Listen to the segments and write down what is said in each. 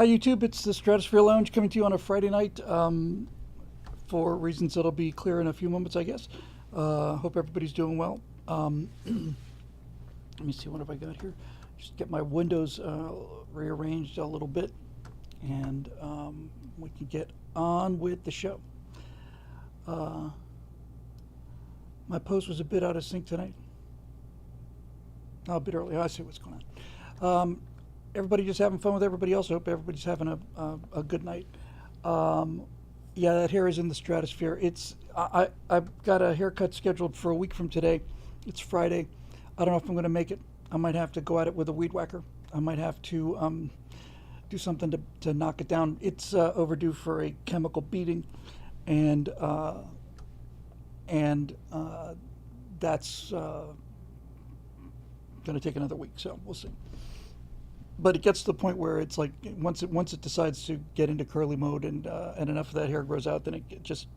Hi, YouTube. It's the Stratosphere Lounge coming to you on a Friday night for reasons that'll be clear in a few moments, I guess. Hope everybody's doing well. Let me see, what have I got here? Just get my windows rearranged a little bit, and we can get on with the show. My post was a bit out of sync tonight. A bit early. I see what's going on. Everybody just having fun with everybody else. I hope everybody's having a good night. Yeah, that hair is in the stratosphere. I've got a haircut scheduled for a week from today. It's Friday. I don't know if I'm going to make it. I might have to go at it with a weed whacker. I might have to do something to knock it down. It's overdue for a chemical beating, and that's going to take another week. So we'll see. But it gets to the point where it's like once it decides to get into curly mode and enough of that hair grows out, then it just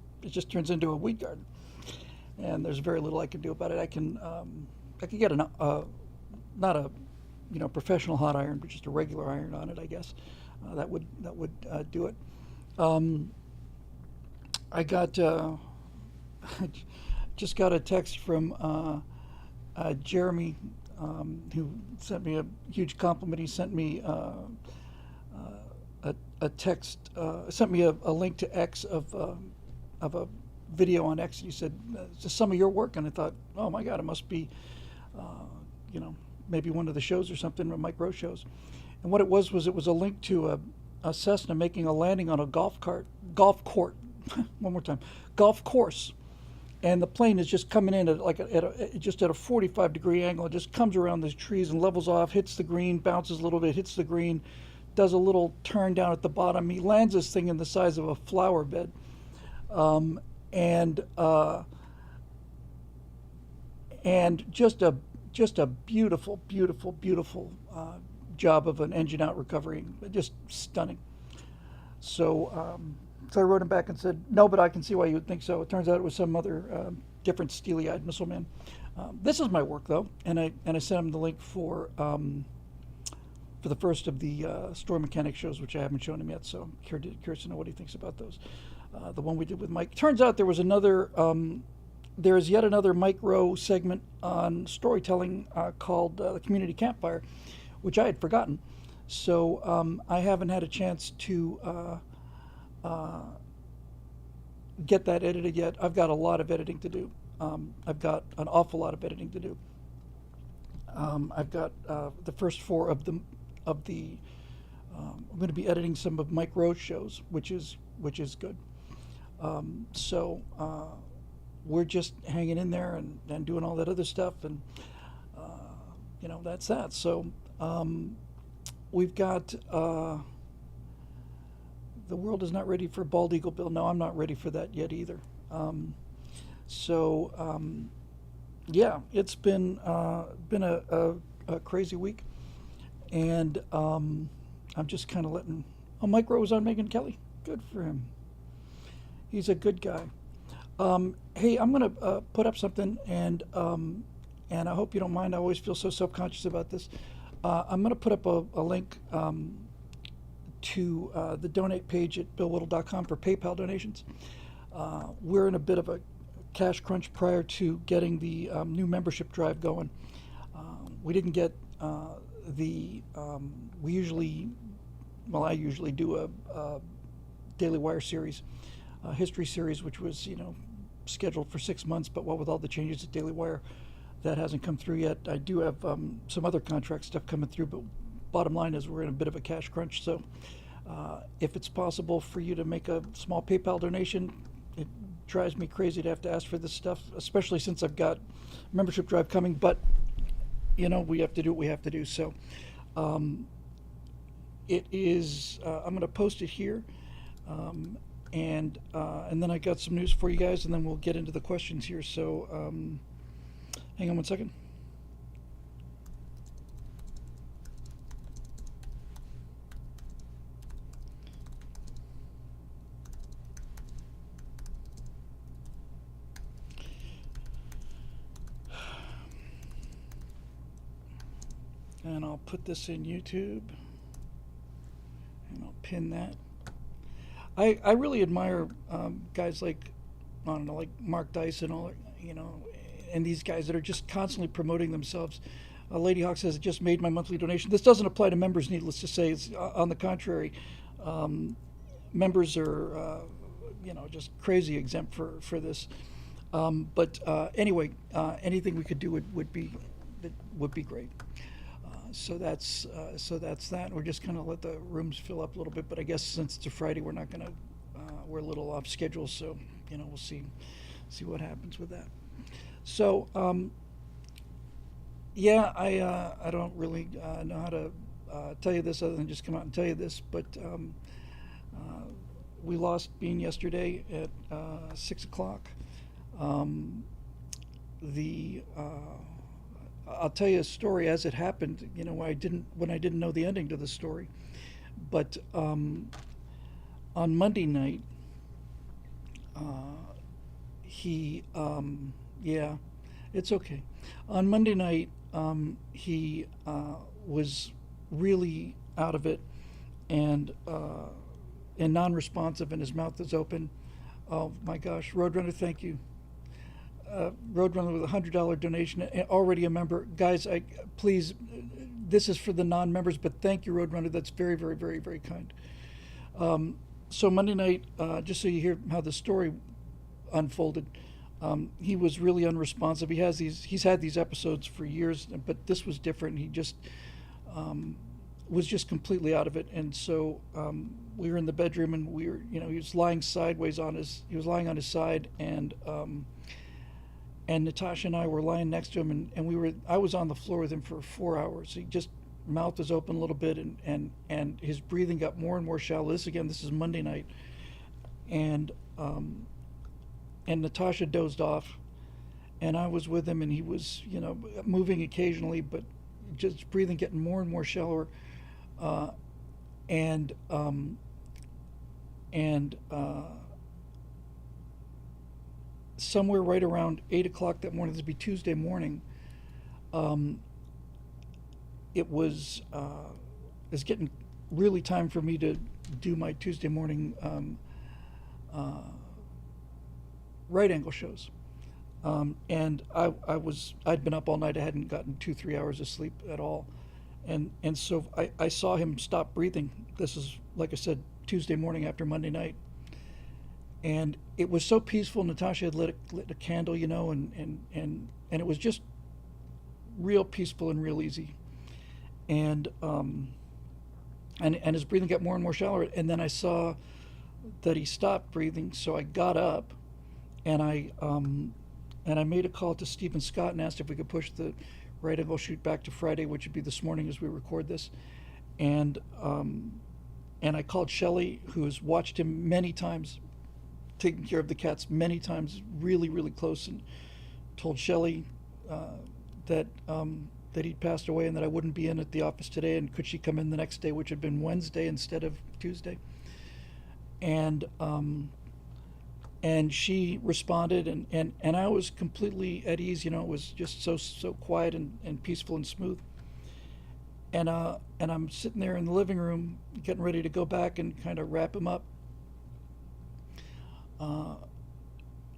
turns into a weed garden, and there's very little I can do about it. I can get not a professional hot iron, but just a regular iron on it, I guess. That would do it. I got just got a text from Jeremy. Who sent me a huge compliment. He sent me a text, sent me a link to X of a video on X. And he said, "Is this some of your work?" And I thought, "Oh my God, it must be, maybe one of the shows or something, or Mike Rowe shows." And what it was a link to a Cessna making a landing on a golf court, one more time, golf course. And the plane is just coming in just at a 45-degree angle. It just comes around these trees and levels off, hits the green, bounces a little bit, hits the green, does a little turn down at the bottom. He lands this thing in the size of a flower bed, and just a beautiful, beautiful, beautiful job of an engine out recovery, just stunning. So. So I wrote him back and said, "No, but I can see why you would think so." It turns out it was some other different steely-eyed missile man. This is my work, though, and I sent him the link for the first of the Story Mechanic shows, which I haven't shown him yet. So I'm curious to know what he thinks about those. The one we did with Mike. Turns out there was another. There is yet another Mike Rowe segment on storytelling called the Community Campfire, which I had forgotten. So I haven't had a chance to. Get that edited yet. I've got a lot of editing to do. I've got an awful lot of editing to do. I've got the first four of the. I'm going to be editing some of Mike Rowe's shows, which is good. So we're just hanging in there and doing all that other stuff, and that's that. So we've got. The world is not ready for Bald Eagle Bill. No, I'm not ready for that yet either. Yeah, it's been a crazy week, and I'm just kind of letting. Oh, Mike Rowe was on Megyn Kelly. Good for him. He's a good guy. Hey, I'm gonna put up something, and I hope you don't mind. I always feel so self-conscious about this. I'm gonna put up a link. To the donate page at billwhittle.com for PayPal donations. We're in a bit of a cash crunch prior to getting the new membership drive going. We didn't get I usually do a Daily Wire series, history series, which was scheduled for 6 months, but what with all the changes at Daily Wire, that hasn't come through yet. I do have some other contract stuff coming through, but bottom line is we're in a bit of a cash crunch. So if it's possible for you to make a small PayPal donation, it drives me crazy to have to ask for this stuff, especially since I've got membership drive coming. But we have to do what we have to do. So it is. I'm going to post it here, and then I got some news for you guys, and then we'll get into the questions here. So hang on one second. And I'll put this in YouTube, and I'll pin that. I really admire guys like, I don't know, like Mark Dice and all, you know, and these guys that are just constantly promoting themselves. Lady Hawk says, "I just made my monthly donation." This doesn't apply to members, needless to say. It's, on the contrary, um, members are, just crazy exempt for this. But anyway, anything we could do would be great. So that's that. We're just kind of let the rooms fill up a little bit. But I guess since it's a Friday, we're not gonna we're a little off schedule. So we'll see what happens with that. So yeah, I don't really know how to tell you this other than just come out and tell you this. But uh, we lost Bean yesterday at 6 o'clock. Um, the I'll tell you a story as it happened. When I didn't know the ending to the story, but on Monday night, he yeah, it's okay. On Monday night, he was really out of it and non-responsive, and his mouth is open. Oh my gosh, Roadrunner, thank you. Roadrunner with $100 donation, already a member. Guys, please, this is for the non-members, but thank you, Roadrunner. That's very, very, very, very kind. So Monday night, just so you hear how the story unfolded, he was really unresponsive. He's had these episodes for years, but this was different. He just was just completely out of it. And so we were in the bedroom, and he was lying sideways he was lying on his side, and Natasha and I were lying next to him, and I was on the floor with him for 4 hours. He just, mouth was open a little bit, and his breathing got more and more shallow. This is Monday night, and Natasha dozed off, and I was with him, and he was moving occasionally, but just breathing getting more and more shallower, and and somewhere right around 8 o'clock that morning, this would be Tuesday morning, it was getting really time for me to do my Tuesday morning right angle shows. And I'd been up all night. I hadn't gotten 2-3 hours of sleep at all. And so I saw him stop breathing. This is, like I said, Tuesday morning after Monday night. And it was so peaceful. Natasha had lit a candle, and it was just real peaceful and real easy. And his breathing got more and more shallow. And then I saw that he stopped breathing, so I got up, and I made a call to Stephen Scott and asked if we could push the right angle shoot back to Friday, which would be this morning as we record this. And I called Shelley, who has watched him many times, taken care of the cats many times, really, really close, and told Shelley that he'd passed away and that I wouldn't be in at the office today, and could she come in the next day, which had been Wednesday instead of Tuesday. And she responded, and I was completely at ease. It was just so quiet and peaceful and smooth. And I'm sitting there in the living room getting ready to go back and kind of wrap him up.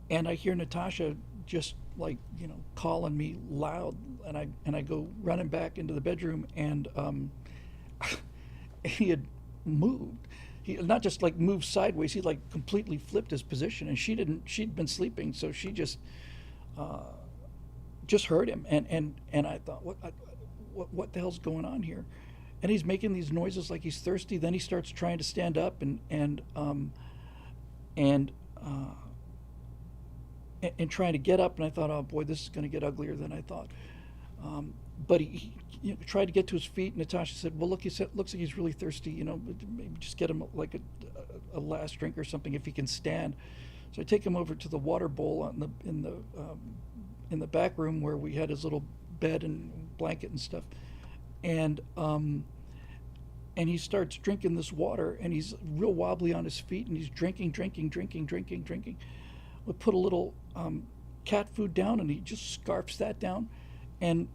And I hear Natasha just calling me loud, and I go running back into the bedroom, and he had moved. He not just moved sideways, he completely flipped his position, and she'd been sleeping, so she just heard him, and I thought, what the hell's going on here? And he's making these noises like he's thirsty. Then he starts trying to stand up and trying to get up, and I thought, oh boy, this is going to get uglier than I thought. But he tried to get to his feet. Natasha said, well, look, looks like he's really thirsty, maybe just get him a last drink or something if he can stand. So I take him over to the water bowl in the back room where we had his little bed and blanket and stuff. And he starts drinking this water, and he's real wobbly on his feet, and he's drinking. We put a little cat food down, and he just scarfs that down. And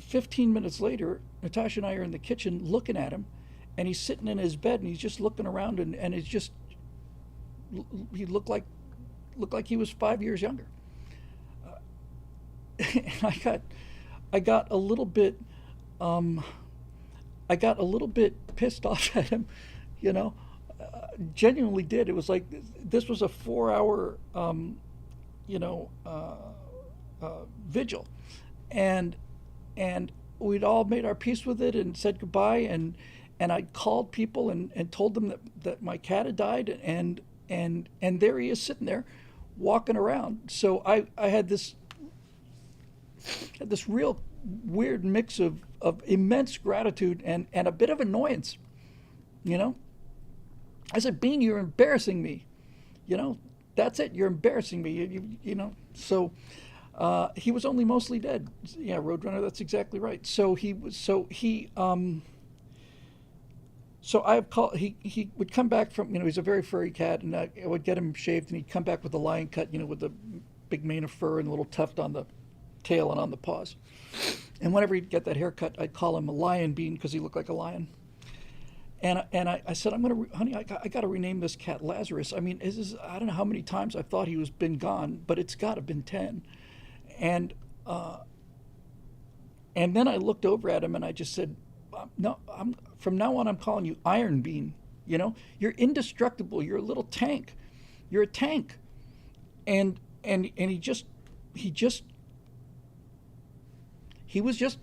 15 minutes later, Natasha and I are in the kitchen looking at him, and he's sitting in his bed and he's just looking around, and it's just he looked like he was 5 years younger. And I got a little bit um, I got a little bit pissed off at him, you know. Genuinely did. It was like this was a 4 hour you know vigil, and and we'd all made our peace with it and said goodbye, and I called people and told them that my cat had died, and there he is sitting there walking around. So I had this real weird mix of immense gratitude and a bit of annoyance, you know. I said, Bean, you're embarrassing me. You know, that's it. You're embarrassing me. You know. So he was only mostly dead. Yeah, Roadrunner. That's exactly right. So he was. So I've called. He would come back from. You know, he's a very furry cat, and I would get him shaved, and he'd come back with the lion cut. You know, with the big mane of fur and a little tuft on the tail and on the paws. And whenever he'd get that haircut, I'd call him a lion Bean because he looked like a lion. And I said, honey, I got to rename this cat Lazarus. I mean, I don't know how many times I thought he was been gone, but it's got to been 10. And uh, and then I looked over at him and I just said, no, from now on I'm calling you Iron Bean. You know, you're indestructible. You're a little tank. You're a tank. And he just he was just.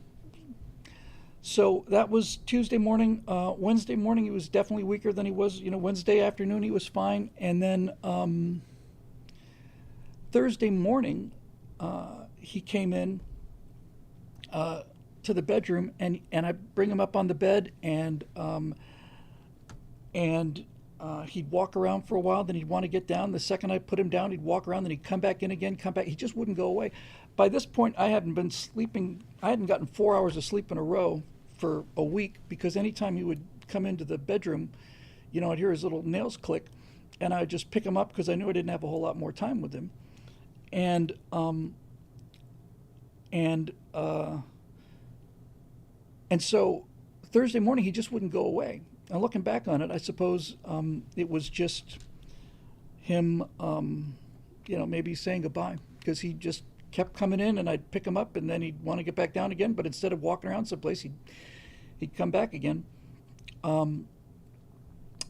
So that was Tuesday morning. Wednesday morning, he was definitely weaker than he was. You know, Wednesday afternoon, he was fine. And then Thursday morning, he came in to the bedroom, and I bring him up on the bed, and he'd walk around for a while. Then he'd want to get down. The second I put him down, he'd walk around. Then he'd come back in again. Come back. He just wouldn't go away. By this point, I hadn't been sleeping. I hadn't gotten 4 hours of sleep in a row for a week, because anytime he would come into the bedroom, you know, I'd hear his little nails click, and I'd just pick him up because I knew I didn't have a whole lot more time with him. And and uh, and so Thursday morning he just wouldn't go away. And looking back on it, I suppose it was just him, you know, maybe saying goodbye, because he just kept coming in, and I'd pick him up, and then he'd want to get back down again. But instead of walking around someplace, he'd come back again. Um,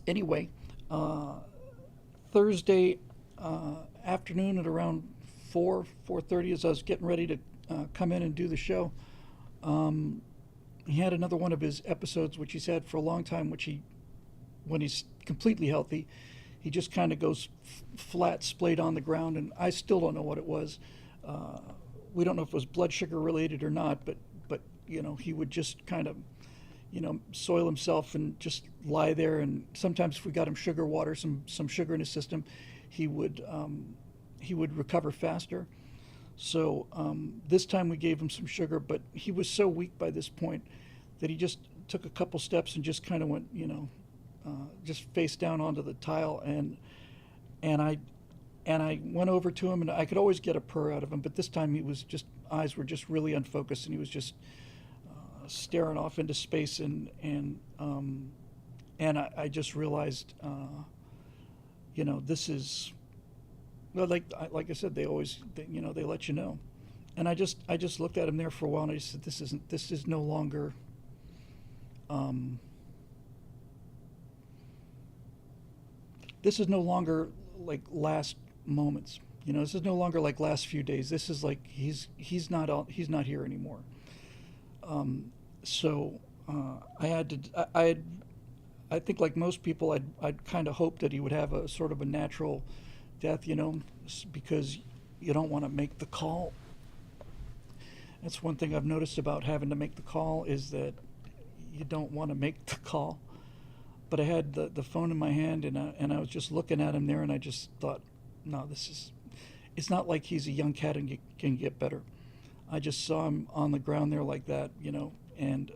anyway, uh, Thursday afternoon at around 4:30, as I was getting ready to come in and do the show, um, he had another one of his episodes, which he's had for a long time, which when he's completely healthy, he just kind of goes flat, splayed on the ground, and I still don't know what it was. Uh, we don't know if it was blood sugar related or not, but you know, he would just kind of, you know, soil himself and just lie there. And sometimes if we got him sugar water, some sugar in his system, he would recover faster. So this time we gave him some sugar, but he was so weak by this point that he just took a couple steps and just kind of went, you know, just face down onto the tile, and I went over to him, and I could always get a purr out of him, but this time he was just, eyes were just really unfocused, and he was just staring off into space, and I just realized, you know, this is, well, like I said, you know, they let you know, and I just looked at him there for a while, and I just said, this is no longer, um, this is no longer like last moments. You know, this is no longer like last few days. This is like he's not here anymore. So I think, like most people, I'd kind of hoped that he would have a sort of a natural death, you know, because you don't want to make the call. That's one thing I've noticed about having to make the call, is that you don't want to make the call. But I had the phone in my hand, and I was just looking at him there, and I just thought, no, it's not like he's a young cat and can get better. I just saw him on the ground there like that, you know, and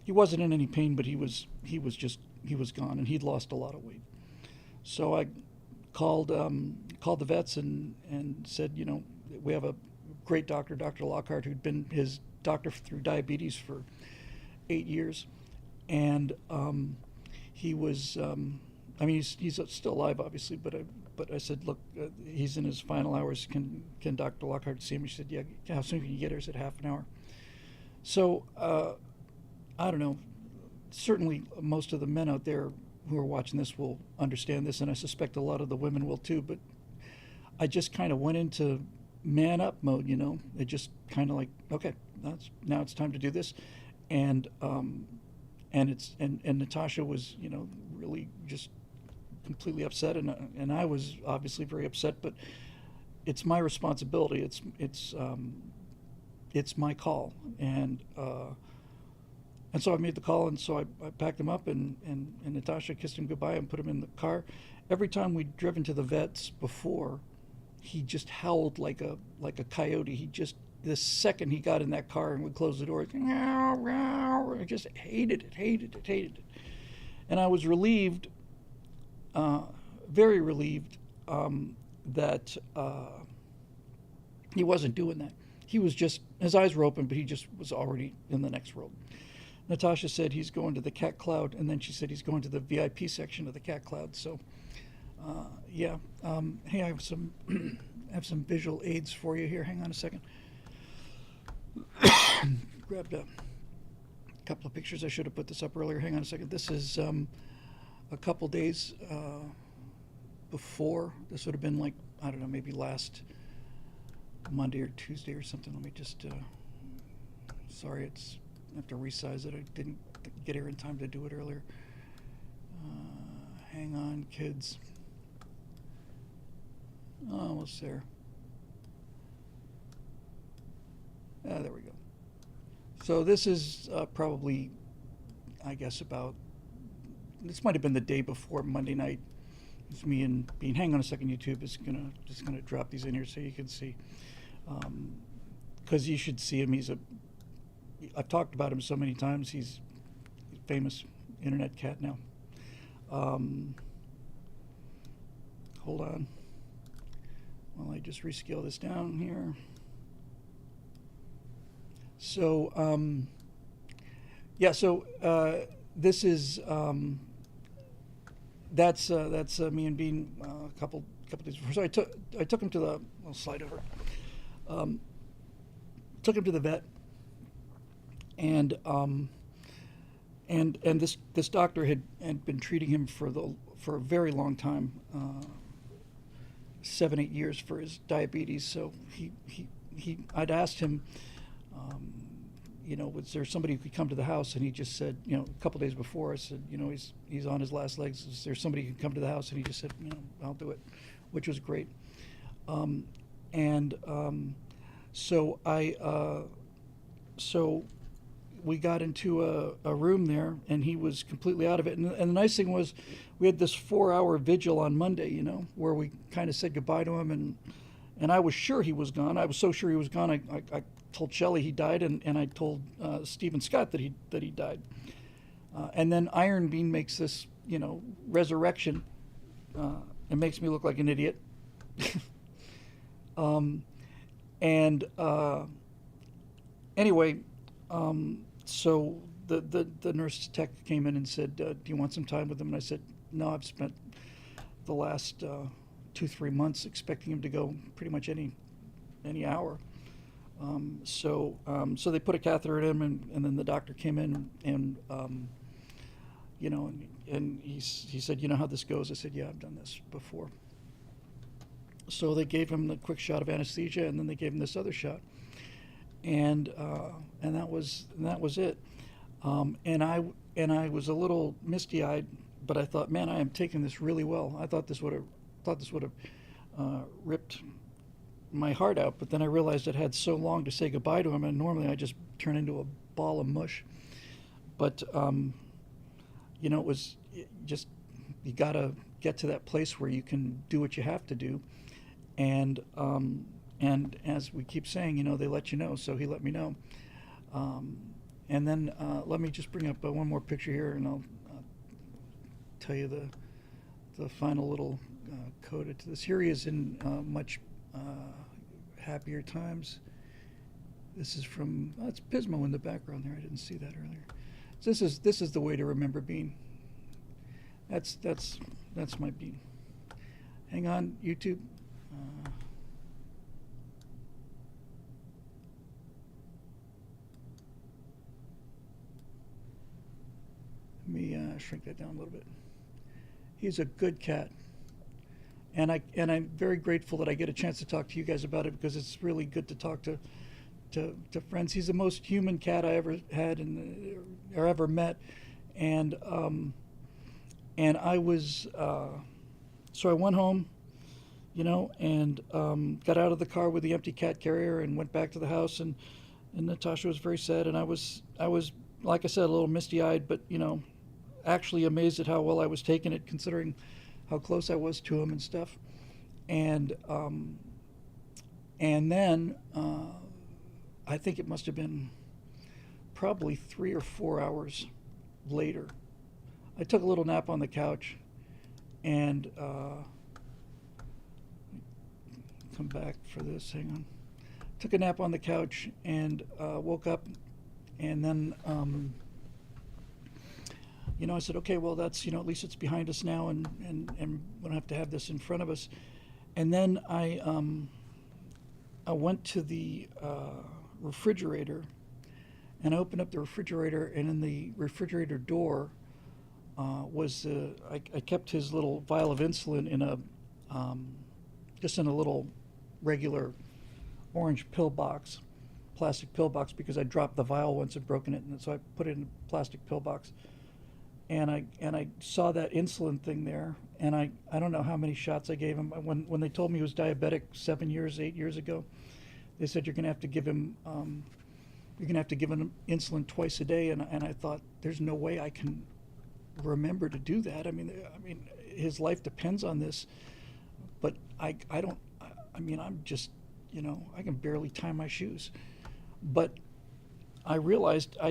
he wasn't in any pain, but he was gone, and he'd lost a lot of weight. So I called the vets and said, you know, we have a great doctor, Dr. Lockhart, who'd been his doctor through diabetes for 8 years, and he was. I mean, he's still alive, obviously, but I said, look, he's in his final hours. Can Dr. Lockhart see him? She said, yeah. How soon can you get here? I said, half an hour. So I don't know. Certainly, most of the men out there who are watching this will understand this, and I suspect a lot of the women will too. But I just kind of went into man up mode, you know. It just kind of like, okay, now it's time to do this, and and Natasha was, you know, really just completely upset, and I was obviously very upset. But it's my responsibility. It's my call, and so I made the call, and so I packed him up, and Natasha kissed him goodbye and put him in the car. Every time we'd driven to the vets before, he just howled like a coyote. He just, the second he got in that car and would close the door, I just hated it. And I was relieved, very relieved, that he wasn't doing that. He was just, his eyes were open, but he just was already in the next world. Natasha said he's going to the cat cloud, and then she said he's going to the VIP section of the cat cloud. So, yeah. Hey, I have some have some visual aids for you here. Hang on a second. Grabbed a couple of pictures. I should have put this up earlier. Hang on a second. This is a couple days before. This would have been like, I don't know, maybe last Monday or Tuesday or something. Let me just. Sorry, I have to resize it. I didn't get here in time to do it earlier. Hang on, kids. Almost there. There we go. So this is probably, I guess, about, this might have been the day before Monday night. It's me and Bean. Hang on a second, YouTube is just gonna drop these in here so you can see. Because you should see him. I've talked about him so many times. He's a famous internet cat now. Hold on. While I just rescale this down here. So, yeah, so this is, that's me and Bean a couple days before. So I took him to the, I'll slide over. Took him to the vet. And this doctor had been treating him for a very long time, 7-8 years for his diabetes. So I'd asked him, you know, was there somebody who could come to the house? And he just said, you know, a couple days before, I said, you know, he's on his last legs. Is there somebody who can come to the house? And he just said, you know, I'll do it, which was great. So we got into a room there, and he was completely out of it. And the nice thing was, we had this 4-hour vigil on Monday, you know, where we kind of said goodbye to him, and I was sure he was gone. I was so sure he was gone. I told Shelley he died, and I told Stephen Scott that he died. And then Iron Bean makes this, you know, resurrection. It makes me look like an idiot. Anyway. So the nurse tech came in and said, do you want some time with him? And I said, no, I've spent the last 2-3 months expecting him to go pretty much any hour. So they put a catheter in him, and then the doctor came in, and you know, and he said, you know how this goes? I said, yeah, I've done this before. So they gave him the quick shot of anesthesia, and then they gave him this other shot. And that was it. And I was a little misty-eyed, but I thought, man, I am taking this really well. I thought this would have ripped my heart out, but then I realized it had so long to say goodbye to him, and normally I just turn into a ball of mush. But you know, you gotta get to that place where you can do what you have to do, and as we keep saying, you know, they let you know. So he let me know. And then let me just bring up one more picture here, and I'll tell you the final little coda to this. Here he is in much happier times. This is from, it's Pismo in the background there. I didn't see that earlier. This is the way to remember Bean. That's my Bean. Hang on, YouTube. Uh, Let me shrink that down a little bit. He's a good cat, and I'm very grateful that I get a chance to talk to you guys about it, because it's really good to talk to friends. He's the most human cat I ever had or ever met, and I was so I went home, and got out of the car with the empty cat carrier and went back to the house, and Natasha was very sad, and I was like I said, a little misty-eyed, but actually amazed at how well I was taking it, considering how close I was to him and stuff. And then I think it must have been probably 3 or 4 hours later, I took a little nap on the couch, and come back for this. Hang on. Took a nap on the couch and woke up, and then I said, okay, well, that's, at least it's behind us now, and we don't have to have this in front of us. And then I went to the refrigerator, and I opened up the refrigerator, and in the refrigerator door was I kept his little vial of insulin in just in a little regular orange pill box, plastic pill box, because I dropped the vial once and broken it, and so I put it in a plastic pill box. And I saw that insulin thing there, and I don't know how many shots I gave him. When they told me he was diabetic 8 years ago, they said you're gonna have to give him insulin twice a day, and I thought, there's no way I can remember to do that. I mean his life depends on this, but I don't. I mean, I'm just, I can barely tie my shoes. But I realized I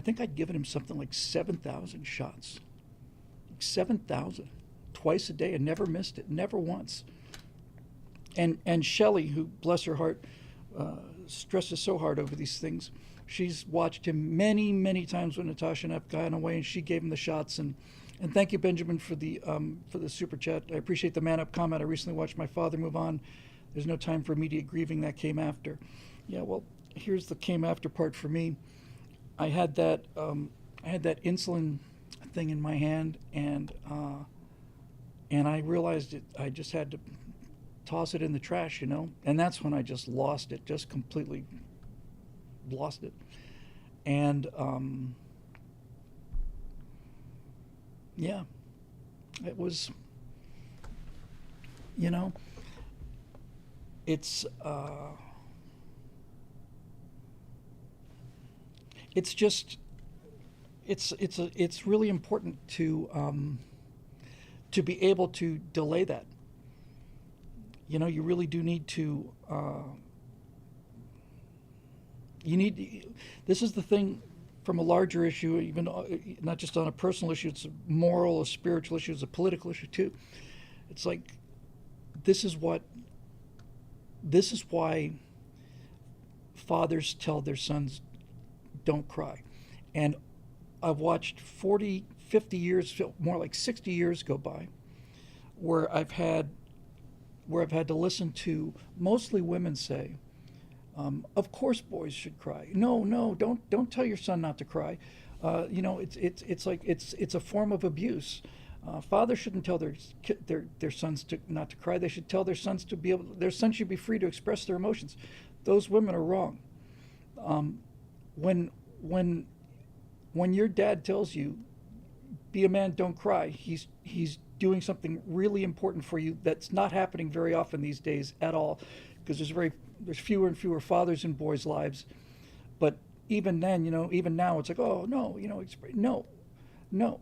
think I'd given him something like 7,000 shots. 7,000 twice a day, and never missed it, never once. And Shelley, who, bless her heart, stresses so hard over these things, she's watched him many, many times when Natasha and I've gone away, and she gave him the shots. And thank you, Benjamin, for the super chat. I appreciate the man up comment. I recently watched my father move on. There's no time for immediate grieving. That came after. Yeah, well, here's the came after part for me. I had that insulin thing in my hand, and I realized I just had to toss it in the trash, and that's when I just lost it, just completely lost it. And yeah, it was, it's just it's really important to be able to delay that. You really do need to. This is the thing from a larger issue, even not just on a personal issue. It's a moral, a spiritual issue, it's a political issue too. It's like this is why fathers tell their sons, don't cry. And I've watched 40, 50 years, more like 60 years go by, where I've had to listen to mostly women say, of course boys should cry. No, don't tell your son not to cry. It's like it's a form of abuse. Fathers shouldn't tell their sons not to cry. They should tell their sons their sons should be free to express their emotions. Those women are wrong. When your dad tells you, be a man, don't cry, he's doing something really important for you that's not happening very often these days at all, because there's fewer and fewer fathers in boys' lives. But even then, even now, it's like, oh no, no,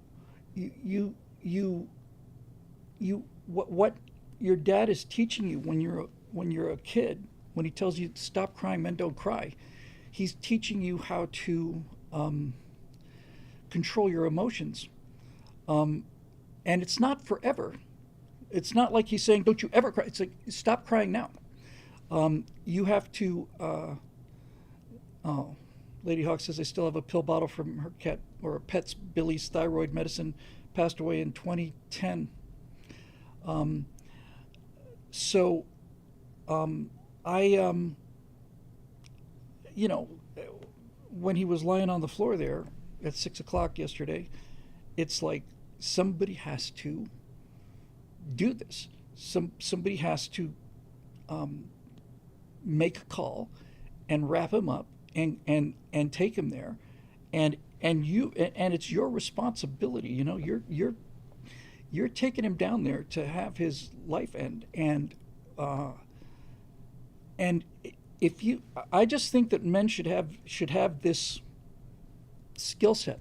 what your dad is teaching you when you're a kid, when he tells you stop crying, men don't cry, he's teaching you how to control your emotions. And it's not forever. It's not like he's saying, don't you ever cry. It's like, stop crying now. You have to, Lady Hawk says I still have a pill bottle from her cat or her pet's Billy's thyroid medicine. Passed away in 2010. Um, so I, you know, when he was lying on the floor there at 6 o'clock yesterday, it's like somebody has to do this. Somebody has to make a call and wrap him up and take him there, and it's your responsibility. You're taking him down there to have his life end, and if you, I just think that men should have this skill set.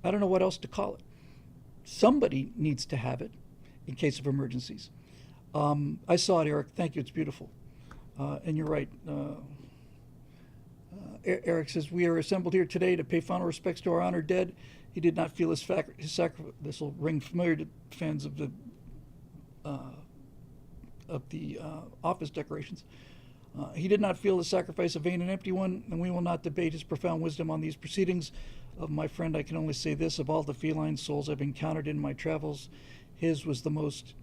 I don't know what else to call it. Somebody needs to have it in case of emergencies. I saw it, Eric. Thank you. It's beautiful. And you're right. Eric says, we are assembled here today to pay final respects to our honored dead. He did not feel his sacrifice. This will ring familiar to fans of the office decorations. He did not feel the sacrifice a vain and empty one, and we will not debate his profound wisdom on these proceedings. Of my friend, I can only say this: of all the feline souls I've encountered in my travels, his was the most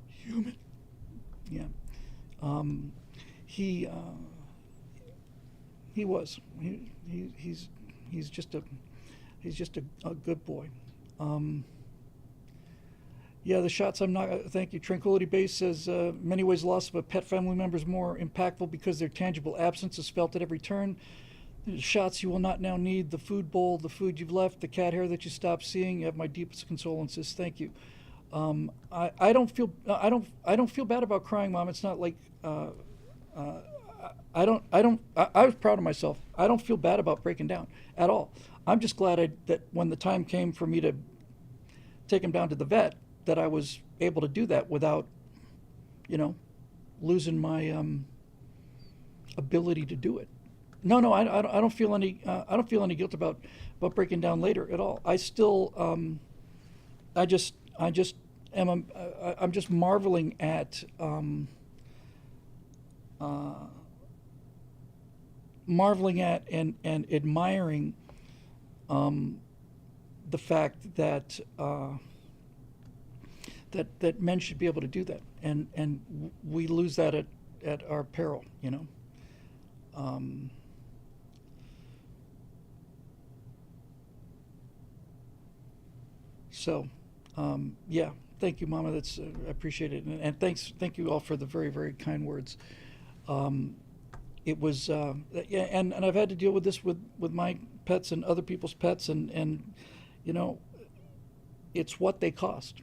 human. Yeah. He was. He's just a good boy. Yeah, the shots I'm not. Thank you. Tranquility Base says many ways loss of a pet family member is more impactful because their tangible absence is felt at every turn. The shots you will not now need, the food bowl, the food you've left, the cat hair that you stopped seeing. You have my deepest condolences. Thank you. I don't feel bad about crying, Mom. It's not like I was proud of myself. I don't feel bad about breaking down at all. I'm just glad that when the time came for me to take him down to the vet, that I was able to do that without, losing my ability to do it. No, I don't feel any guilt about breaking down later at all. I still I'm just marveling at and admiring the fact that that men should be able to do that, and we lose that at our peril. So, yeah, thank you, Mama. That's I appreciate it, and thank you all for the very, very kind words. It was, yeah, and I've had to deal with this with my pets and other people's pets, and it's what they cost.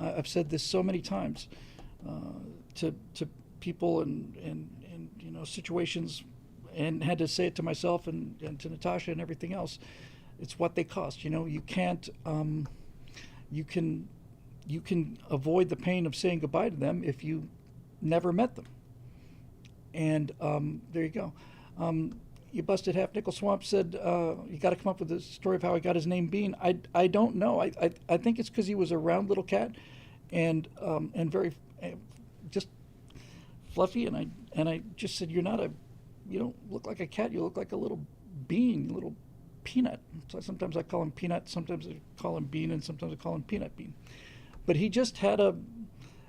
I've said this so many times to people and situations, and had to say it to myself and to Natasha and everything else. It's what they cost. You can't. You can avoid the pain of saying goodbye to them if you never met them. And there you go. You busted half nickel swamp said you got to come up with the story of how he got his name Bean. I don't know. I think it's because he was a round little cat, and very just fluffy. And I just said, you don't look like a cat. You look like a little bean, a little peanut. So sometimes I call him Peanut, sometimes I call him Bean, and sometimes I call him Peanut Bean. But he just had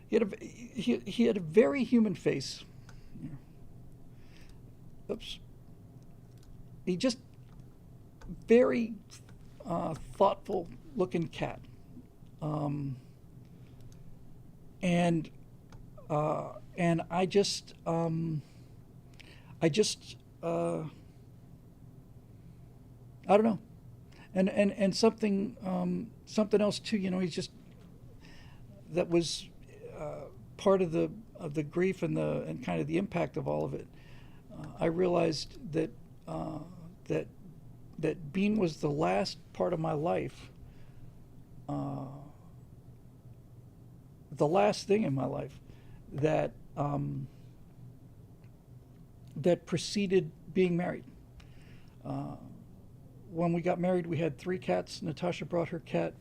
he had a very human face. Oops. He just very thoughtful looking cat, and I just I don't know, and something else too. He's just that was part of the grief and kind of the impact of all of it. I realized that Bean was the last part of my life, the last thing in my life that preceded being married. When we got married, we had 3 cats. Natasha brought her cat,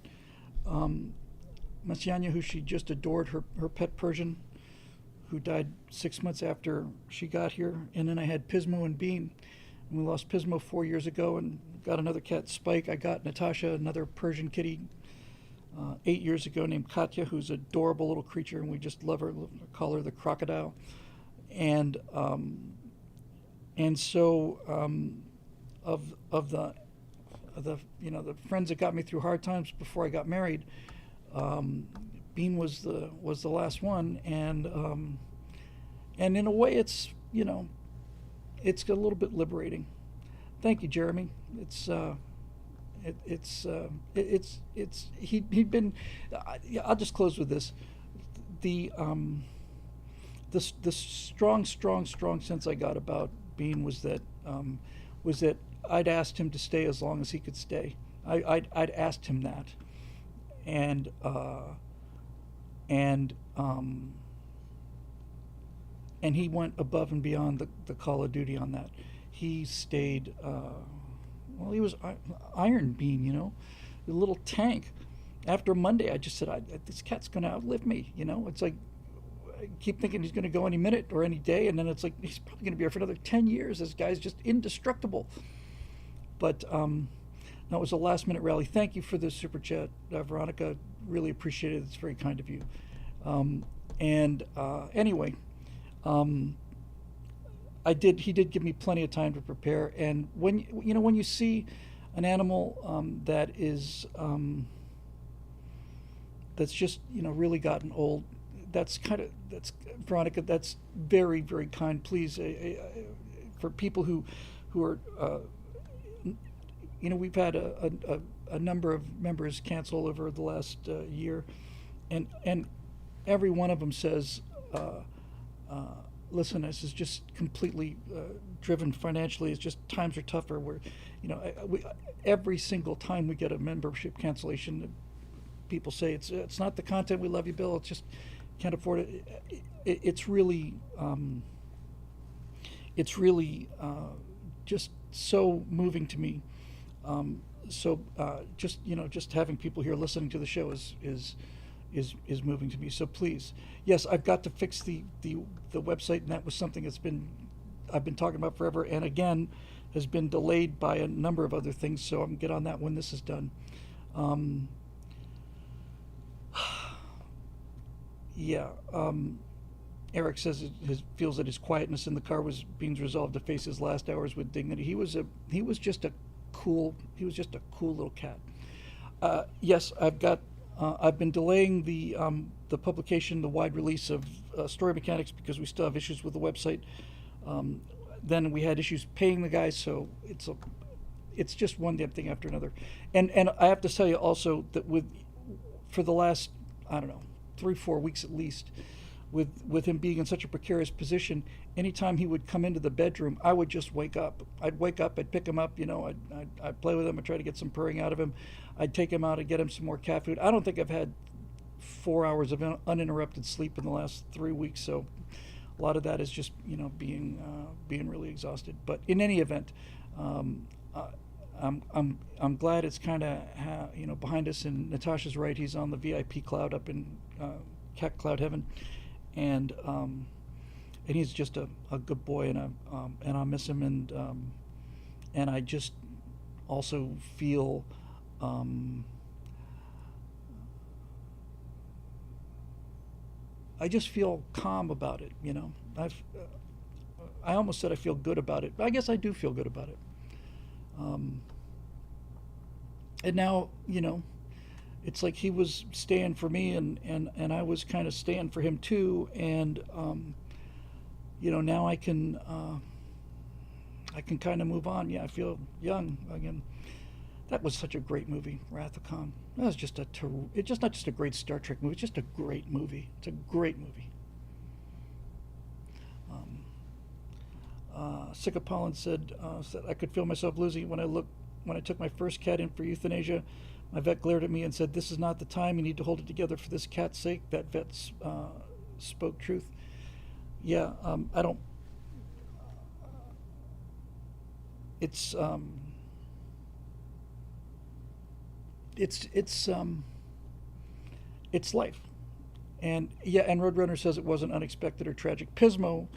Masyanya, who she just adored, her pet Persian, who died 6 months after she got here. And then I had Pismo and Bean. We lost Pismo 4 years ago, and got another cat, Spike. I got Natasha, another Persian kitty, 8 years ago, named Katya, who's an adorable little creature, and we just love her. Call her the crocodile. And so of the the friends that got me through hard times before I got married, Bean was the last one, and in a way, it's a little bit liberating. Thank you, Jeremy. He'd been. I'll just close with this. The the strong sense I got about Bean was that I'd asked him to stay as long as he could stay. I'd asked him that, and and um, and he went above and beyond the call of duty on that. He stayed. Well, he was Iron Bean, the little tank. After Monday, I just said, "This cat's going to outlive me." It's like I keep thinking he's going to go any minute or any day, and then it's like he's probably going to be here for another 10 years. This guy's just indestructible. But that was a last-minute rally. Thank you for the super chat, Veronica. Really appreciate it. It's very kind of you. Anyway. He did give me plenty of time to prepare, and when you see an animal that's just really gotten old, that's Veronica, that's very, very kind. Please, for people who are we've had a number of members cancel over the last year, and every one of them says, listen, this is just completely driven financially. It's just times are tougher. Every single time we get a membership cancellation, people say it's not the content. We love you, Bill. It's just can't afford it. It's really just so moving to me. Just having people here listening to the show is moving to me. So please, yes, I've got to fix the website, and that was something I've been talking about forever, and again has been delayed by a number of other things. So I'm gonna get on that when this is done. Yeah. Eric says feels that his quietness in the car was Bean's resolve to face his last hours with dignity. He was just a cool little cat. Yes, I've been delaying the publication, the wide release of Story Mechanics, because we still have issues with the website. Then we had issues paying the guys, so it's just one damn thing after another. And I have to tell you also that for the last, I don't know, 3-4 weeks at least, with him being in such a precarious position, anytime he would come into the bedroom, I would just wake up. I'd wake up, I'd pick him up, I'd play with him, I'd try to get some purring out of him. I'd take him out and get him some more cat food. I don't think I've had 4 hours of uninterrupted sleep in the last 3 weeks, so a lot of that is just being really exhausted. But in any event, I'm glad it's kind of behind us. And Natasha's right; he's on the VIP cloud up in Cat Cloud Heaven, and he's just a good boy, and I miss him, and I just also feel. I just feel calm about it, I almost said I feel good about it, but I guess I do feel good about it. And now, it's like he was staying for me, and I was kind of staying for him too, and now I can kind of move on. Yeah, I feel young again. That was such a great movie, Wrath of Khan. That was just it's just not just a great Star Trek movie. It's just a great movie. It's a great movie. Sycopolin said I could feel myself losing when I took my first cat in for euthanasia. My vet glared at me and said, "This is not the time. You need to hold it together for this cat's sake." That vet spoke truth. Yeah, I don't. It's life, and yeah. And Roadrunner says it wasn't unexpected or tragic. Pismo,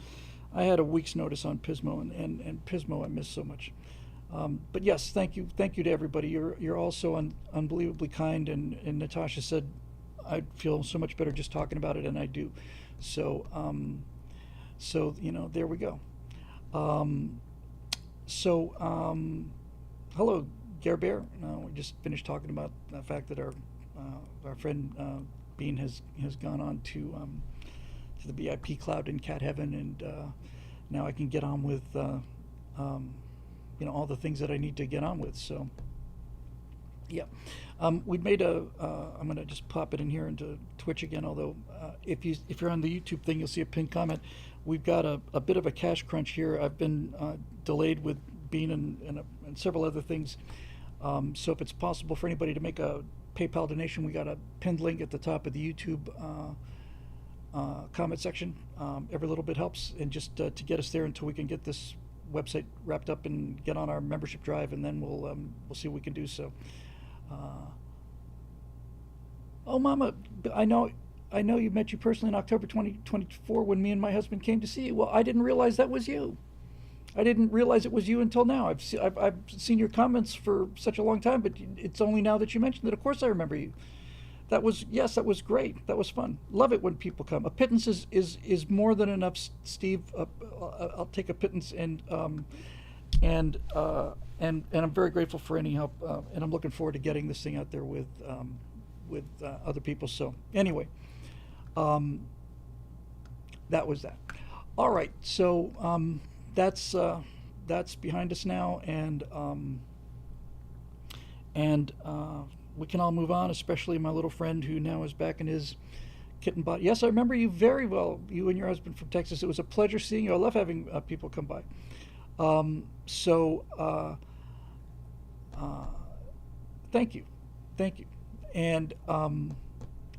I had a week's notice on Pismo, and Pismo I miss so much. But yes, thank you to everybody. You're all so unbelievably kind, and Natasha said I'd feel so much better just talking about it, and I do. So there we go. Um, Hello, Gare Bear. We just finished talking about the fact that our friend Bean has gone on to the VIP cloud in Cat Heaven, and now I can get on with um, all the things that I need to get on with. So yeah, we made a. I'm gonna just pop it in here into Twitch again. Although if you're on the YouTube thing, you'll see a pinned comment. We've got a bit of a cash crunch here. I've been delayed with Bean and several other things. So if it's possible for anybody to make a PayPal donation, we got a pinned link at the top of the YouTube comment section. Every little bit helps, and just to get us there until we can get this website wrapped up and get on our membership drive, and then we'll see what we can do. So, oh, Mama, I know you met you personally in October 2024 when me and my husband came to see you. Well, I didn't realize that was you. I didn't realize it was you until now. I've seen your comments for such a long time, but it's only now that you mentioned it. Of course, I remember you. Yes, that was great. That was fun. Love it when people come. A pittance is more than enough, Steve. I'll take a pittance, and I'm very grateful for any help, and I'm looking forward to getting this thing out there with other people. So anyway, that was that. All right, so that's behind us now, and we can all move on, especially my little friend who now is back in his kitten body. Yes, I remember you very well, you and your husband from Texas. It was a pleasure seeing you. I love having people come by. Thank you, thank you, and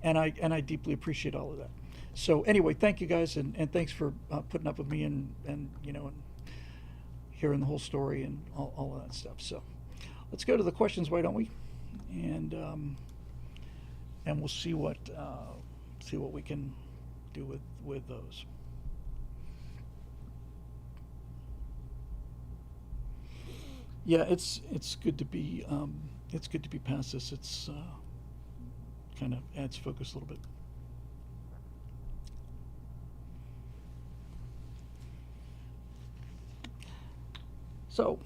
I deeply appreciate all of that. So anyway, thank you guys, and thanks for putting up with me and hearing the whole story and all of that stuff. So let's go to the questions, why don't we? And we'll see what we can do with those. Yeah, it's good to be past this. It's kind of adds focus a little bit. So,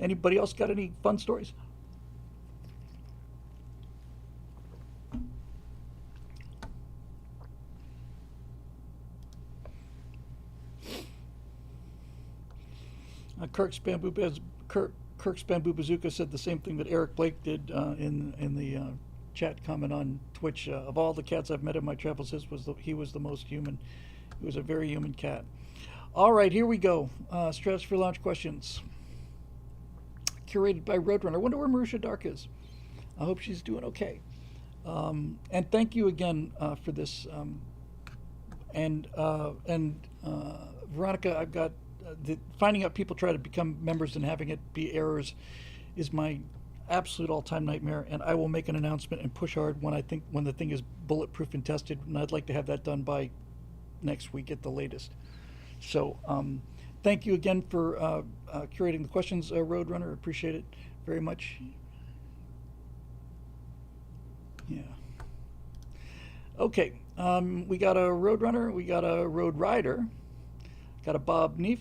anybody else got any fun stories? Kirk's Bamboo Bazooka said the same thing that Eric Blake did in the chat comment on Twitch. Of all the cats I've met in my travels, he was the most human. He was a very human cat. All right, here we go. Stratosphere Lounge questions. Curated by Roadrunner. I wonder where Marusha Dark is. I hope she's doing okay. And thank you again for this. Veronica, I've got finding out people try to become members and having it be errors is my absolute all-time nightmare. And I will make an announcement and push hard when the thing is bulletproof and tested. And I'd like to have that done by next week at the latest. So thank you again for curating the questions, Roadrunner. Appreciate it very much. Yeah. Okay. We got a Roadrunner. We got a Road Rider. Got a Bob Neef,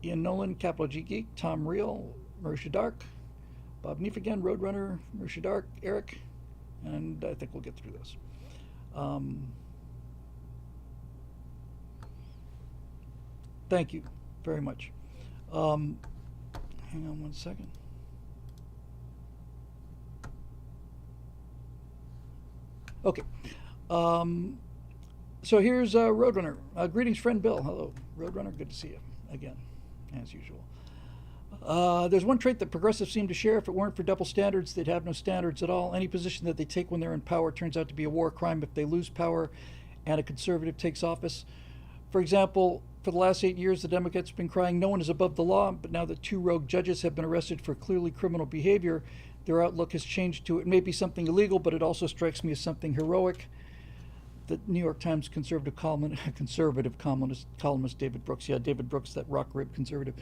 Ian Nolan, Capital G Geek, Tom Reel, Marusha Dark, Bob Neef again, Roadrunner, Marusha Dark, Eric, and I think we'll get through this. Thank you very much. Hang on one second. Okay. So here's Roadrunner. Greetings, friend Bill. Hello, Roadrunner. Good to see you again, as usual. There's one trait that progressives seem to share. If it weren't for double standards, they'd have no standards at all. Any position that they take when they're in power turns out to be a war crime if they lose power and a conservative takes office. For example, for the last 8 years, the Democrats have been crying no one is above the law, but now that 2 rogue judges have been arrested for clearly criminal behavior, their outlook has changed to it may be something illegal, but it also strikes me as something heroic. the New York Times conservative columnist David Brooks. Yeah, David Brooks, that rock rib conservative.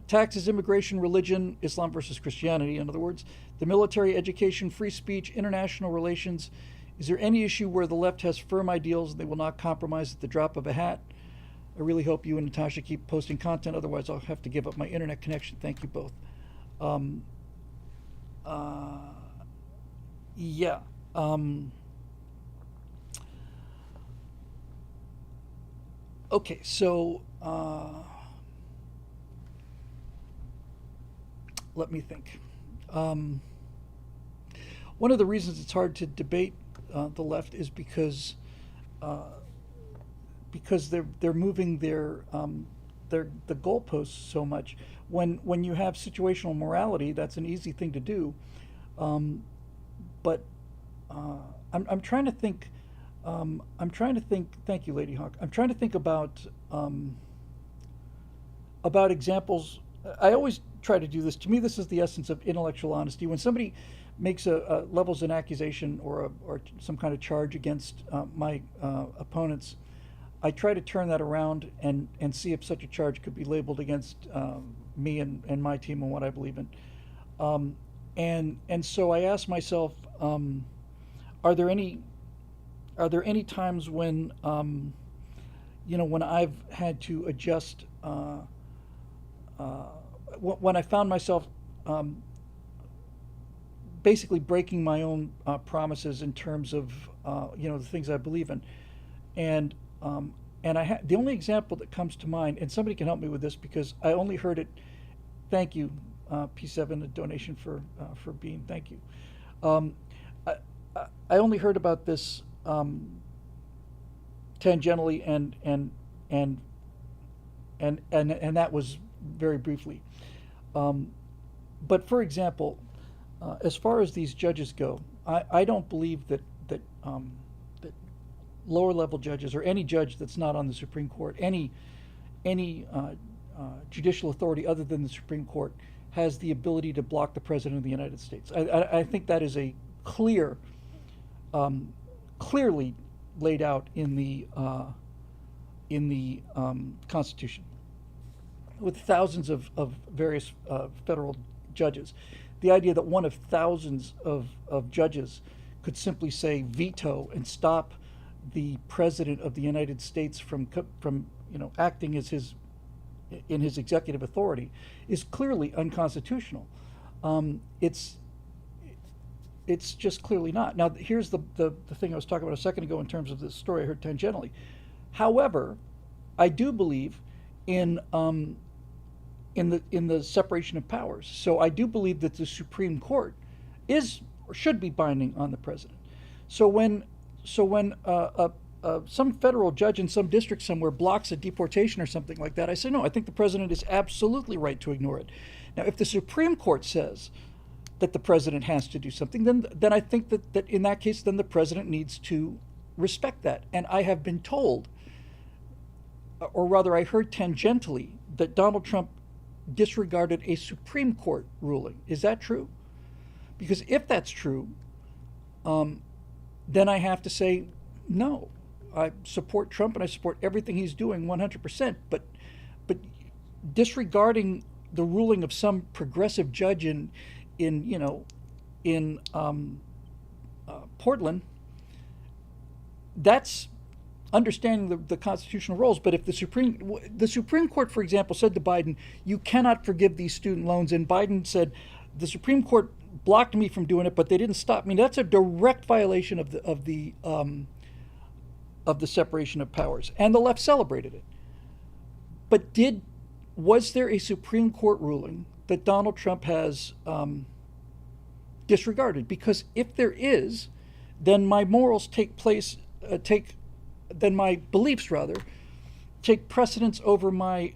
Taxes, immigration, religion, Islam versus Christianity, in other words, the military, education, free speech, international relations. Is there any issue where the left has firm ideals and they will not compromise at the drop of a hat? I really hope you and Natasha keep posting content. Otherwise, I'll have to give up my internet connection. Thank you both. Um, uh, yeah. Okay, so let me think. Um, One of the reasons it's hard to debate the left is uh, because they're moving their the goalposts so much. When you have situational morality, that's an easy thing to do. Um, but uh, I'm trying to think. I'm trying to think. Thank you, Lady Hawk. I'm trying to think about examples. I always try to do this. To me, this is the essence of intellectual honesty. When somebody makes a levels an accusation or some kind of charge against my opponents, I try to turn that around and see if such a charge could be labeled against me and my team and what I believe in. Um, and so I ask myself, are there any are there any times when when I've had to adjust uh, when I found myself um, basically breaking my own promises in terms of the things I believe in, and um, the only example that comes to mind, and somebody can help me with this because I only heard it. Thank you, P7, a donation for being. Thank you. Um, I, I only heard about this tangentially and and that was very briefly. Um, but for example, as far as these judges go, I don't believe that lower level judges or any judge that's not on the Supreme Court, any judicial authority other than the Supreme Court, has the ability to block the President of the United States. I think that is a clear, clearly laid out in the Constitution, with thousands of various federal judges. The idea that one of thousands of judges could simply say veto and stop the President of the United States from acting as in his executive authority is clearly unconstitutional. It's just clearly not. Now, here's the thing I was talking about a second ago in terms of this story I heard tangentially. However, I do believe in in the separation of powers. So I do believe that the Supreme Court is or should be binding on the president. So when some federal judge in some district somewhere blocks a deportation or something like that, I say no. I think the president is absolutely right to ignore it. Now, if the Supreme Court says that the president has to do something, then I think that in that case, then the president needs to respect that. And I have been told, or rather I heard tangentially, that Donald Trump disregarded a Supreme Court ruling. Is that true? Because if that's true, then I have to say no. I support Trump and I support everything he's doing 100%. But disregarding the ruling of some progressive judge in Portland, that's understanding the constitutional roles. But if the Supreme Court, for example, said to Biden, "You cannot forgive these student loans," and Biden said, "The Supreme Court blocked me from doing it, but they didn't stop me," that's a direct violation of the separation of powers, and the left celebrated it. But was there a Supreme Court ruling that Donald Trump has disregarded? Because if there is, then my morals then my beliefs rather take precedence over my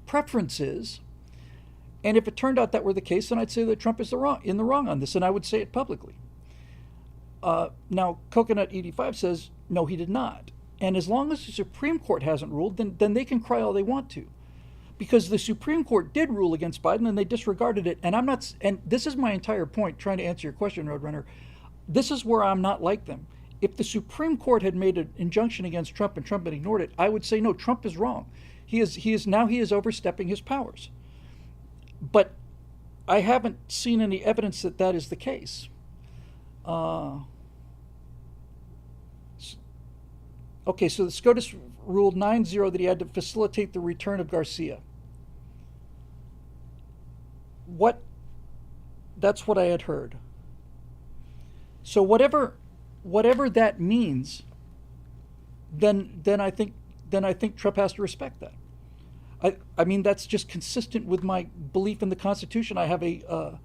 preferences. And if it turned out that were the case, then I'd say that Trump is in the wrong on this, and I would say it publicly. Now, Coconut 85 says no, he did not. And as long as the Supreme Court hasn't ruled, then they can cry all they want to, because the Supreme Court did rule against Biden and they disregarded it. And I'm not. And this is my entire point, trying to answer your question, Roadrunner. This is where I'm not like them. If the Supreme Court had made an injunction against Trump and Trump had ignored it, I would say no, Trump is wrong. He is overstepping his powers. But I haven't seen any evidence that that is the case. Uh, okay, so the SCOTUS ruled 9-0 that he had to facilitate the return of Garcia. What? That's what I had heard. So whatever that means, then I think Trump has to respect that. I mean that's just consistent with my belief in the Constitution. I have a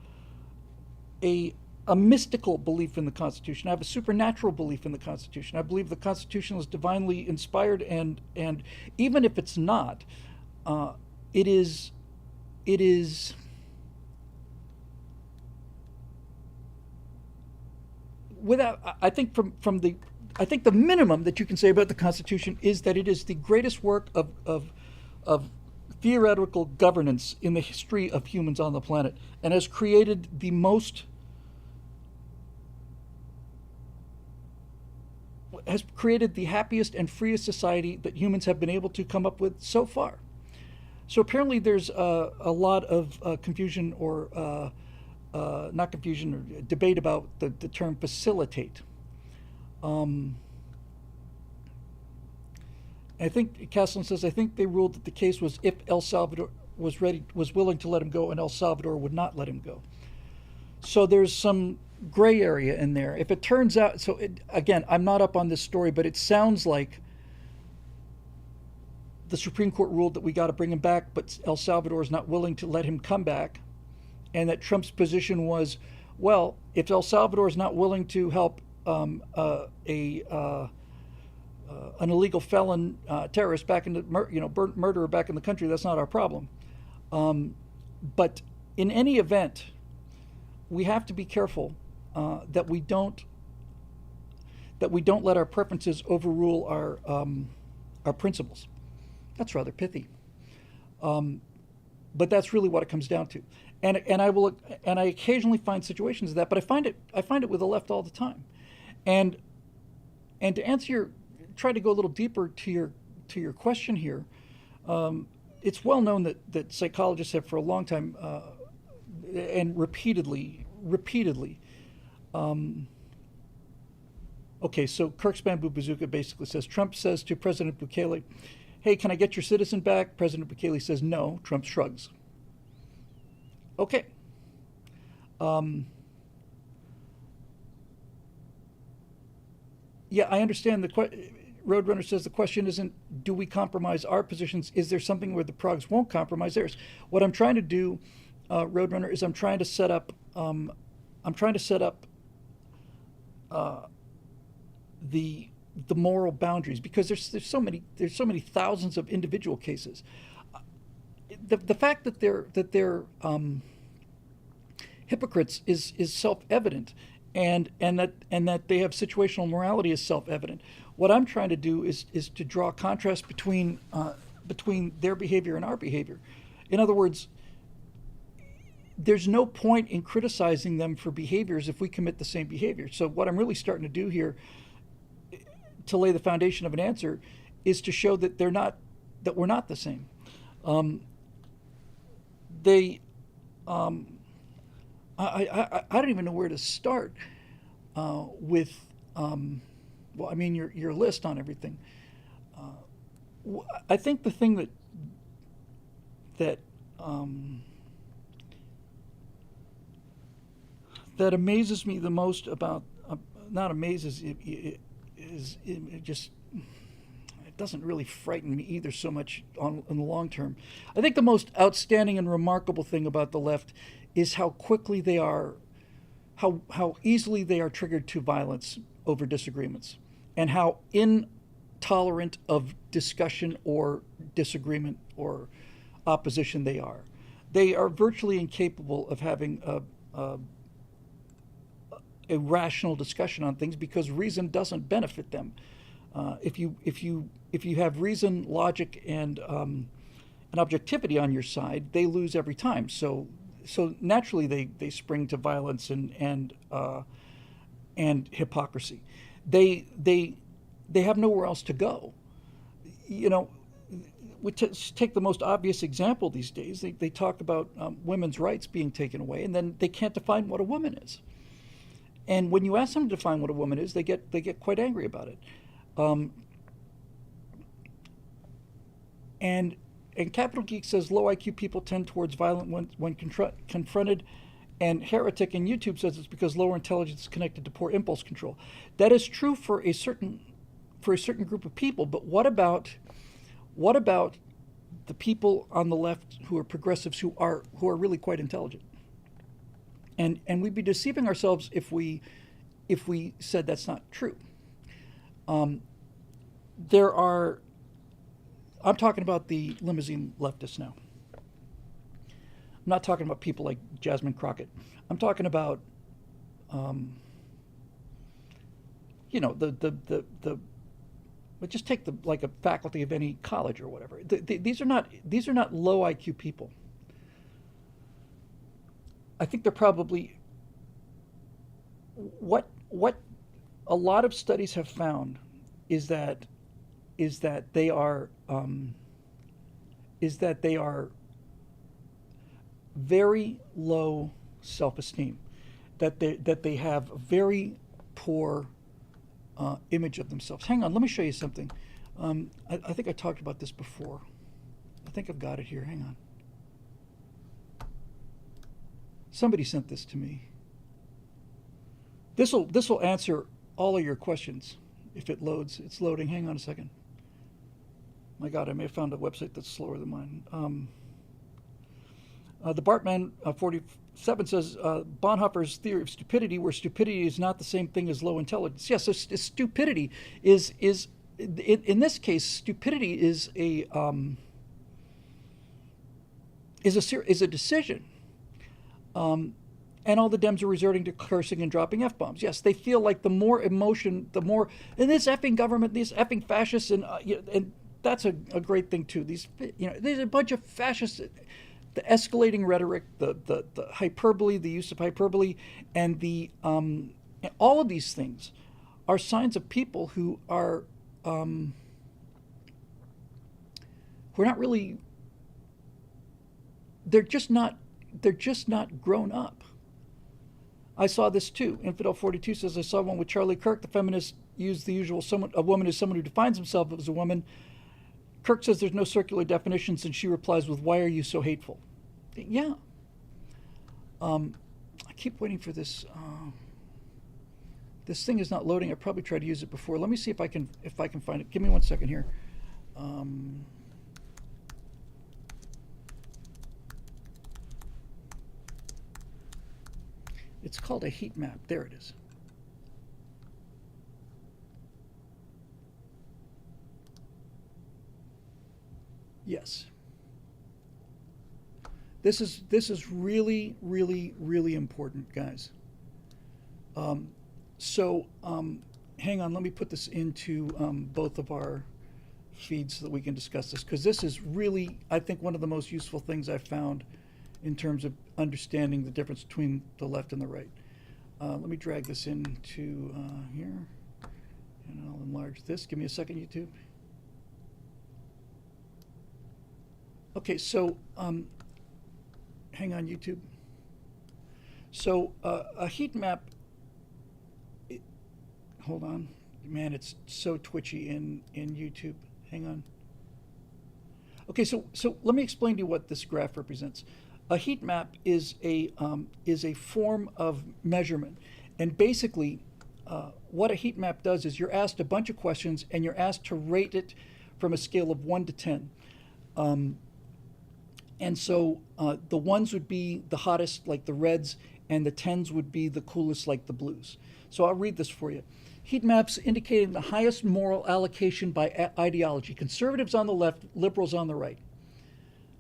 mystical belief in the Constitution. I have a supernatural belief in the Constitution. I believe the Constitution is divinely inspired, and even if it's not, it is without. I think the minimum that you can say about the Constitution is that it is the greatest work of theoretical governance in the history of humans on the planet, and has created the happiest and freest society that humans have been able to come up with so far. So apparently there's a lot of confusion or not confusion or debate about the term facilitate. I think Caslin says, I think they ruled that the case was if El Salvador was willing to let him go, and El Salvador would not let him go. So there's some gray area in there. If it turns out, again, I'm not up on this story, but it sounds like the Supreme Court ruled that we got to bring him back, but El Salvador is not willing to let him come back, and that Trump's position was, well, if El Salvador is not willing to help an illegal felon terrorist back in the murderer back in the country, that's not our problem. But in any event, we have to be careful that we don't let our preferences overrule our principles. That's rather pithy, but that's really what it comes down to. And I occasionally find situations of that, but I find it with the left all the time. And to try to go a little deeper to your question here. It's well known that psychologists have for a long time and repeatedly. Okay, so Kirk's Bamboo Bazooka basically says, Trump says to President Bukele, hey, can I get your citizen back? President Bukele says no. Trump shrugs. Okay. Yeah, I understand Roadrunner says the question isn't do we compromise our positions, is there something where the progs won't compromise theirs? What I'm trying to do, Roadrunner, is I'm trying to set up the moral boundaries, because there's so many thousands of individual cases. The fact that they're hypocrites is self-evident, and that they have situational morality is self-evident. What I'm trying to do is to draw a contrast between their behavior and our behavior. In other words, there's no point in criticizing them for behaviors if we commit the same behavior. So what I'm really starting to do here, to lay the foundation of an answer, is to show that we're not the same. I don't even know where to start with. Well, I mean your list on everything. I think the thing that amazes me the most about, not amazes, it doesn't really frighten me either so much in the long term. I think the most outstanding and remarkable thing about the left is how quickly they are, how easily they are triggered to violence over disagreements, and how intolerant of discussion or disagreement or opposition they are. They are virtually incapable of having a rational discussion on things, because reason doesn't benefit them. If you have reason, logic, and objectivity on your side, they lose every time. So naturally they spring to violence and and hypocrisy. They they they have nowhere else to go. You know, we take the most obvious example these days. They talk about women's rights being taken away, and then they can't define what a woman is. And when you ask them to define what a woman is, they get quite angry about it. Um, and and Capital Geek says low IQ people tend towards violence when confronted, and Heretic in YouTube says it's because lower intelligence is connected to poor impulse control. That is true for a certain group of people. But what about the people on the left who are progressives who are really quite intelligent? And we'd be deceiving ourselves if we said that's not true. Um, there are. I'm talking about the limousine leftists now. I'm not talking about people like Jasmine Crockett. I'm talking about, um, the but just take the like a faculty of any college or whatever. These are not low IQ people. I think they're probably what a lot of studies have found is that is that they are is that they are very low self-esteem, that they have a very poor image of themselves. Hang on, let me show you something. I think I talked about this before. I think I've got it here. Hang on. Somebody sent this to me. This will answer all of your questions if it loads. It's loading. Hang on a second. My God, I may have found a website that's slower than mine. The Bartman 47 says Bonhoeffer's theory of stupidity, where stupidity is not the same thing as low intelligence. Yes, so stupidity is in this case stupidity is a decision. And all the Dems are resorting to cursing and dropping F-bombs. Yes, they feel like the more emotion, the more, and this effing government, these effing fascists, and that's a great thing too. There's a bunch of fascists, the escalating rhetoric, the hyperbole, the use of hyperbole, and all of these things are signs of people who are not really, they're just not grown up. I saw this too. Infidel 42 says, I saw one with Charlie Kirk. The feminists use the usual a woman is someone who defines himself as a woman. Kirk says there's no circular definitions, and she replies with, why are you so hateful? Yeah. I keep waiting for this. This thing is not loading. I probably tried to use it before. Let me see if I can find it. Give me 1 second here. It's called a heat map. There it is. Yes. This is really, really, really important, guys. Hang on. Let me put this into both of our feeds so that we can discuss this, because this is really, I think, one of the most useful things I've found in terms of understanding the difference between the left and the right. Let me drag this into here, and I'll enlarge this. Give me a second, YouTube. Okay, so hang on, YouTube. So a heat map. Hold on, man, it's so twitchy in YouTube. Hang on. Okay, so let me explain to you what this graph represents. A heat map is a form of measurement, and basically, what a heat map does is you're asked a bunch of questions, and you're asked to rate it from a scale of 1 to 10. And so the ones would be the hottest, like the reds, and the 10s would be the coolest, like the blues. So I'll read this for you. Heat maps indicating the highest moral allocation by ideology. Conservatives on the left, liberals on the right.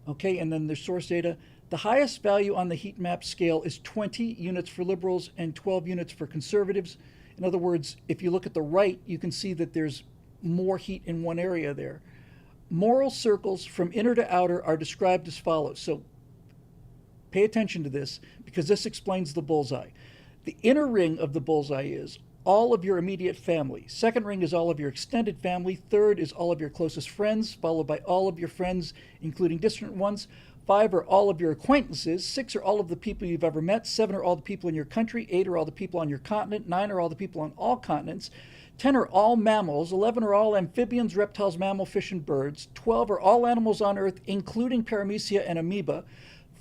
Okay, and then there's source data. The highest value on the heat map scale is 20 units for liberals and 12 units for conservatives. In other words, if you look at the right, you can see that there's more heat in one area there. Moral circles from inner to outer are described as follows. So pay attention to this, because this explains the bullseye. The inner ring of the bullseye is all of your immediate family. Second ring is all of your extended family. Third is all of your closest friends, followed by all of your friends, including distant ones. 5 are all of your acquaintances. 6 are all of the people you've ever met. 7 are all the people in your country. 8 are all the people on your continent. 9 are all the people on all continents. 10 are all mammals. 11 are all amphibians, reptiles, mammal, fish, and birds. 12 are all animals on Earth, including paramecia and amoeba.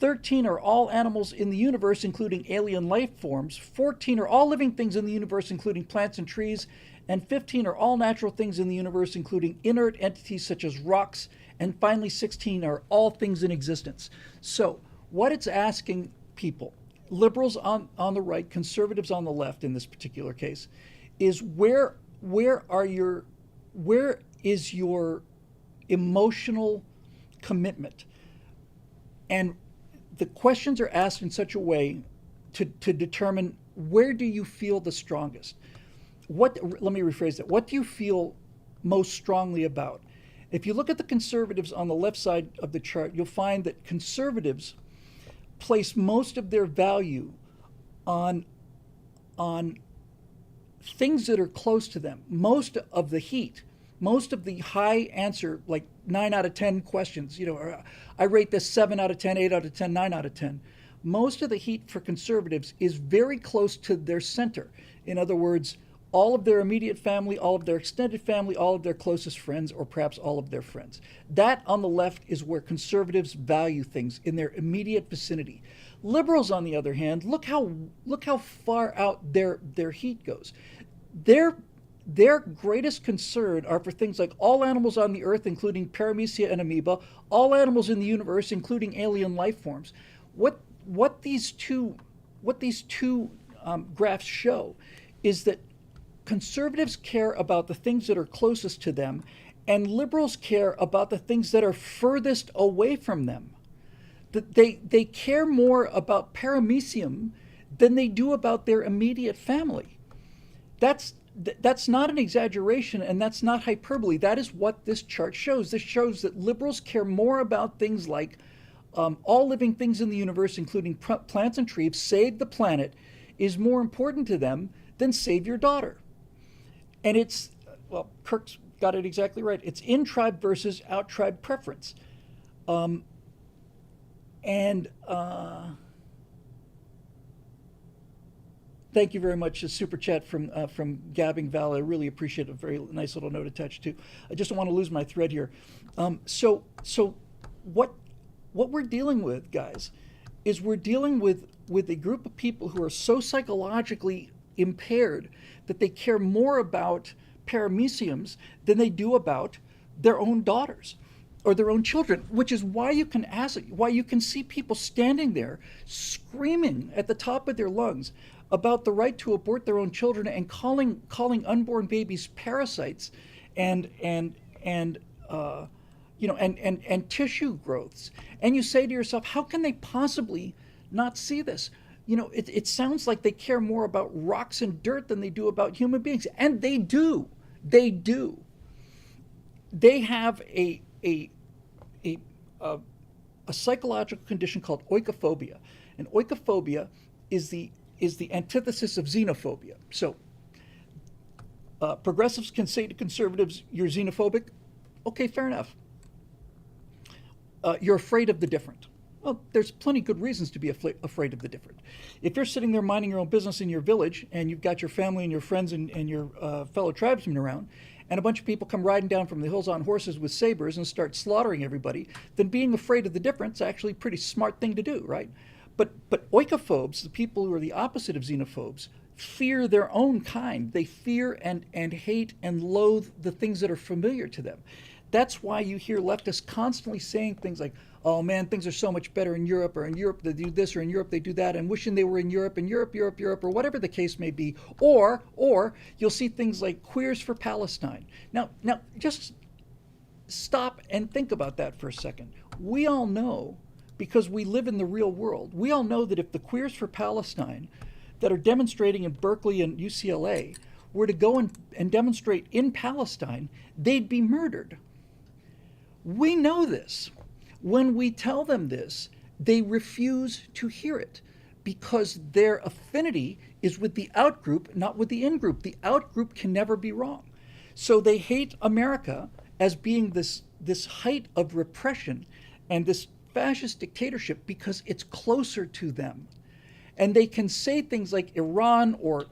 13 are all animals in the universe, including alien life forms. 14 are all living things in the universe, including plants and trees. And 15 are all natural things in the universe, including inert entities such as rocks. And finally, 16 are all things in existence. So what it's asking people, liberals on the right, conservatives on the left in this particular case, is where is your emotional commitment? And the questions are asked in such a way to determine, where do you feel the strongest? Let me rephrase that. What do you feel most strongly about? If you look at the conservatives on the left side of the chart, you'll find that conservatives place most of their value on things that are close to them. Most of the heat, most of the high answer, like 9 out of 10 questions, I rate this 7 out of 10, 8 out of 10, 9 out of 10. Most of the heat for conservatives is very close to their center. In other words, all of their immediate family, all of their extended family, all of their closest friends, or perhaps all of their friends. That on the left is where conservatives value things, in their immediate vicinity. Liberals, on the other hand, look how far out their heat goes. Their greatest concern are for things like all animals on the earth, including paramecia and amoeba, all animals in the universe, including alien life forms. What these two graphs show is that conservatives care about the things that are closest to them, and liberals care about the things that are furthest away from them. They care more about paramecium than they do about their immediate family. That's not an exaggeration, and that's not hyperbole. That is what this chart shows. This shows that liberals care more about things like all living things in the universe, including plants and trees. Save the planet is more important to them than save your daughter. And it's, well, Kirk's got it exactly right. It's in-tribe versus out-tribe preference. Thank you very much. A super chat from Gabbing Valley. I really appreciate it. A very nice little note attached too. I just don't want to lose my thread here. So what we're dealing with, guys, is we're dealing with a group of people who are so psychologically impaired that they care more about parameciums than they do about their own daughters or their own children, which is why you can see people standing there screaming at the top of their lungs about the right to abort their own children and calling unborn babies parasites and tissue growths. And you say to yourself, how can they possibly not see this? It sounds like they care more about rocks and dirt than they do about human beings. And they do. They do. They have a psychological condition called oikophobia. And oikophobia is the antithesis of xenophobia. So progressives can say to conservatives, you're xenophobic. Okay, fair enough. You're afraid of the different. Well, there's plenty good reasons to be afraid of the different. If you're sitting there minding your own business in your village and you've got your family and your friends and your fellow tribesmen around, and a bunch of people come riding down from the hills on horses with sabers and start slaughtering everybody, then being afraid of the different is actually a pretty smart thing to do, right? But oikophobes, the people who are the opposite of xenophobes, fear their own kind. They fear and hate and loathe the things that are familiar to them. That's why you hear leftists constantly saying things like, oh man, things are so much better in Europe, or in Europe they do this, or in Europe they do that, and wishing they were in Europe, and Europe, or whatever the case may be. Or you'll see things like queers for Palestine. Now just stop and think about that for a second. We all know, because we live in the real world, we all know that if the queers for Palestine that are demonstrating in Berkeley and UCLA were to go and demonstrate in Palestine, they'd be murdered. We know this. When we tell them this, they refuse to hear it because their affinity is with the out group, not with the in group. The out group can never be wrong. So they hate America as being this height of repression and this fascist dictatorship because it's closer to them. And they can say things like Iran or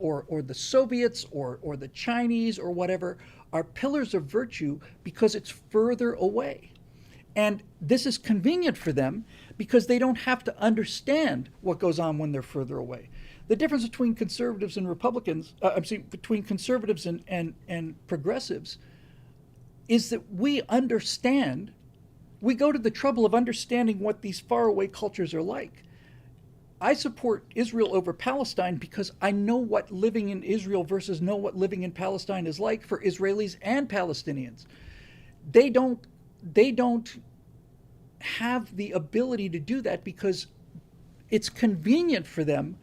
the Soviets or the Chinese or whatever are pillars of virtue because it's further away. And this is convenient for them because they don't have to understand what goes on when they're further away. The difference between conservatives and Republicans, between conservatives and progressives, is that we understand, we go to the trouble of understanding what these faraway cultures are like. I support Israel over Palestine because I know what living in Israel versus know what living in Palestine is like for Israelis and Palestinians. They don't have the ability to do that because it's convenient for them.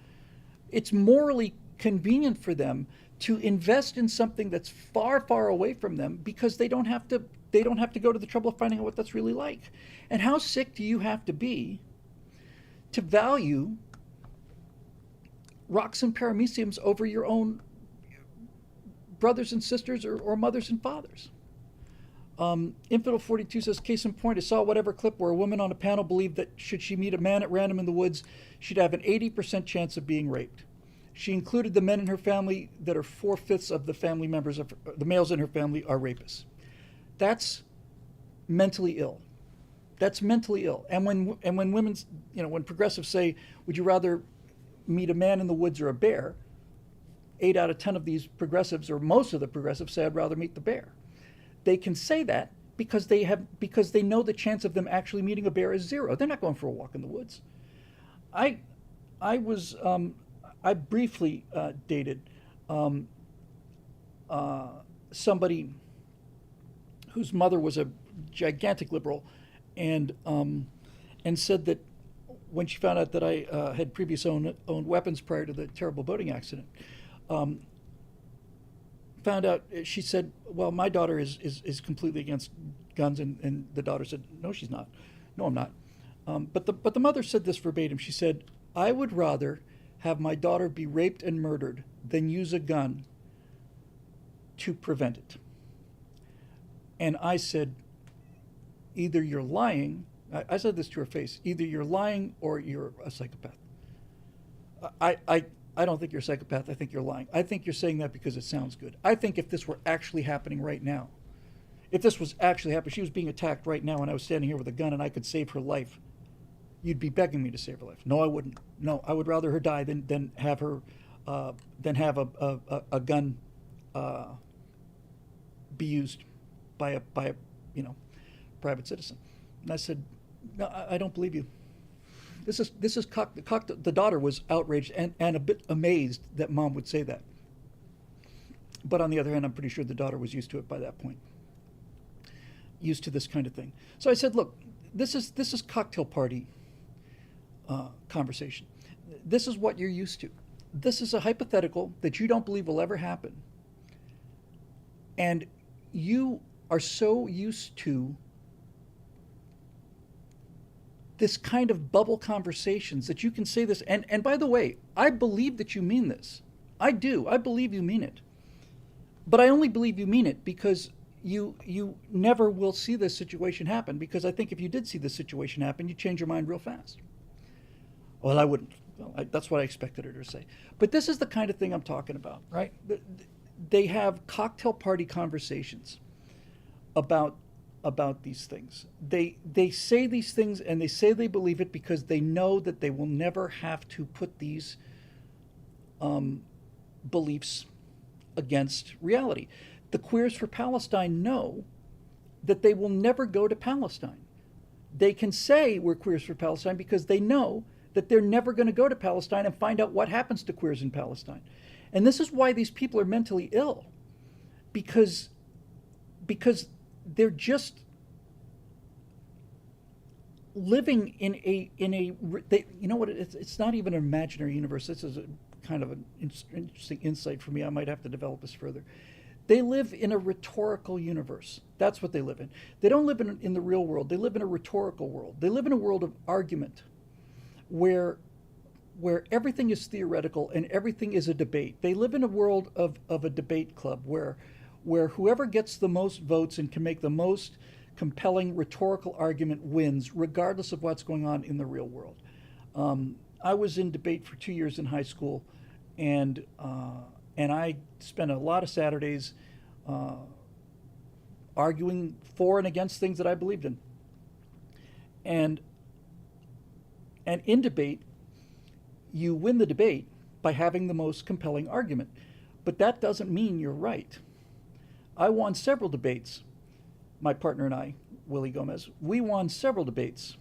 It's morally convenient for them to invest in something that's far, far away from them because they don't have to go to the trouble of finding out what that's really like. And how sick do you have to be to value rocks and parameciums over your own brothers and sisters or mothers and fathers? Infidel 42 says, case in point, I saw whatever clip where a woman on a panel believed that should she meet a man at random in the woods, she'd have an 80% chance of being raped. She included the men in her family that are 4/5 of the family members of the males in her family are rapists. That's mentally ill. That's mentally ill. And when women, when progressives say, would you rather meet a man in the woods or a bear? 8 out of 10 of these progressives, or most of the progressives, say I'd rather meet the bear. They can say that because they know the chance of them actually meeting a bear is 0. They're not going for a walk in the woods. I briefly dated somebody whose mother was a gigantic liberal, and said that when she found out that I had previously owned weapons prior to the terrible boating accident, found out, she said, well, my daughter is completely against guns, and the daughter said, no, she's not. No, I'm not. But the mother said this verbatim. She said, I would rather have my daughter be raped and murdered than use a gun to prevent it. And I said, either you're lying, I said this to her face, either you're lying or you're a psychopath. I don't think you're a psychopath. I think you're lying. I think you're saying that because it sounds good. I think if this were actually happening right now, if this was actually happening, she was being attacked right now and I was standing here with a gun and I could save her life, you'd be begging me to save her life. No, I wouldn't. No, I would rather her die than have her, than have a gun be used by a private citizen. And I said, no, I don't believe you. This is the daughter was outraged and a bit amazed that mom would say that. But on the other hand, I'm pretty sure the daughter was used to it by that point. Used to this kind of thing. So I said, look, this is cocktail party conversation. This is what you're used to. This is a hypothetical that you don't believe will ever happen. And you are so used to this kind of bubble conversations that you can say this. And by the way, I believe that you mean this. I do. I believe you mean it. But I only believe you mean it because you never will see this situation happen, because I think if you did see this situation happen, you'd change your mind real fast. Well, I wouldn't. Well, that's what I expected her to say. But this is the kind of thing I'm talking about, right? They have cocktail party conversations about these things. They say these things and they say they believe it because they know that they will never have to put these beliefs against reality. The Queers for Palestine know that they will never go to Palestine. They can say we're Queers for Palestine because they know that they're never going to go to Palestine and find out what happens to queers in Palestine. And this is why these people are mentally ill, because they're just living in a you know what, it's not even an imaginary universe. This is a kind of an interesting insight for me. I might have to develop this further. They live in a rhetorical universe. That's what they live in. They don't live in the real world. They live in a rhetorical world. They live in a world of argument where where everything is theoretical and everything is a debate. They live in a world of a debate club where whoever gets the most votes and can make the most compelling rhetorical argument wins, regardless of what's going on in the real world. I was in debate for 2 years in high school, and I spent a lot of Saturdays arguing for and against things that I believed in. And in debate, you win the debate by having the most compelling argument. But that doesn't mean you're right. I won several debates. My partner and I, Willie Gomez, we won several debates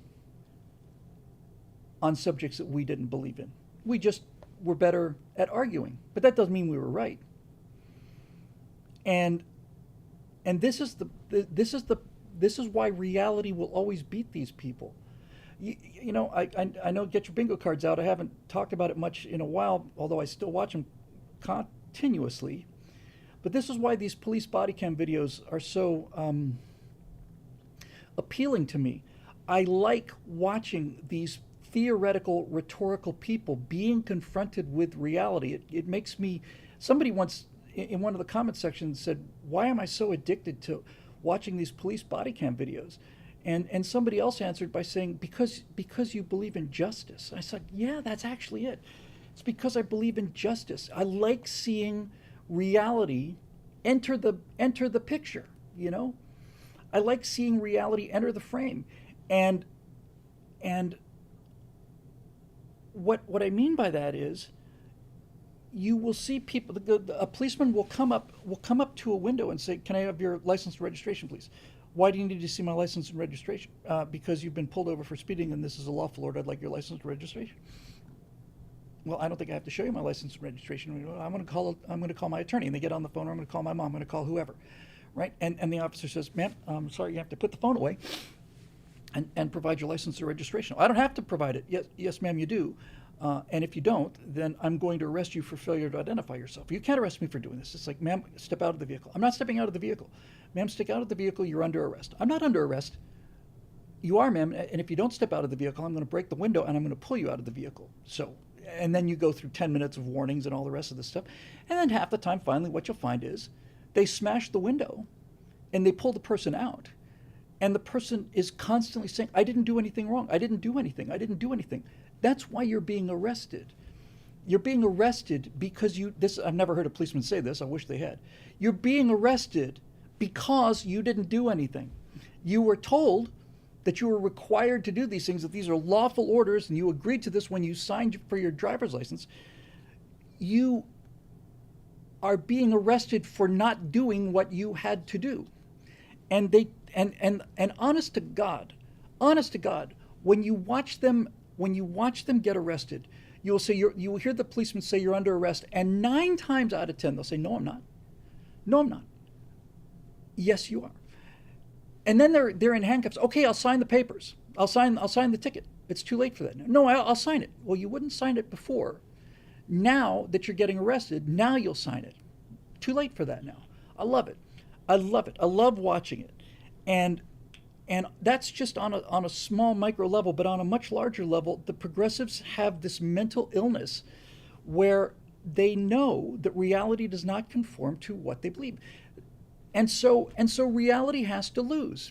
on subjects that we didn't believe in. We just were better at arguing. But that doesn't mean we were right. And this is why reality will always beat these people. You know, I know, get your bingo cards out. I haven't talked about it much in a while, although I still watch them continuously. But this is why these police body cam videos are so appealing to me. I like watching these theoretical, rhetorical people being confronted with reality. It makes me, somebody once in one of the comment sections said, why am I so addicted to watching these police body cam videos? And somebody else answered by saying, because you believe in justice. I said, yeah, that's actually it. It's because I believe in justice. I like seeing reality enter the picture, you know? I like seeing reality enter the frame. And what I mean by that is, you will see people, a policeman will come up to a window and say, can I have your license and registration, please? Why do you need to see my license and registration? Because you've been pulled over for speeding and this is a lawful order. I'd like your license and registration. Well, I don't think I have to show you my license and registration. I'm going to call my attorney. And they get on the phone, or I'm going to call my mom. I'm going to call whoever, right? And the officer says, ma'am, I'm sorry, you have to put the phone away and provide your license and registration. I don't have to provide it. Yes, ma'am, you do. And if you don't, then I'm going to arrest you for failure to identify yourself. You can't arrest me for doing this. It's like, ma'am, step out of the vehicle. I'm not stepping out of the vehicle. Ma'am, stick out of the vehicle. You're under arrest. I'm not under arrest. You are, ma'am. And if you don't step out of the vehicle, I'm going to break the window and I'm going to pull you out of the vehicle. So, and then you go through 10 minutes of warnings and all the rest of this stuff. And then half the time, finally, what you'll find is they smash the window and they pull the person out. And the person is constantly saying, I didn't do anything wrong. I didn't do anything. I didn't do anything. That's why you're being arrested. You're being arrested because I've never heard a policeman say this. I wish they had. You're being arrested because you didn't do anything. You were told that you were required to do these things, that these are lawful orders, and you agreed to this when you signed for your driver's license. You are being arrested for not doing what you had to do. And honest to God, when you watch them get arrested, you will hear the policeman say you're under arrest, and 9 times out of 10 they'll say, no, I'm not. No, I'm not. Yes, you are. And then they're in handcuffs. Okay, I'll sign the papers. I'll sign the ticket. It's too late for that now. No, I'll sign it. Well, you wouldn't sign it before. Now that you're getting arrested, now you'll sign it. Too late for that now. I love it. I love watching it. And that's just on a small micro level, but on a much larger level, the progressives have this mental illness where they know that reality does not conform to what they believe. And so reality has to lose.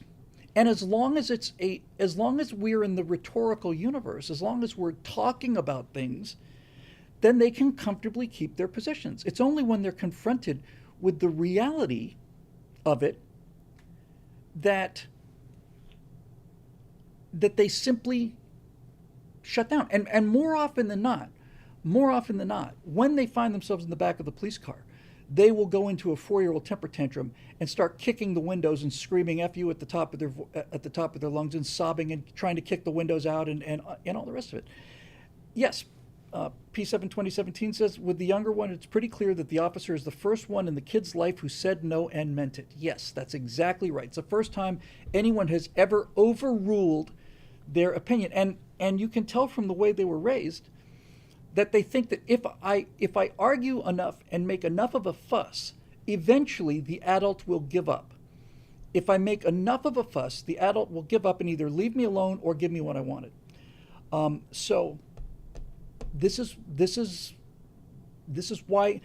And as long as we're in the rhetorical universe, as long as we're talking about things, then they can comfortably keep their positions. It's only when they're confronted with the reality of it that they simply shut down. And more often than not, when they find themselves in the back of the police car, they will go into a 4-year-old temper tantrum and start kicking the windows and screaming "F you" at the top of their lungs and sobbing and trying to kick the windows out and all the rest of it. Yes, P7 2017 says, with the younger one, it's pretty clear that the officer is the first one in the kid's life who said no and meant it. Yes, that's exactly right. It's the first time anyone has ever overruled their opinion. And you can tell from the way they were raised that they think that if I argue enough and make enough of a fuss, eventually the adult will give up. If I make enough of a fuss, the adult will give up and either leave me alone or give me what I wanted. So this is this is this is why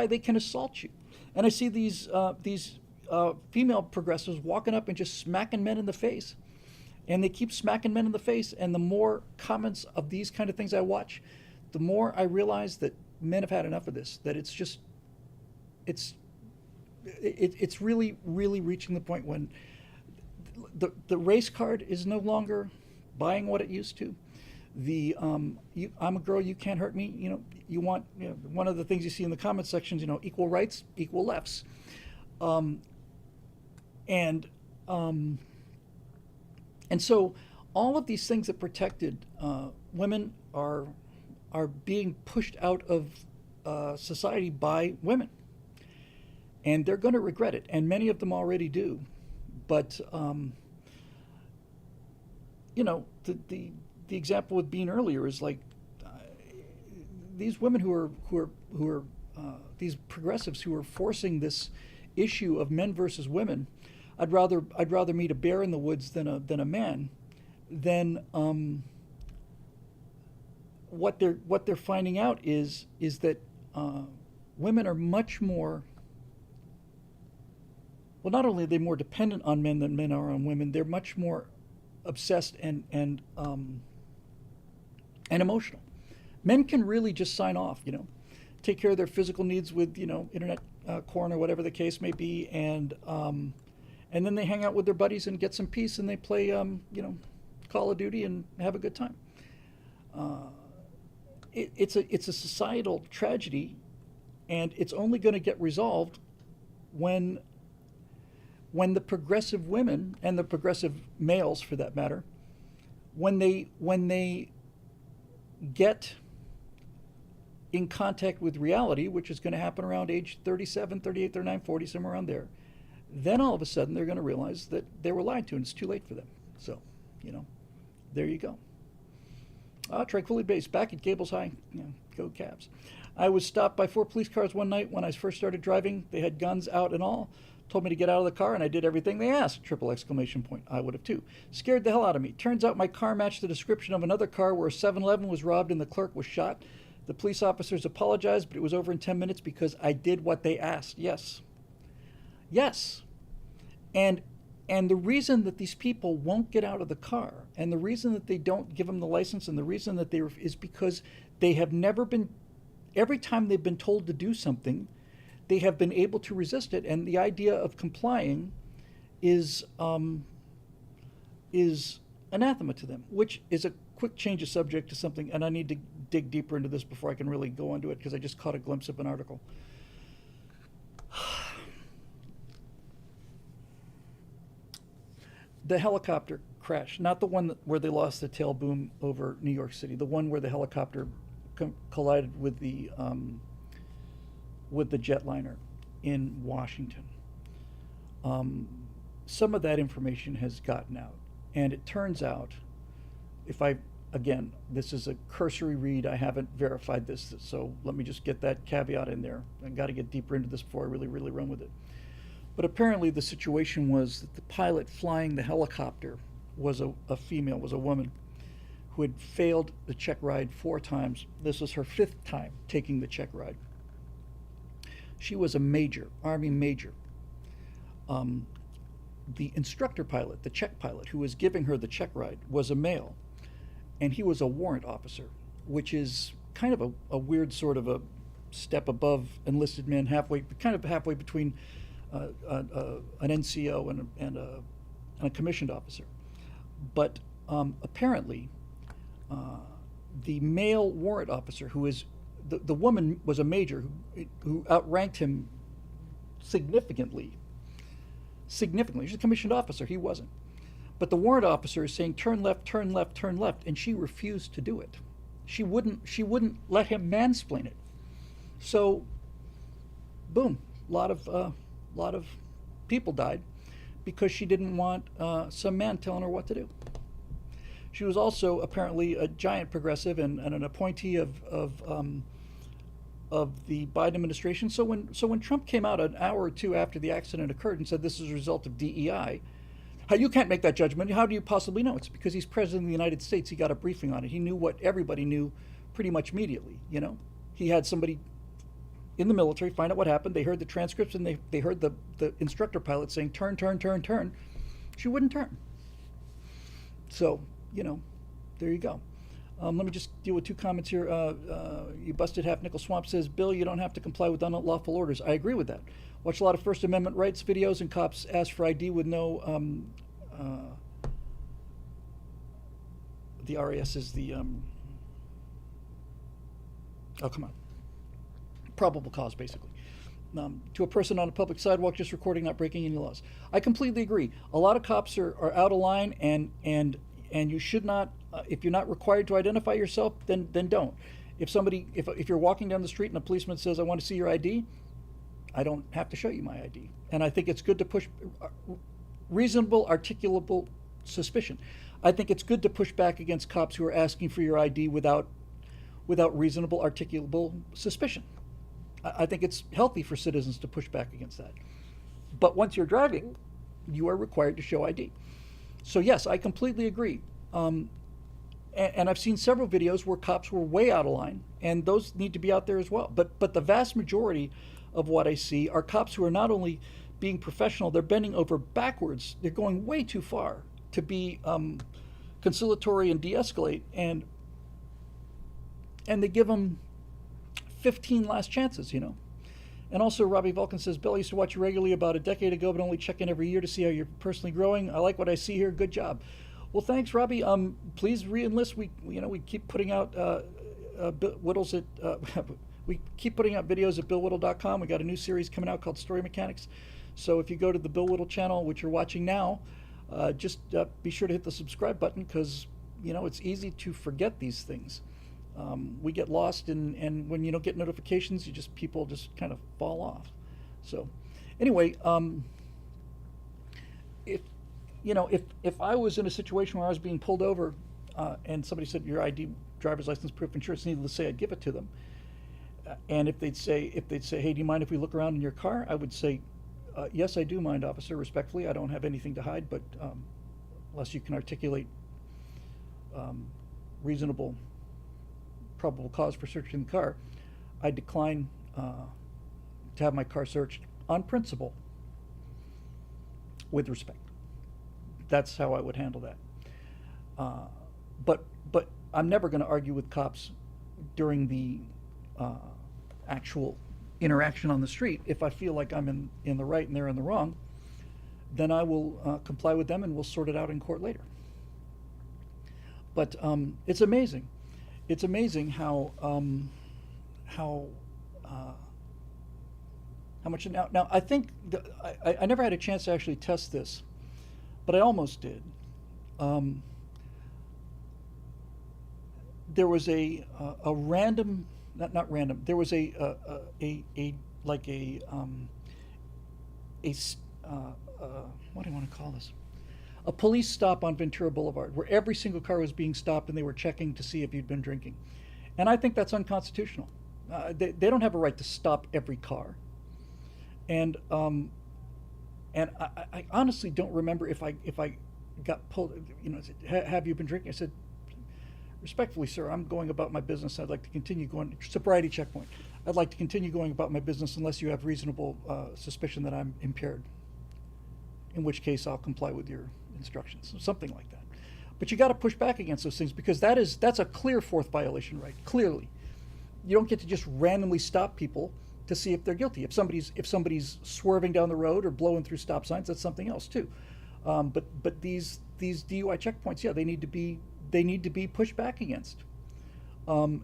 they can assault you. And I see these female progressives walking up and just smacking men in the face, and they keep smacking men in the face. And the more comments of these kind of things I watch, the more I realize that men have had enough of this. That it's just it's it's really reaching the point when the race card is no longer buying what it used to. I'm a girl, you can't hurt me. You want, one of the things you see in the comment sections, equal rights, equal lefts, and so all of these things that protected women are being pushed out of society by women, and they're going to regret it, and many of them already do. But the example with Bean earlier is like these women who are these progressives who are forcing this issue of men versus women. I'd rather meet a bear in the woods than a man. Then what they're finding out is that women are much more. Well, not only are they more dependent on men than men are on women, they're much more obsessed and emotional. Men can really just sign off, take care of their physical needs with, internet corn or whatever the case may be, and then they hang out with their buddies and get some peace, and they play, Call of Duty and have a good time. It's a societal tragedy, and it's only going to get resolved when the progressive women and the progressive males, for that matter, when they get in contact with reality, which is going to happen around age 37, 38, 39, 40, somewhere around there, then all of a sudden they're going to realize that they were lied to and it's too late for them. So, there you go. Tranquility Base, back at Gables High, go Cavs. I was stopped by 4 police cars one night when I first started driving. They had guns out and all. Told me to get out of the car, and I did everything they asked! Triple exclamation point. I would have too. Scared the hell out of me. Turns out my car matched the description of another car where a 7-Eleven was robbed and the clerk was shot. The police officers apologized, but it was over in 10 minutes because I did what they asked. Yes. Yes. And the reason that these people won't get out of the car, and the reason that they don't give them the license, and the reason that is because they have never been, every time they've been told to do something, they have been able to resist it, and the idea of complying is anathema to them, which is a quick change of subject to something, and I need to dig deeper into this before I can really go into it, because I just caught a glimpse of an article. The helicopter crash, not the one where they lost the tail boom over New York City, the one where the helicopter collided with the jetliner in Washington. Some of that information has gotten out, and it turns out, again, this is a cursory read, I haven't verified this, so let me just get that caveat in there. I've got to get deeper into this before I really run with it. But apparently the situation was that the pilot flying the helicopter was a female, was a woman, who had failed the check ride 4 times. This was her 5th time taking the check ride. She was a major, Army major. The instructor pilot, the check pilot, who was giving her the check ride, was a male, and he was a warrant officer, which is kind of a weird sort of a step above enlisted men, kind of halfway between an NCO and a commissioned officer. But apparently, the male warrant officer, who is the woman, was a major who outranked him significantly. She's a commissioned officer. He wasn't. But the warrant officer is saying, turn left, turn left, turn left, and she refused to do it. She wouldn't let him mansplain it. So, boom, a lot of people died because she didn't want some man telling her what to do. She was also apparently a giant progressive and an appointee of the Biden administration. So when Trump came out an hour or 2 after the accident occurred and said this is a result of DEI, you can't make that judgment. How do you possibly know? It's because he's president of the United States. He got a briefing on it. He knew what everybody knew pretty much immediately. He had somebody in the military find out what happened. They heard the transcripts, and they heard the instructor pilot saying, turn, turn, turn, turn. She wouldn't turn. So, there you go. Let me just deal with 2 comments here. You busted half nickel swamp says, Bill, you don't have to comply with unlawful orders. I agree with that. Watch a lot of First Amendment rights videos, and cops ask for ID with no, the RAS is the, oh, come on. Probable cause, basically. To a person on a public sidewalk just recording, not breaking any laws. I completely agree. A lot of cops are out of line, and you should not, if you're not required to identify yourself, then don't. If you're walking down the street and a policeman says, I want to see your ID, I don't have to show you my ID. And I think it's good to push reasonable, articulable suspicion. I think it's good to push back against cops who are asking for your ID without reasonable, articulable suspicion. I think it's healthy for citizens to push back against that. But once you're driving, you are required to show ID. So yes, I completely agree. And I've seen several videos where cops were way out of line, and those need to be out there as well. But the vast majority of what I see are cops who are not only being professional, they're bending over backwards. They're going way too far to be conciliatory and de-escalate, and they give them 15 last chances, And also, Robbie Vulcan says, Bill, I used to watch you regularly about a decade ago, but only check in every year to see how you're personally growing. I like what I see here. Good job. Well, thanks, Robbie. Please re-enlist. We keep putting out Whittles at we keep putting out videos at BillWhittle.com. We got a new series coming out called Story Mechanics. So if you go to the Bill Whittle channel, which you're watching now, just be sure to hit the subscribe button, because it's easy to forget these things. We get lost, and when you don't get notifications, people just kind of fall off. So, anyway, if I was in a situation where I was being pulled over, and somebody said your ID, driver's license, proof of insurance, needless to say, I'd give it to them. And if they'd say, hey, do you mind if we look around in your car? I would say, yes, I do mind, officer. Respectfully, I don't have anything to hide, but unless you can articulate reasonable, probable cause for searching the car, I decline to have my car searched on principle, with respect. That's how I would handle that. But I'm never going to argue with cops during the actual interaction on the street. If I feel like I'm in the right and they're in the wrong, then I will comply with them, and we'll sort it out in court later. But it's amazing. It's amazing how much now. I think I never had a chance to actually test this, but I almost did. There was a random, not random. There was what do I want to call this? A police stop on Ventura Boulevard, where every single car was being stopped, and they were checking to see if you'd been drinking. And I think that's unconstitutional. They don't have a right to stop every car. And I honestly don't remember if I got pulled. Have you been drinking? I said, respectfully, sir, I'm going about my business. I'd like to continue going. Sobriety checkpoint. I'd like to continue going about my business unless you have reasonable suspicion that I'm impaired. In which case, I'll comply with your instructions, something like that. But you got to push back against those things, because that's a clear fourth violation, right? Clearly, you don't get to just randomly stop people to see if they're guilty. If somebody's swerving down the road or blowing through stop signs, that's something else too. But these DUI checkpoints, yeah, they need to be pushed back against. And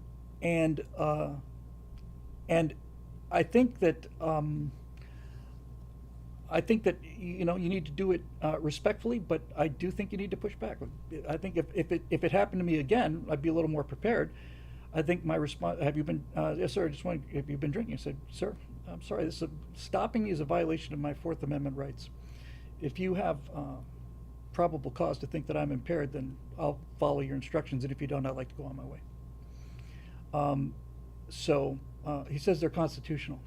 I think that you need to do it respectfully, but I do think you need to push back. I think if it happened to me again, I'd be a little more prepared. I think my response: have you been? Yes, sir. I just want. Have you been drinking? I said, sir, I'm sorry. Stopping me is a violation of my Fourth Amendment rights. If you have probable cause to think that I'm impaired, then I'll follow your instructions, and if you don't, I'd like to go on my way. So he says they're constitutional.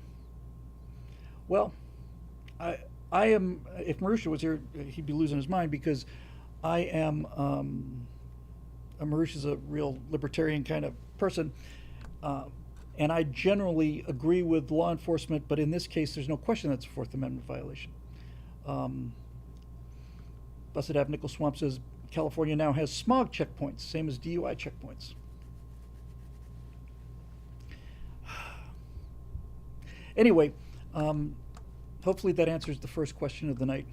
Well, I am. If Marusha was here, he'd be losing his mind, because I am. Marusha's a real libertarian kind of person. Uh, and I generally agree with law enforcement, but in this case, there's no question that's a Fourth Amendment violation. Um, Blessed Ave Nickel Swamp says California now has smog checkpoints, same as DUI checkpoints. Anyway, hopefully that answers the first question of the night.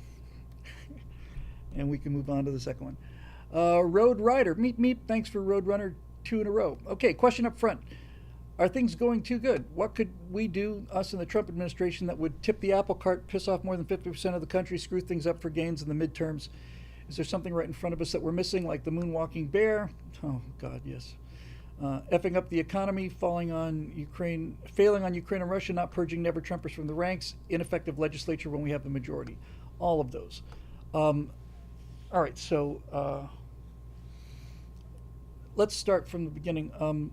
And we can move on to the second one. Road Rider, meep meep, thanks for Roadrunner 2 in a row. Okay, question up front. Are things going too good? What could we do, us in the Trump administration, that would tip the apple cart, piss off more than 50% of the country, screw things up for gains in the midterms? Is there something right in front of us that we're missing, like the moonwalking bear? Oh, God, yes. Effing up the economy, failing on Ukraine and Russia, not purging never-Trumpers from the ranks, ineffective legislature when we have the majority. All of those. All right, so let's start from the beginning.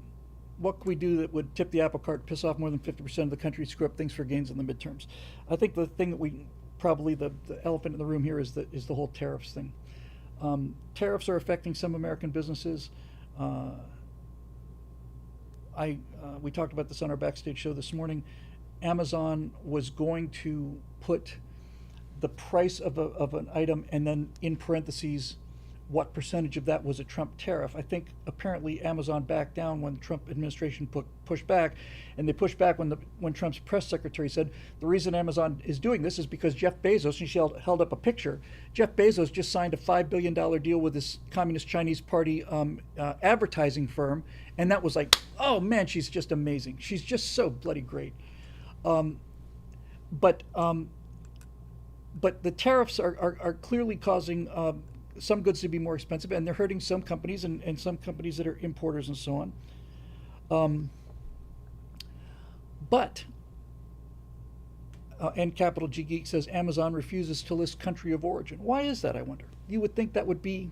What can we do that would tip the apple cart, piss off more than 50% of the country, screw up things for gains in the midterms? I think the thing that we probably the elephant in the room here is the whole tariffs thing. Tariffs are affecting some American businesses. We talked about this on our backstage show this morning. Amazon was going to put the price of an item and then in parentheses what percentage of that was a Trump tariff. I think apparently Amazon backed down when the Trump administration pushed back, and they pushed back when Trump's press secretary said the reason Amazon is doing this is because Jeff Bezos, and she held up a picture, Jeff Bezos just signed a $5 billion deal with this Communist Chinese Party advertising firm, and that was like, oh man, she's just amazing. She's just so bloody great. But the tariffs are clearly causing some goods to be more expensive, and they're hurting some companies and some companies that are importers and so on. And Capital G Geek says Amazon refuses to list country of origin. Why is that, I wonder? You would think that would be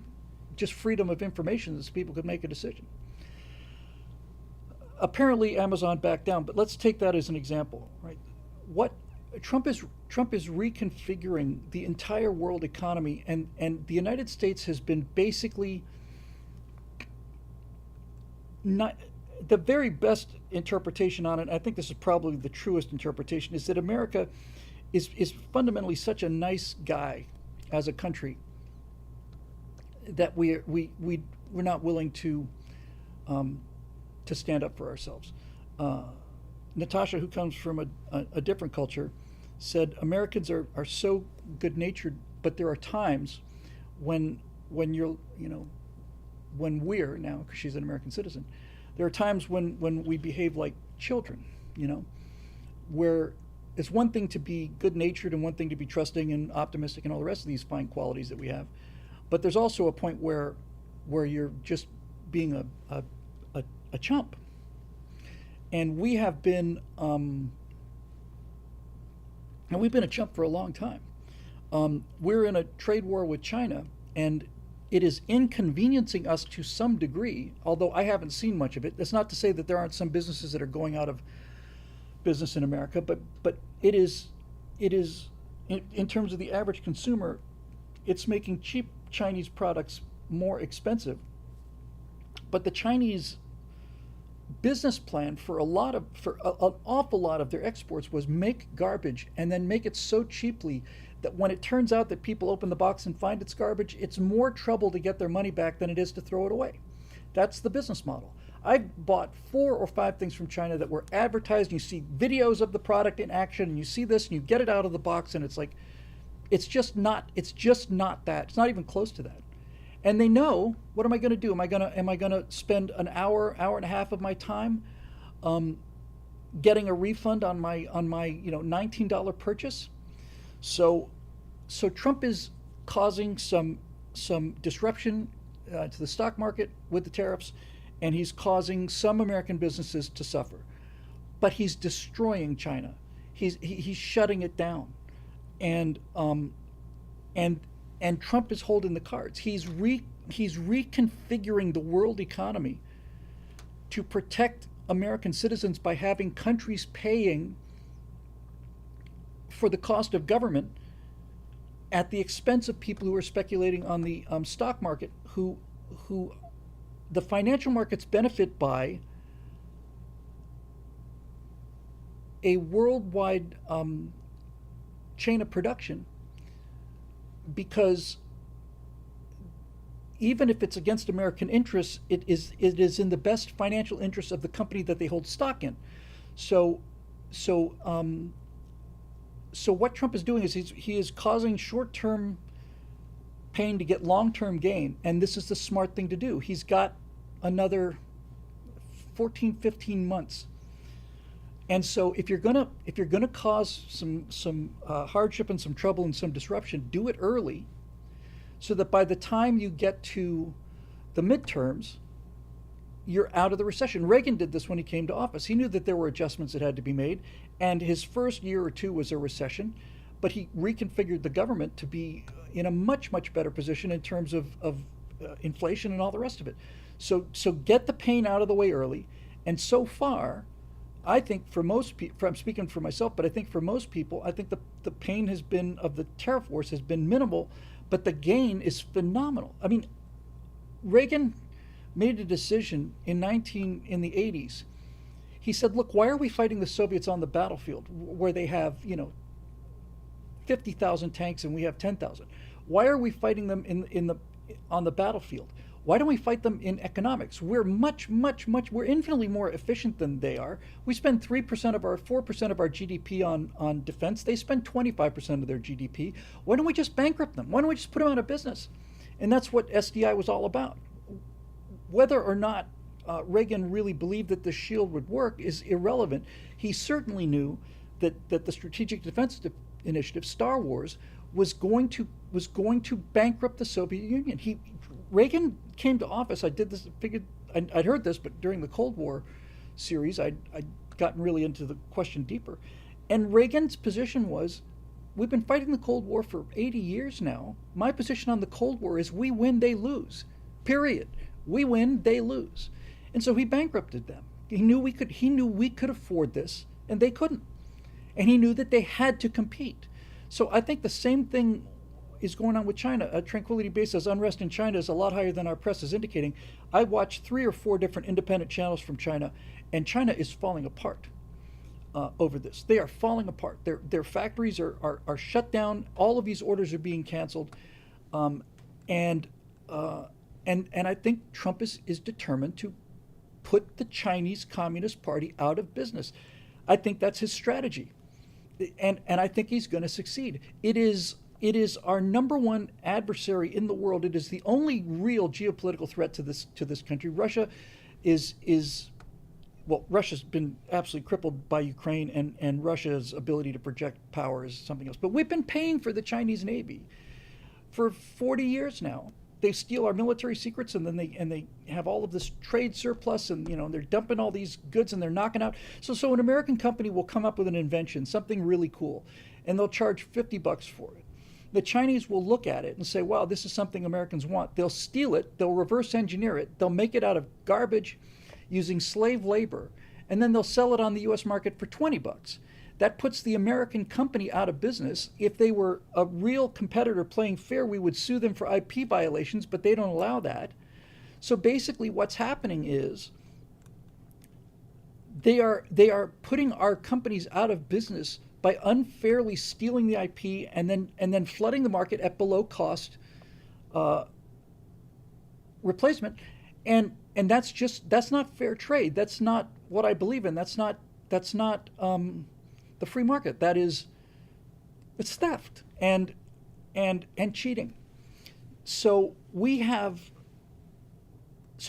just freedom of information, so people could make a decision. Apparently Amazon backed down, but let's take that as an example, right? What Trump is reconfiguring the entire world economy, and the United States has been basically not the very best interpretation on it. I think this is probably the truest interpretation, is that America is fundamentally such a nice guy as a country that we're not willing to stand up for ourselves. Natasha, who comes from a different culture, said Americans are so good-natured, but there are times when we're now, because she's an American citizen, there are times when we behave like children, where it's one thing to be good-natured and one thing to be trusting and optimistic and all the rest of these fine qualities that we have, but there's also a point where you're just being a chump. And we have been, and we've been a chump for a long time. We're in a trade war with China, and it is inconveniencing us to some degree, although I haven't seen much of it. That's not to say that there aren't some businesses that are going out of business in America, but it is in terms of the average consumer, it's making cheap Chinese products more expensive. But the Chinese business plan for an awful lot of their exports was make garbage and then make it so cheaply that when it turns out that people open the box and find it's garbage, it's more trouble to get their money back than it is to throw it away. That's the business model. I've bought 4 or 5 things from China that were advertised, and you see videos of the product in action, and you see this, and you get it out of the box, and it's like, it's just not that. It's not even close to that. And they know, what am I going to do? Am I going to spend an hour and a half of my time getting a refund on my $19 purchase? So Trump is causing some disruption to the stock market with the tariffs, and he's causing some American businesses to suffer. But he's destroying China. He's shutting it down, and Trump is holding the cards. He's reconfiguring the world economy to protect American citizens by having countries paying for the cost of government at the expense of people who are speculating on the stock market, who the financial markets benefit by a worldwide chain of production, because even if it's against American interests, it is in the best financial interest of the company that they hold stock in. So so so what Trump is doing is he is causing short-term pain to get long-term gain, and this is the smart thing to do. He's got another 14, 15 months. And so if you're gonna cause some hardship and some trouble and some disruption, do it early, so that by the time you get to the midterms, you're out of the recession. Reagan did this when he came to office. He knew that there were adjustments that had to be made, and his first year or two was a recession, but he reconfigured the government to be in a much, much better position in terms of inflation and all the rest of it. So get the pain out of the way early. And so far, I think for most people, I'm speaking for myself, but I think for most people, I think the pain has been of the tariff wars has been minimal, but the gain is phenomenal. I mean, Reagan made a decision in the 80s. He said, "Look, why are we fighting the Soviets on the battlefield where they have 50,000 tanks and we have 10,000? Why are we fighting them on the battlefield? Why don't we fight them in economics? We're we're infinitely more efficient than they are. We spend 4% of our GDP on defense. They spend 25% of their GDP. Why don't we just bankrupt them? Why don't we just put them out of business?" And that's what SDI was all about. Whether or not Reagan really believed that the shield would work is irrelevant. He certainly knew that the Strategic Defense Initiative, Star Wars, was going to bankrupt the Soviet Union. Reagan came to office. I did this. Figured I'd heard this, but during the Cold War series, I'd gotten really into the question deeper. And Reagan's position was, we've been fighting the Cold War for 80 years now. My position on the Cold War is we win, they lose. Period. We win, they lose. And so he bankrupted them. He knew we could afford this, and they couldn't. And he knew that they had to compete. So I think the same thing is going on with China. Tranquility Base says unrest in China is a lot higher than our press is indicating. I watched 3 or 4 different independent channels from China, and China is falling apart over this. They are falling apart. Their factories are shut down. All of these orders are being canceled, and I think Trump is determined to put the Chinese Communist Party out of business. I think that's his strategy, and I think he's going to succeed. It is our number one adversary in the world. It is the only real geopolitical threat to this country. Russia Russia's been absolutely crippled by Ukraine, and Russia's ability to project power is something else. But we've been paying for the Chinese Navy for 40 years now. They steal our military secrets, and then they have all of this trade surplus, and they're dumping all these goods, and they're knocking out. So an American company will come up with an invention, something really cool, and they'll charge $50 for it. The Chinese will look at it and say, "Wow, this is something Americans want." They'll steal it, they'll reverse engineer it, they'll make it out of garbage using slave labor, and then they'll sell it on the US market for $20. That puts the American company out of business. If they were a real competitor playing fair, we would sue them for IP violations, but they don't allow that. So basically what's happening is they are putting our companies out of business by unfairly stealing the IP and then flooding the market at below cost replacement. And that's not fair trade. That's not what I believe in. That's not the free market. It's theft and cheating. So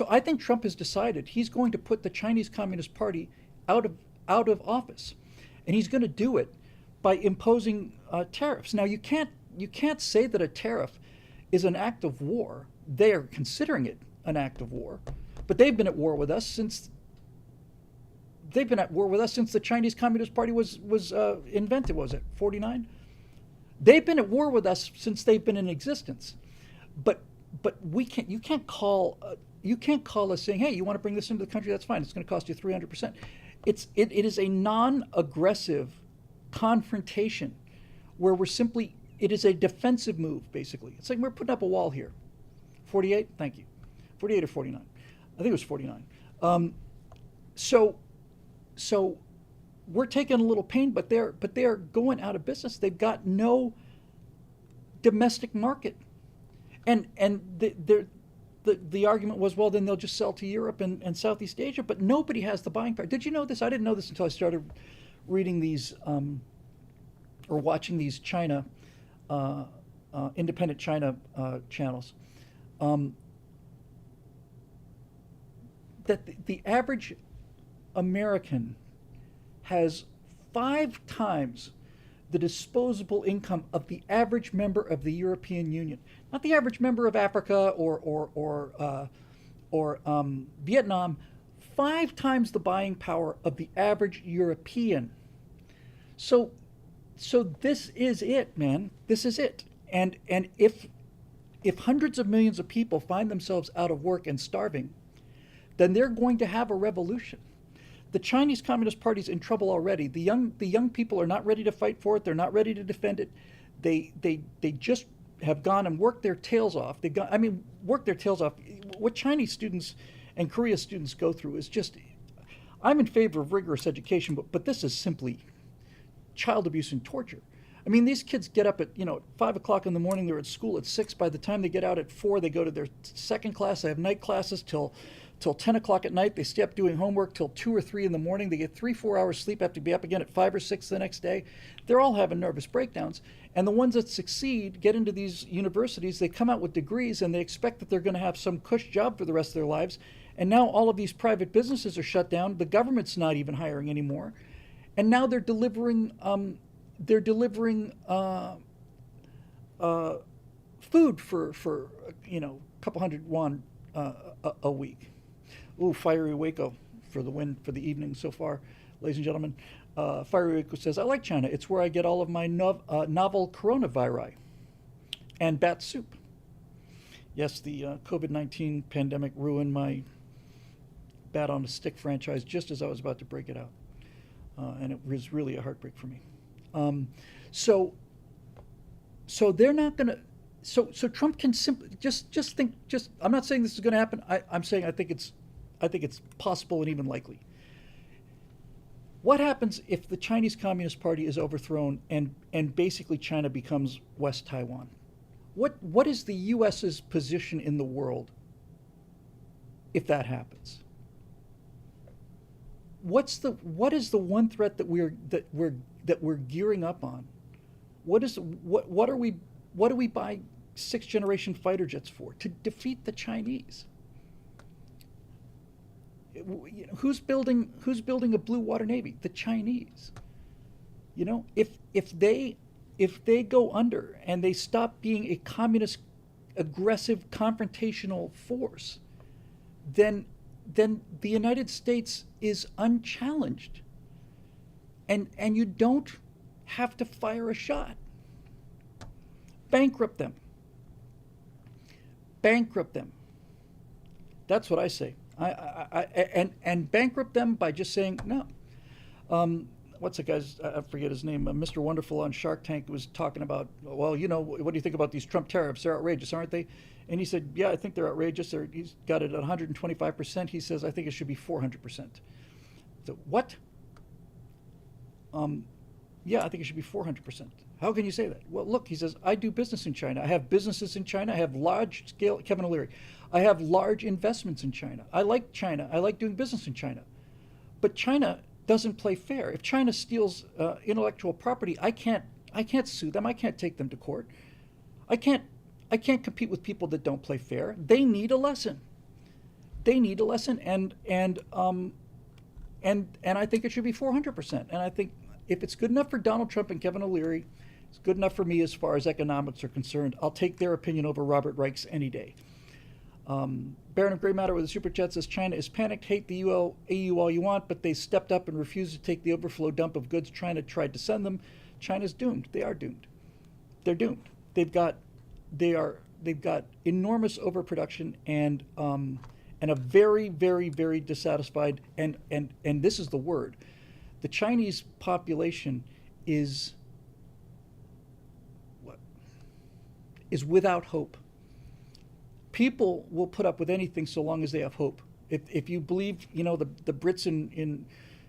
I think Trump has decided he's going to put the Chinese Communist Party out of office, and he's going to do it by imposing tariffs. Now you can't say that a tariff is an act of war. They are considering it an act of war, but they've been at war with us since. They've been at war with us since the Chinese Communist Party was invented. Was it 49? They've been at war with us since they've been in existence. But we can't. You can't call us saying, "Hey, you want to bring this into the country? That's fine. It's going to cost you 300%." It is a non-aggressive confrontation where it is a defensive move. Basically, it's like we're putting up a wall here. 48. Thank you. 48 or 49. I think it was 49. So we're taking a little pain, but they're going out of business. They've got no domestic market, and the argument was, well, then they'll just sell to Europe and Southeast Asia, but nobody has the buying power. Did you know this? I didn't know this until I started reading these or watching these China independent China channels. That the average American has 5 times the disposable income of the average member of the European Union, not the average member of Africa or Vietnam. 5 times the buying power of the average European. So this is it, man. This is it. And if hundreds of millions of people find themselves out of work and starving, then they're going to have a revolution. The Chinese Communist Party's in trouble already. The young people are not ready to fight for it. They're not ready to defend it. They just have gone and worked their tails off. Worked their tails off. What Chinese students and Korea students go through is just, I'm in favor of rigorous education, but this is simply child abuse and torture. I mean, these kids get up at 5 o'clock in the morning. They're at school at 6. By the time they get out at 4, they go to their second class. They have night classes till 10 o'clock at night. They stay up doing homework till 2 or 3 in the morning. They get 3-4 hours sleep, have to be up again at 5 or 6 the next day. They're all having nervous breakdowns. And the ones that succeed get into these universities. They come out with degrees and they expect that they're going to have some cush job for the rest of their lives. And now all of these private businesses are shut down. The government's not even hiring anymore. And now they're delivering food for a couple hundred won a week. Ooh, Fiery Waco for the win for the evening so far, ladies and gentlemen. Fiery Waco says, I like China. It's where I get all of my novel coronavirus and bat soup. Yes, the COVID-19 pandemic ruined my Bat on a Stick franchise just as I was about to break it out. And it was really a heartbreak for me. So they're not going to. So Trump can simply just think. I'm not saying this is going to happen. I'm saying I think it's possible and even likely. What happens if the Chinese Communist Party is overthrown and basically China becomes West Taiwan? What is the U.S.'s position in the world if that happens? What is the one threat that we're gearing up on? What do we buy 6th generation fighter jets for? To defeat the Chinese. Who's building a blue water navy? The Chinese. If they go under and they stop being a communist, aggressive, confrontational force, then the United States is unchallenged. And you don't have to fire a shot. Bankrupt them. That's what I say. And bankrupt them by just saying no. What's the guy's? I forget his name. Mr. Wonderful on Shark Tank was talking about. Well, what do you think about these Trump tariffs? They're outrageous, aren't they? And he said, yeah, I think they're outrageous. He's got it at 125%. He says, I think it should be 400%. So what? Yeah, I think it should be 400%. How can you say that? Well, look, he says, I do business in China. I have businesses in China. I have large scale, Kevin O'Leary. I have large investments in China. I like China. I like doing business in China. But China doesn't play fair. If China steals intellectual property, I can't sue them. I can't take them to court. I can't compete with people that don't play fair. They need a lesson. And I think it should be 400%. And I think if it's good enough for Donald Trump and Kevin O'Leary, it's good enough for me as far as economics are concerned. I'll take their opinion over Robert Reich's any day. Baron of Grey Matter with a super chat says, China is panicked. Hate the AU all you want, but they stepped up and refused to take the overflow dump of goods China tried to send them. China's doomed. They are doomed. They're doomed. They've got enormous overproduction and a very, very, very dissatisfied and this is the word. The Chinese population is without hope. People will put up with anything so long as they have hope. If you believe, the Brits in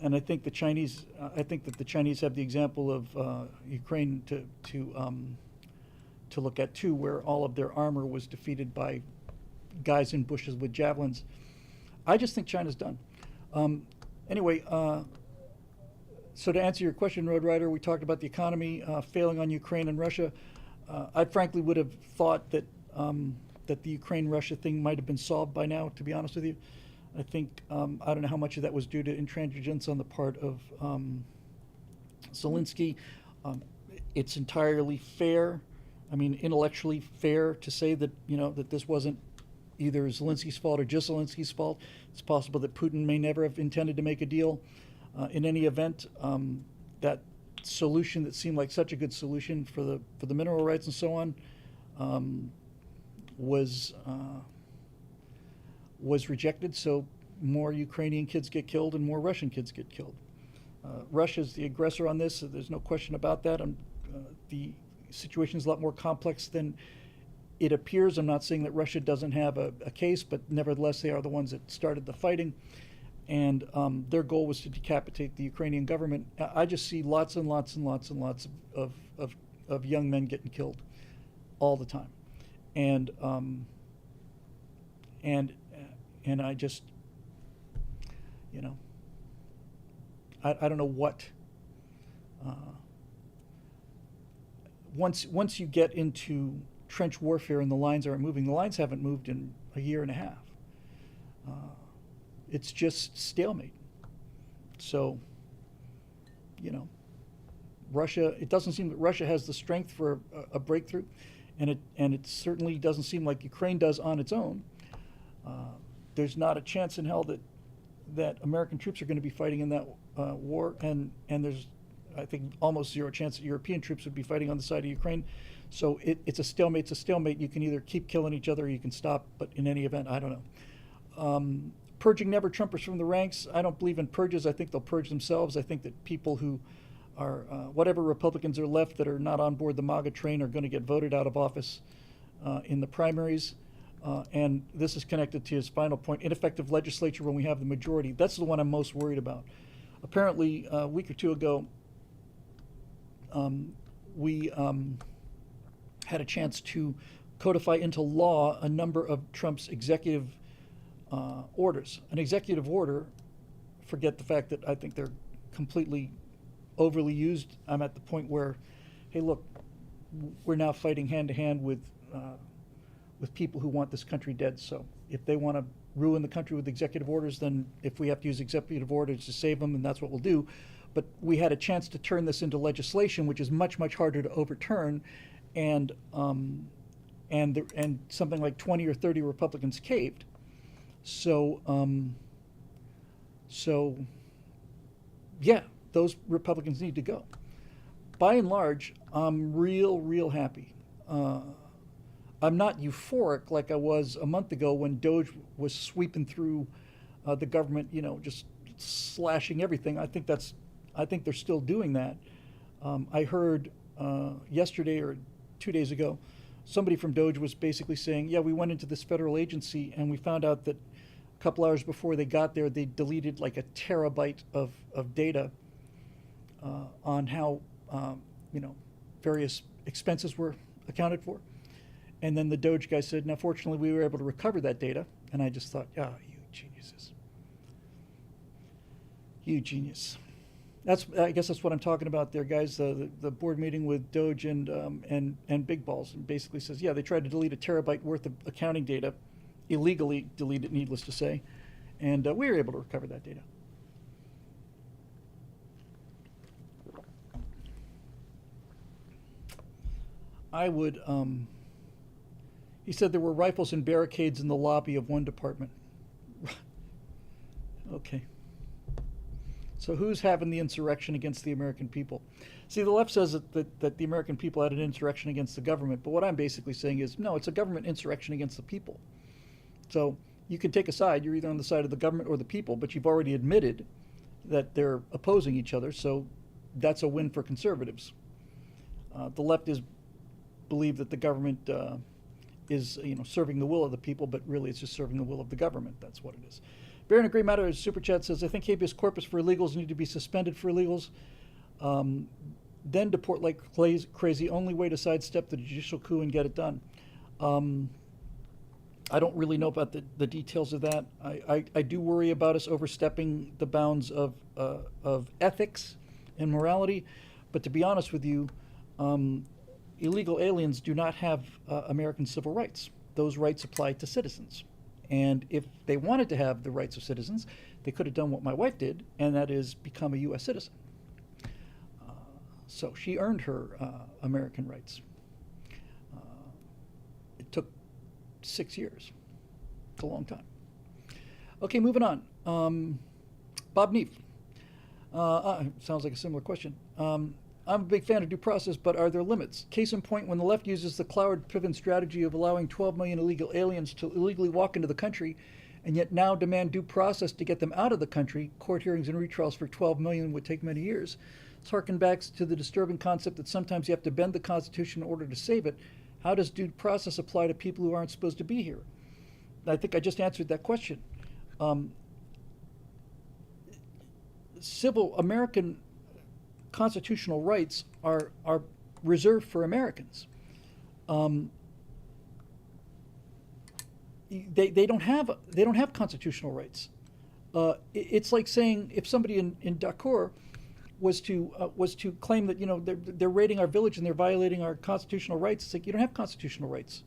and I think the Chinese, I think that the Chinese have the example of Ukraine to look at too, where all of their armor was defeated by guys in bushes with javelins. I just think China's done. Anyway, so to answer your question, Road Rider, we talked about the economy failing on Ukraine and Russia. I frankly would have thought that that the Ukraine-Russia thing might have been solved by now, to be honest with you. I think, I don't know how much of that was due to intransigence on the part of Zelensky. It's entirely fair, I mean, intellectually fair to say that, that this wasn't either Zelensky's fault or just Zelensky's fault. It's possible that Putin may never have intended to make a deal. In any event, that solution that seemed like such a good solution for the mineral rights and so on was rejected. So more Ukrainian kids get killed and more Russian kids get killed. Russia's the aggressor on this. So there's no question about that. The situation is a lot more complex than it appears. I'm not saying that Russia doesn't have a case, but nevertheless, they are the ones that started the fighting. And their goal was to decapitate the Ukrainian government. I just see lots and lots and lots and lots of young men getting killed all the time. And I just, I don't know what. Once you get into trench warfare and the lines aren't moving, the lines haven't moved in a year and a half. It's just stalemate. So, Russia, it doesn't seem that Russia has the strength for a breakthrough, and it certainly doesn't seem like Ukraine does on its own. There's not a chance in hell that American troops are going to be fighting in that war, and there's, I think, almost zero chance that European troops would be fighting on the side of Ukraine. So it's a stalemate. It's a stalemate. You can either keep killing each other or you can stop, but in any event, I don't know. Purging never Trumpers from the ranks. I don't believe in purges. I think they'll purge themselves. I think that people who are, whatever Republicans are left that are not on board the MAGA train are going to get voted out of office in the primaries. And this is connected to his final point, ineffective legislature when we have the majority. That's the one I'm most worried about. Apparently, a week or two ago, we had a chance to codify into law a number of Trump's executive orders. An executive order, forget the fact that I think they're completely overly used. I'm at the point where, hey, look, we're now fighting hand to hand with people who want this country dead. So if they want to ruin the country with executive orders, then if we have to use executive orders to save them, then that's what we'll do. But we had a chance to turn this into legislation, which is much, much harder to overturn, and something like 20 or 30 Republicans caved. So yeah, those Republicans need to go. By and large, I'm real happy. I'm not euphoric like I was a month ago when Doge was sweeping through the government, just slashing everything. I think they're still doing that. I heard yesterday or 2 days ago, somebody from Doge was basically saying, yeah, we went into this federal agency and we found out that a couple hours before they got there, they deleted like a terabyte of data on how, various expenses were accounted for. And then the Doge guy said, now, fortunately, we were able to recover that data. And I just thought, you geniuses. You genius. I guess that's what I'm talking about there, guys. The board meeting with Doge and Big Balls, and basically says, yeah, they tried to delete a terabyte worth of accounting data, illegally delete it, needless to say, and we were able to recover that data. I would. He said there were rifles and barricades in the lobby of one department. Okay. So who's having the insurrection against the American people? See, the left says that the American people had an insurrection against the government, but what I'm basically saying is, no, it's a government insurrection against the people. So you can take a side. You're either on the side of the government or the people, but you've already admitted that they're opposing each other, so that's a win for conservatives. The left believe that the government is serving the will of the people, but really it's just serving the will of the government. That's what it is. Baron Grey Matter Super Chat says, I think habeas corpus for illegals need to be suspended for illegals. Then deport like crazy. Only way to sidestep the judicial coup and get it done. I don't really know about the details of that. I do worry about us overstepping the bounds of ethics and morality. But to be honest with you, illegal aliens do not have American civil rights. Those rights apply to citizens. And if they wanted to have the rights of citizens, they could have done what my wife did, and that is become a U.S. citizen. So she earned her American rights. It took 6 years. It's a long time. Okay, moving on. Bob Neef. Sounds like a similar question. I'm a big fan of due process, but are there limits? Case in point, when the left uses the Cloward-Piven strategy of allowing 12 million illegal aliens to illegally walk into the country, and yet now demand due process to get them out of the country, court hearings and retrials for 12 million would take many years. This harken back to the disturbing concept that sometimes you have to bend the Constitution in order to save it. How does due process apply to people who aren't supposed to be here? I think I just answered that question. Civil American constitutional rights are reserved for Americans. They don't have constitutional rights. It's like saying if somebody in Dakar was to claim that they're raiding our village and they're violating our constitutional rights. It's like you don't have constitutional rights.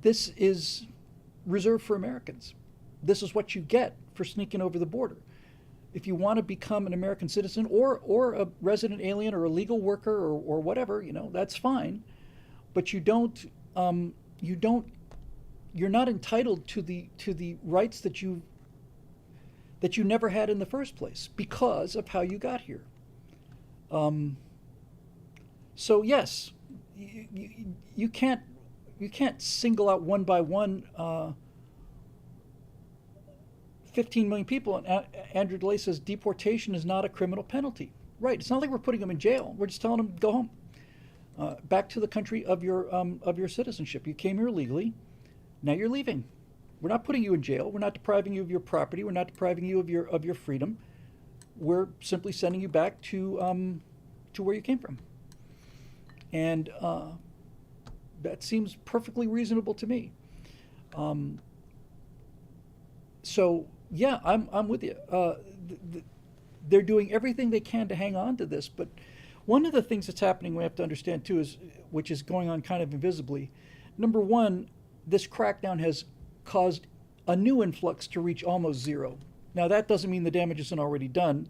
This is reserved for Americans. This is what you get for sneaking over the border. If you want to become an American citizen or a resident alien or a legal worker or whatever, that's fine. But you're not entitled to the rights that you never had in the first place because of how you got here. So yes, you can't single out one by one 15 million people. And Andrew DeLay says deportation is not a criminal penalty. Right? It's not like we're putting them in jail. We're just telling them go home, back to the country of your citizenship. You came here legally. Now you're leaving. We're not putting you in jail. We're not depriving you of your property. We're not depriving you of your freedom. We're simply sending you back to where you came from. And that seems perfectly reasonable to me. So yeah, I'm with you. They're doing everything they can to hang on to this, but one of the things that's happening we have to understand too which is going on kind of invisibly. Number one, this crackdown has caused a new influx to reach almost zero. Now that doesn't mean the damage isn't already done,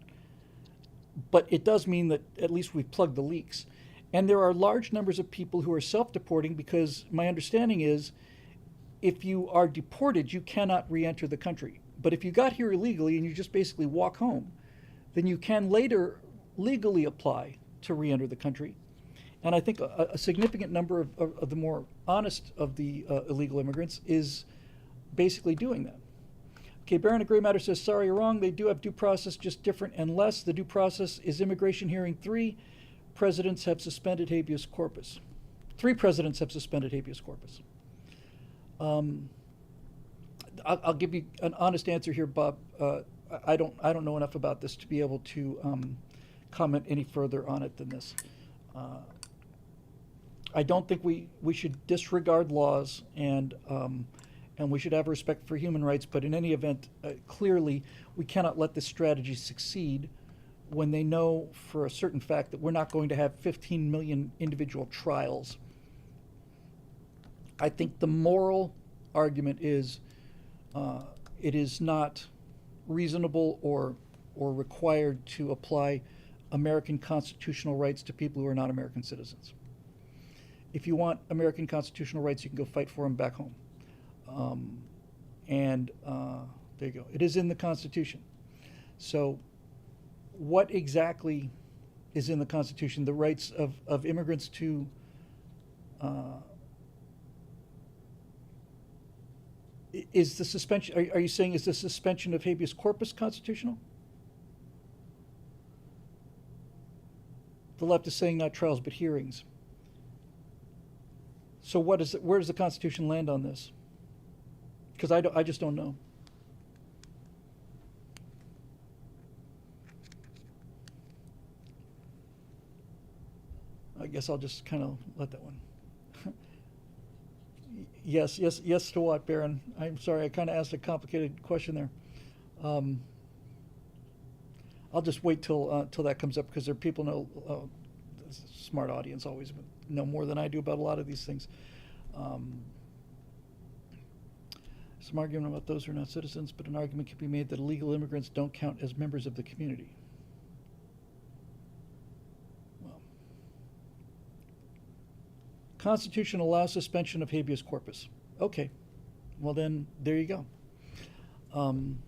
but it does mean that at least we've plugged the leaks. And there are large numbers of people who are self-deporting because my understanding is if you are deported, you cannot re-enter the country. But if you got here illegally and you just basically walk home, then you can later legally apply to re-enter the country. And I think a significant number of the more honest of the illegal immigrants is basically doing that. Okay, Baron of Grey Matter says, sorry, you're wrong. They do have due process, just different and less. The due process is immigration hearing 3. Presidents have suspended habeas corpus. 3 presidents have suspended habeas corpus. I'll give you an honest answer here, Bob. I don't know enough about this to be able to comment any further on it than this. I don't think we should disregard laws and we should have respect for human rights. But in any event, clearly we cannot let this strategy succeed when they know for a certain fact that we're not going to have 15 million individual trials. I think the moral argument is it is not reasonable or required to apply American constitutional rights to people who are not American citizens. If you want American constitutional rights, you can go fight for them back home. There you go. It is in the Constitution. So what exactly is in the Constitution? The rights of immigrants to is the suspension, are you saying is the suspension of habeas corpus constitutional? The left is saying not trials but hearings. So where does the Constitution land on this? because I just don't know. I guess I'll just kind of let that one. Yes, yes, yes to what, Baron? I'm sorry, I kind of asked a complicated question there. Um, I'll just wait till that comes up because there are people know smart audience always know more than I do about a lot of these things. Um, some argument about those who are not citizens, but an argument can be made that illegal immigrants don't count as members of the community. Well, Constitution allows suspension of habeas corpus. Okay, well then there you go. Um,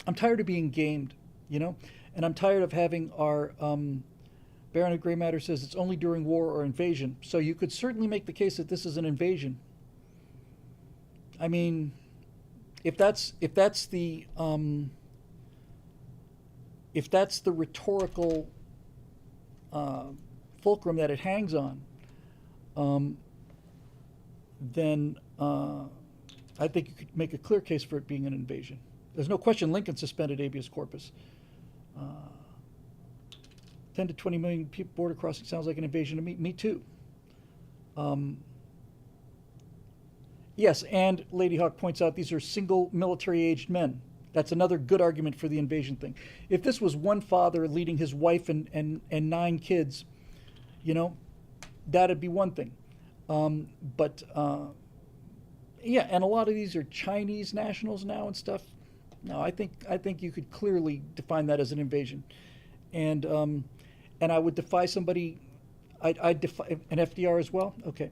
I'm tired of being gamed, you know, and I'm tired of having our Baron of Grey Matter says it's only during war or invasion. So you could certainly make the case that this is an invasion. I mean, if that's the rhetorical fulcrum that it hangs on, um, then I think you could make a clear case for it being an invasion. There's no question Lincoln suspended habeas corpus. Uh, 10 to 20 million people border crossing sounds like an invasion to me. Me too. Yes, and Lady Hawk points out these are single military-aged men. That's another good argument for the invasion thing. If this was one father leading his wife and 9 kids, you know, that'd be one thing. But yeah, and a lot of these are Chinese nationals now and stuff. No, I think you could clearly define that as an invasion, and I would defy somebody. I'd defy an FDR as well. Okay,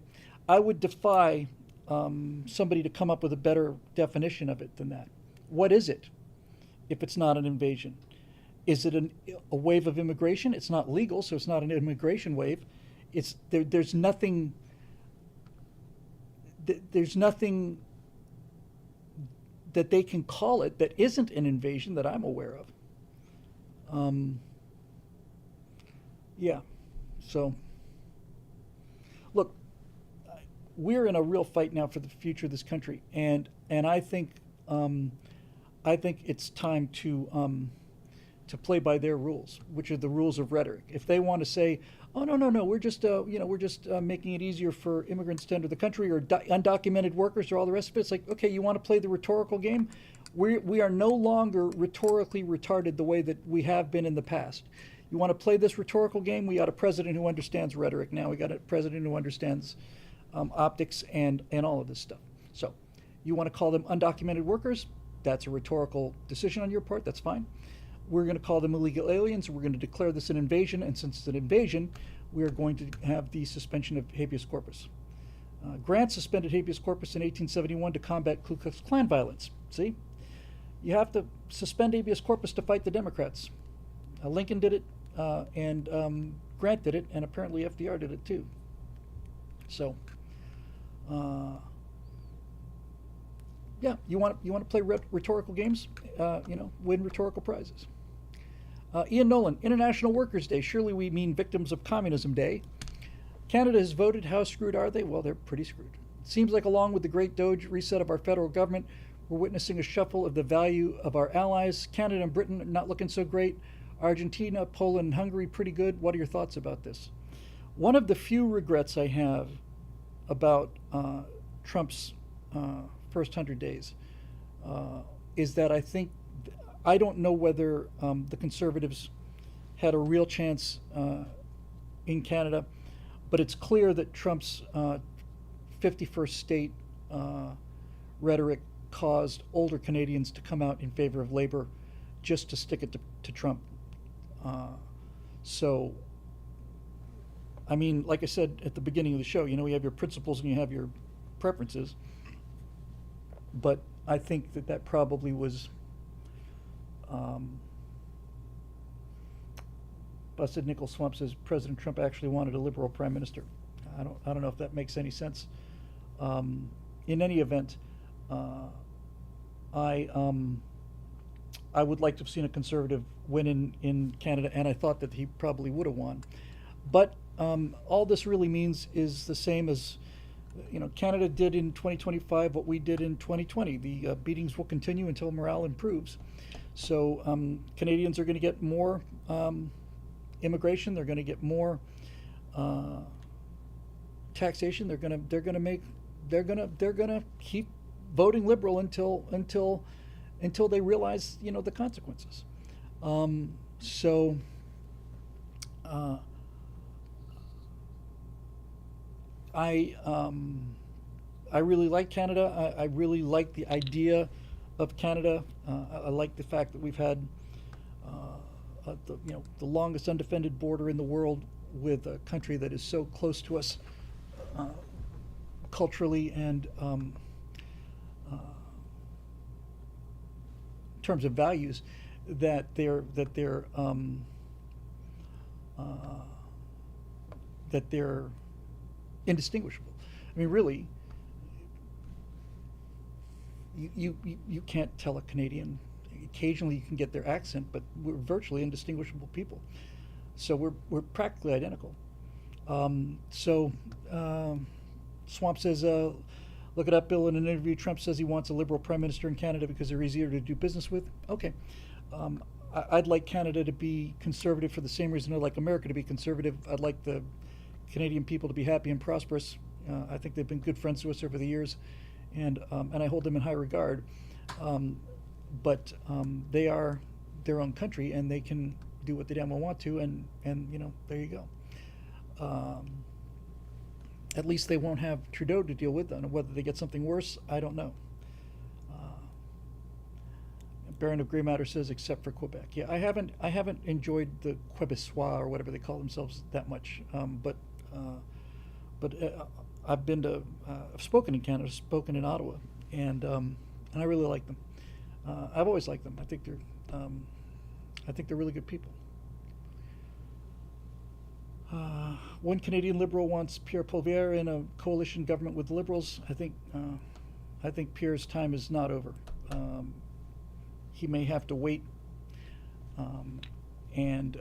I would defy somebody to come up with a better definition of it than that. What is it? If it's not an invasion, is it a wave of immigration? It's not legal, so it's not an immigration wave. It's there's nothing. There's nothing that they can call it that isn't an invasion that I'm aware of. Yeah, so look, we're in a real fight now for the future of this country, and I think it's time to play by their rules, which are the rules of rhetoric. If they want to say, "Oh no, we're just making it easier for immigrants to enter the country or undocumented workers or all the rest of it," it's like, okay, you want to play the rhetorical game? We are no longer rhetorically retarded the way that we have been in the past. You want to play this rhetorical game? We got a president who understands rhetoric now. We got a president who understands optics and all of this stuff. So, you want to call them undocumented workers? That's a rhetorical decision on your part. That's fine. We're going to call them illegal aliens. We're going to declare this an invasion, and since it's an invasion, we are going to have the suspension of habeas corpus. Grant suspended habeas corpus in 1871 to combat Ku Klux Klan violence. See? You have to suspend habeas corpus to fight the Democrats. Lincoln did it, and Grant did it, and apparently FDR did it too. So, yeah, you want to play rhetorical games? Win rhetorical prizes. Ian Nolan, International Workers' Day. Surely we mean Victims of Communism Day. Canada has voted. How screwed are they? Well, they're pretty screwed. It seems like along with the great Doge reset of our federal government, we're witnessing a shuffle of the value of our allies. Canada and Britain are not looking so great. Argentina, Poland, and Hungary pretty good. What are your thoughts about this? One of the few regrets I have about Trump's first 100 days is that I don't know whether the Conservatives had a real chance in Canada, but it's clear that Trump's 51st state rhetoric caused older Canadians to come out in favor of Labour just to stick it to Trump. So, I mean, like I said at the beginning of the show, you have your principles and you have your preferences, but I think that probably was Busted Nickel Swamp says President Trump actually wanted a liberal prime minister. I don't know if that makes any sense. In any event, I would like to have seen a conservative win in Canada, and I thought that he probably would have won. But all this really means is the same as Canada did in 2025 what we did in 2020. The beatings will continue until morale improves. So Canadians are going to get more immigration. They're going to get more taxation. They're going to keep voting liberal until they realize the consequences. So I I really like Canada. I really like the idea of Canada. I like the fact that we've had the longest undefended border in the world with a country that is so close to us uh, culturally and in terms of values uh, that they're indistinguishable. I mean, really, you can't tell a Canadian. Occasionally, you can get their accent, but we're virtually indistinguishable people. So we're practically identical. So Swamp says, look it up, Bill. In an interview, Trump says he wants a liberal prime minister in Canada because they're easier to do business with. Okay. I'd like Canada to be conservative for the same reason I'd like America to be conservative. I'd like the Canadian people to be happy and prosperous. I think they've been good friends to us over the years, and I hold them in high regard. But they are their own country, and they can do what they damn well want to, and there you go. At least they won't have Trudeau to deal with, and whether they get something worse, I don't know. Baron of Grey Matter says, except for Quebec. Yeah, I haven't enjoyed the Québécois or whatever they call themselves that much. But I've been to, I've spoken in Canada, spoken in Ottawa, and I really like them. I've always liked them. I think they're really good people. One Canadian Liberal wants Pierre Poilievre in a coalition government with the Liberals. I think Pierre's time is not over. He may have to wait, and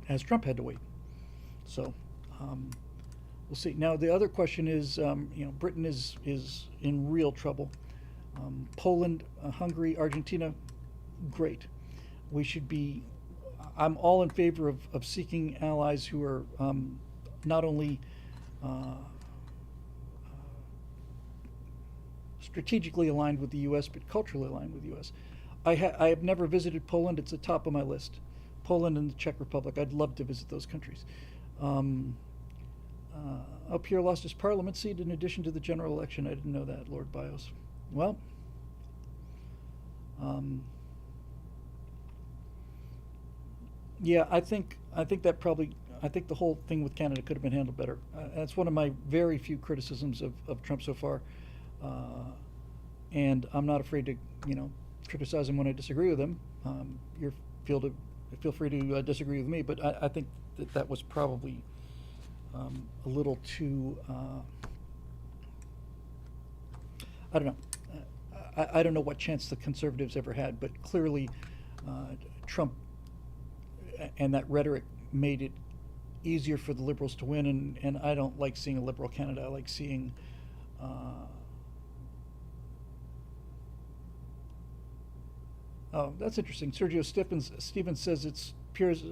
as Trump had to wait. So we'll see. Now the other question is, Britain is in real trouble. Poland, Hungary, Argentina, great. We should be. I'm all in favor of seeking allies who are not only strategically aligned with the U.S., but culturally aligned with the U.S. I have never visited Poland. It's at the top of my list. Poland and the Czech Republic. I'd love to visit those countries. Pierre lost his parliament seat in addition to the general election. I didn't know that, Lord Bios. Well, yeah, I think the whole thing with Canada could have been handled better. That's one of my very few criticisms of Trump so far. And I'm not afraid to, criticize him when I disagree with him. Feel free to disagree with me, but I think that was probably a little too. I don't know. I don't know what chance the Conservatives ever had, but clearly Trump and that rhetoric made it easier for the Liberals to win, and I don't like seeing a Liberal Canada. I like seeing oh, that's interesting. Sergio Stevens says it's Pierre's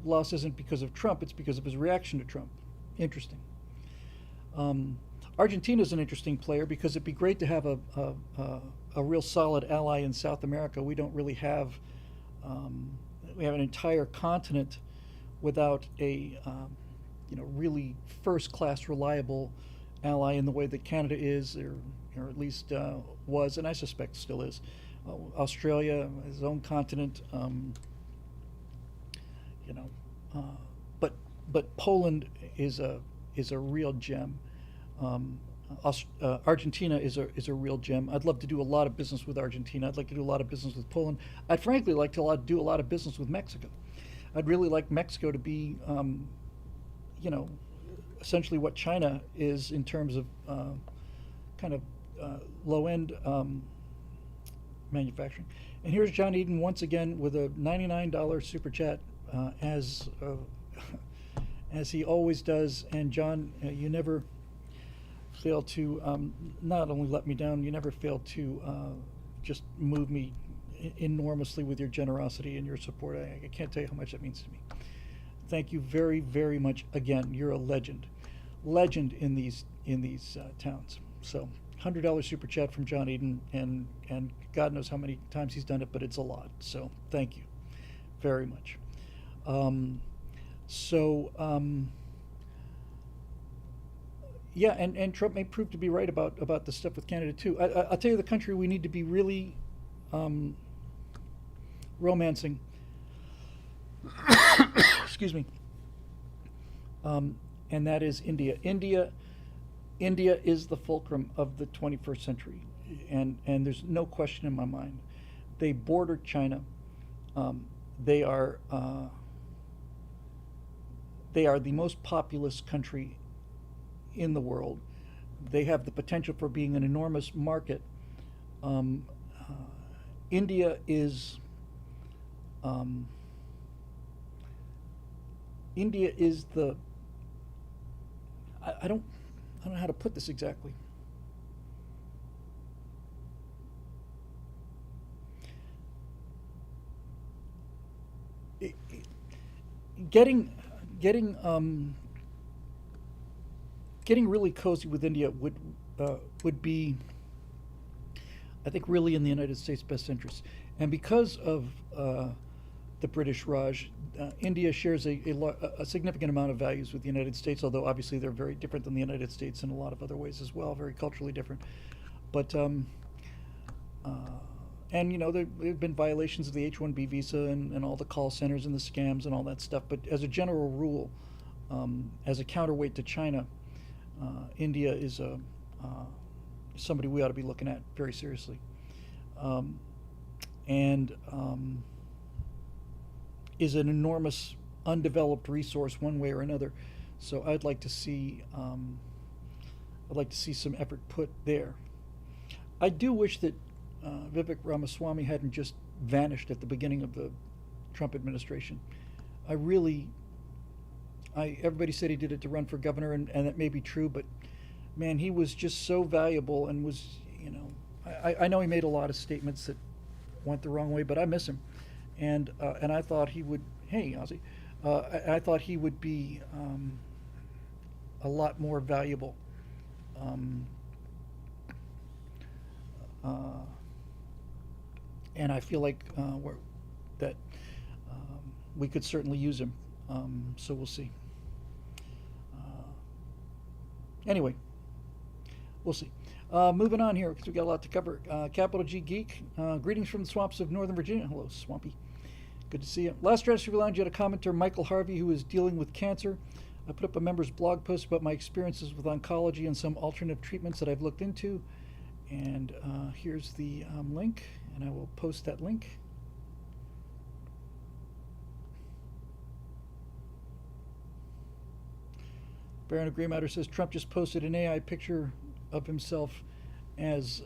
loss isn't because of Trump, it's because of his reaction to Trump. Interesting. Argentina's an interesting player because it'd be great to have a real solid ally in South America. We don't really have, we have an entire continent without a, really first-class reliable ally in the way that Canada is, or at least was, and I suspect still is. Australia, his own continent, but Poland is a real gem. Argentina is a real gem. I'd love to do a lot of business with Argentina. I'd like to do a lot of business with Poland. I'd frankly like to do a lot of business with Mexico. I'd really like Mexico to be, essentially what China is in terms of kind of low-end manufacturing. And here's John Eden once again with a $99 super chat, as he always does. And John, you never fail to not only let me down, you never fail to just move me enormously with your generosity and your support. I can't tell you how much that means to me. Thank you very, very much again. You're a legend in these towns. So, $100 super chat from John Eden, and God knows how many times he's done it, but it's a lot. So, thank you very much. Um, so. Yeah, and Trump may prove to be right about the stuff with Canada too. I'll tell you the country we need to be really um, romancing. Excuse me. And that is India. India is the fulcrum of the 21st century, and there's no question in my mind. They border China. Um, they are they are the most populous country in the world. They have the potential for being an enormous market. Um, uh, India is um, India is the I don't know how to put this exactly. It, it, getting getting getting really cozy with India would be, I think, really in the United States' best interest. And because of the British Raj, India shares a significant amount of values with the United States, although obviously they're very different than the United States in a lot of other ways as well, very culturally different. But uh, and there have been violations of the H-1B visa and all the call centers and the scams and all that stuff. But as a general rule, as a counterweight to China, India is uh, somebody we ought to be looking at very seriously. Um, and is an enormous undeveloped resource one way or another. So I'd like to see some effort put there. I do wish that Vivek Ramaswamy hadn't just vanished at the beginning of the Trump administration. I really, everybody said he did it to run for governor, and that may be true, but man, he was just so valuable and was, I know he made a lot of statements that went the wrong way, but I miss him, and I thought he would. Hey, Ozzy, I thought he would be a lot more valuable. Um, uh, and I feel like that we could certainly use him. So we'll see. Uh, anyway, we'll see. Moving on here because we got a lot to cover. Capital G Geek, greetings from the swamps of Northern Virginia. Hello, Swampy. Good to see you. Last Stratosphere Lounge, you had a commenter, Michael Harvey, who is dealing with cancer. I put up a member's blog post about my experiences with oncology and some alternative treatments that I've looked into. And here's the link, and I will post that link. Baron of Grey Matter says Trump just posted an AI picture of himself as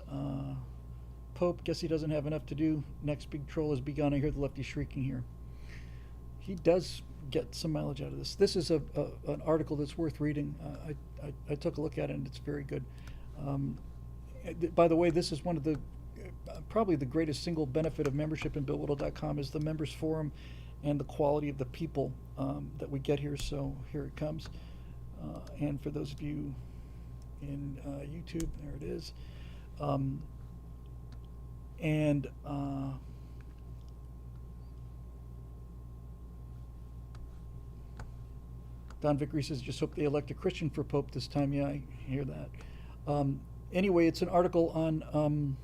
Pope. Guess he doesn't have enough to do. Next big troll has begun. I hear the lefty shrieking here. He does get some mileage out of this. This is an article that's worth reading. I took a look at it, and it's very good. By the way, this is one of the probably the greatest single benefit of membership in BillWhittle.com is the members forum and the quality of the people that we get here. So here it comes. And for those of you in YouTube, there it is. And Don Vickery says, just hope they elect a Christian for Pope this time. Yeah, I hear that. Anyway, it's an article on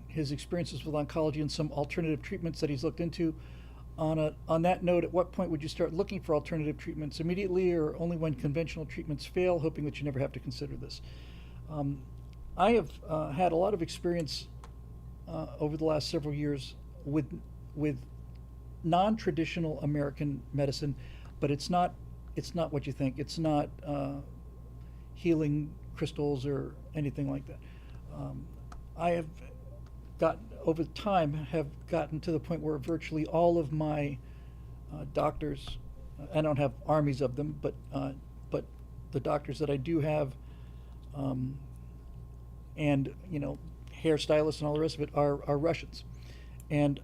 his experiences with oncology and some alternative treatments that he's looked into. On that note, at what point would you start looking for alternative treatments? Immediately, or only when conventional treatments fail, hoping that you never have to consider this? I have had a lot of experience over the last several years with non-traditional American medicine, but it's not what you think. It's not healing crystals or anything like that. I have over time have gotten to the point where virtually all of my doctors, I don't have armies of them, but the doctors that I do have, um, and hairstylists and all the rest of it are Russians, and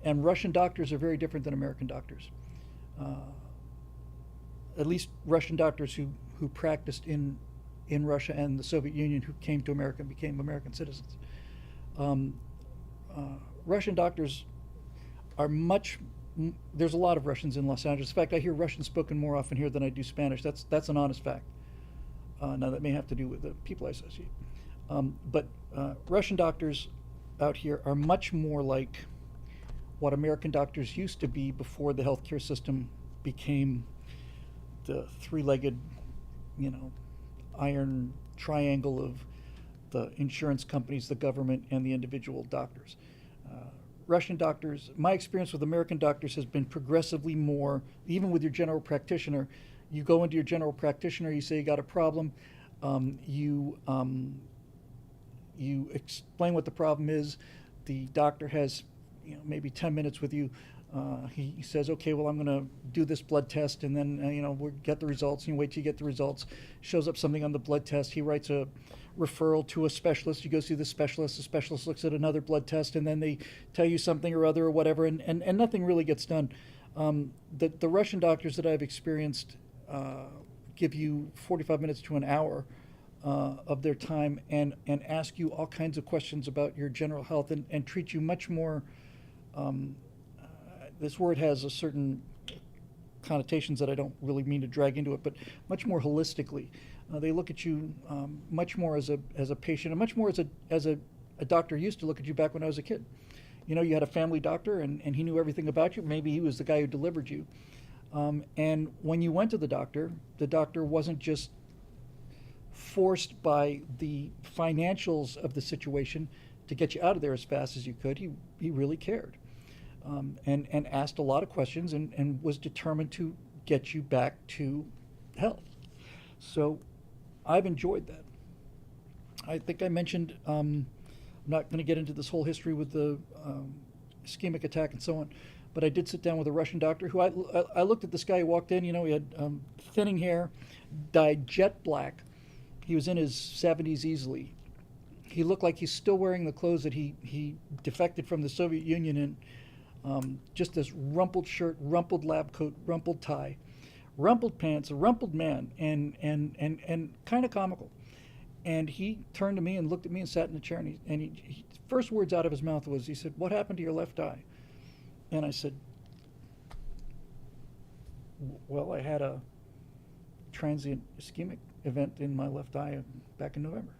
Russian doctors are very different than American doctors. Uh, at least Russian doctors who practiced in Russia and the Soviet Union, who came to America and became American citizens. Um, Russian doctors are much. There's a lot of Russians in Los Angeles. In fact, I hear Russian spoken more often here than I do Spanish. That's an honest fact. Now that may have to do with the people I associate. But Russian doctors out here are much more like what American doctors used to be before the healthcare system became the three-legged, iron triangle of the insurance companies, the government, and the individual doctors. Russian doctors, my experience with American doctors has been progressively more, even with your general practitioner. You go into your general practitioner, you say you got a problem, you explain what the problem is. The doctor has maybe 10 minutes with you. He says, okay, well, I'm going to do this blood test, and then we'll get the results. And you wait till you get the results. Shows up something on the blood test. He writes a referral to a specialist. You go see the specialist. The specialist looks at another blood test, and then they tell you something or other or whatever, and nothing really gets done. The Russian doctors that I've experienced give you 45 minutes to an hour of their time and ask you all kinds of questions about your general health and treat you much more. This word has a certain connotations that I don't really mean to drag into it, but much more holistically. They look at you much more as a patient, and much more as a doctor used to look at you back when I was a kid. You had a family doctor, and he knew everything about you. Maybe he was the guy who delivered you. And when you went to the doctor wasn't just forced by the financials of the situation to get you out of there as fast as you could. He really cared. And asked a lot of questions and was determined to get you back to health. So I've enjoyed that. I think I mentioned, I'm not going to get into this whole history with the ischemic attack and so on, but I did sit down with a Russian doctor who I looked at this guy who walked in. He had thinning hair, dyed jet black. He was in his 70s easily. He looked like he's still wearing the clothes that he defected from the Soviet Union in. Just this rumpled shirt, rumpled lab coat, rumpled tie, rumpled pants, a rumpled man, and kind of comical. And he turned to me and looked at me and sat in the chair, and he first words out of his mouth was, he said, "What happened to your left eye?" And I said, "Well, I had a transient ischemic event in my left eye back in November."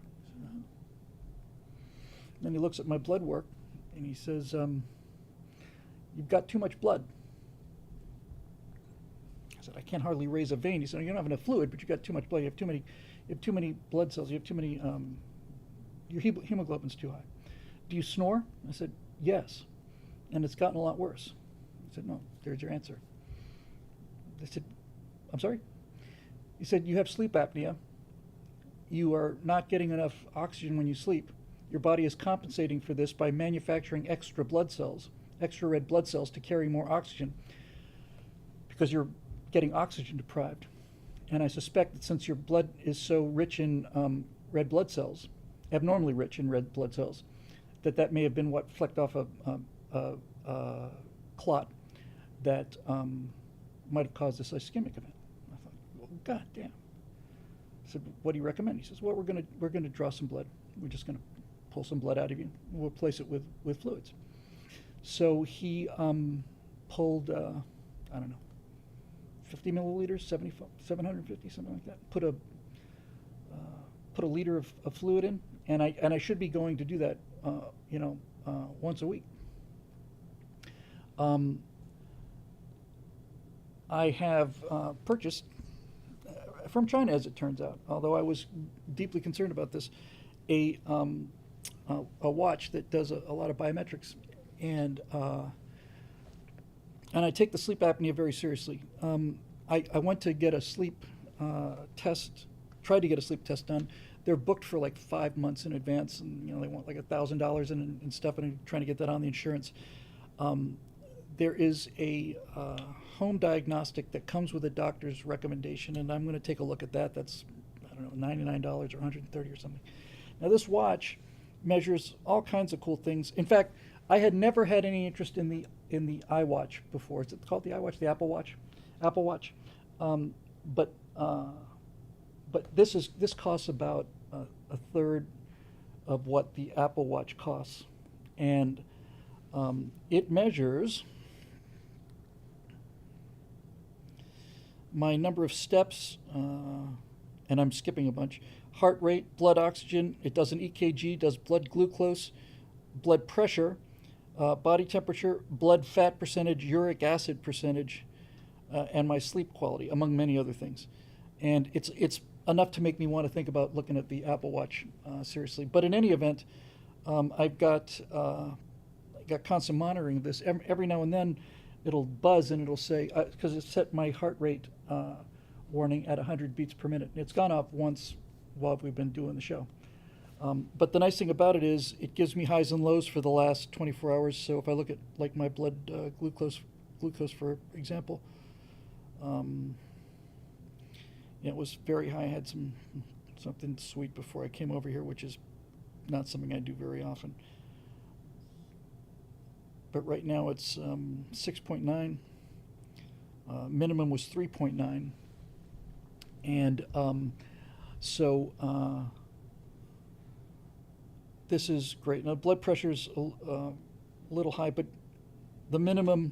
Then he looks at my blood work and he says, "You've got too much blood." I said, "I can't hardly raise a vein." He said, "You don't have enough fluid, but you've got too much blood. You have too many blood cells. You have too many. Your hemoglobin's too high." "Do you snore?" I said, "Yes, and it's gotten a lot worse." He said, "No, there's your answer." I said, "I'm sorry?" He said, "You have sleep apnea. You are not getting enough oxygen when you sleep. Your body is compensating for this by manufacturing extra blood cells, extra red blood cells to carry more oxygen because you're getting oxygen deprived. And I suspect that since your blood is so rich in red blood cells, abnormally rich in red blood cells, that may have been what flecked off a clot that might have caused this ischemic event." I thought, well, God damn. I said, "What do you recommend?" He says, "Well, we're gonna draw some blood. We're just gonna pull some blood out of you. We'll replace it with fluids." So he pulled, I don't know, 50 milliliters, 750, something like that. Put a liter of fluid in, and I should be going to do that, once a week. I have purchased from China, as it turns out, although I was deeply concerned about this, a watch that does a lot of biometrics, and I take the sleep apnea very seriously. I went to get a sleep test, tried to get a sleep test done. They're booked for like 5 months in advance, and they want like $1,000 and stuff, and I'm trying to get that on the insurance. there is a home diagnostic that comes with a doctor's recommendation, and I'm going to take a look at that. That's, I don't know, $99 or $130 or something. Now this watch measures all kinds of cool things. In fact, I had never had any interest in the iWatch before. Is it called the iWatch? The Apple Watch? Apple Watch. Um, but this costs about a third of what the Apple Watch costs, and it measures my number of steps, and I'm skipping a bunch. Heart rate, blood oxygen. It does an EKG, does blood glucose, blood pressure, body temperature, blood fat percentage, uric acid percentage, and my sleep quality, among many other things. And it's enough to make me want to think about looking at the Apple Watch seriously. But in any event, I've got constant monitoring of this. Every now and then, it'll buzz and it'll say, because it set my heart rate warning at 100 beats per minute. It's gone up once while we've been doing the show. But the nice thing about it is it gives me highs and lows for the last 24 hours. So if I look at like my blood glucose for example, it was very high. I had something sweet before I came over here, which is not something I do very often. But right now it's 6.9. Minimum was 3.9. And this is great. Now blood pressure's a little high, but the minimum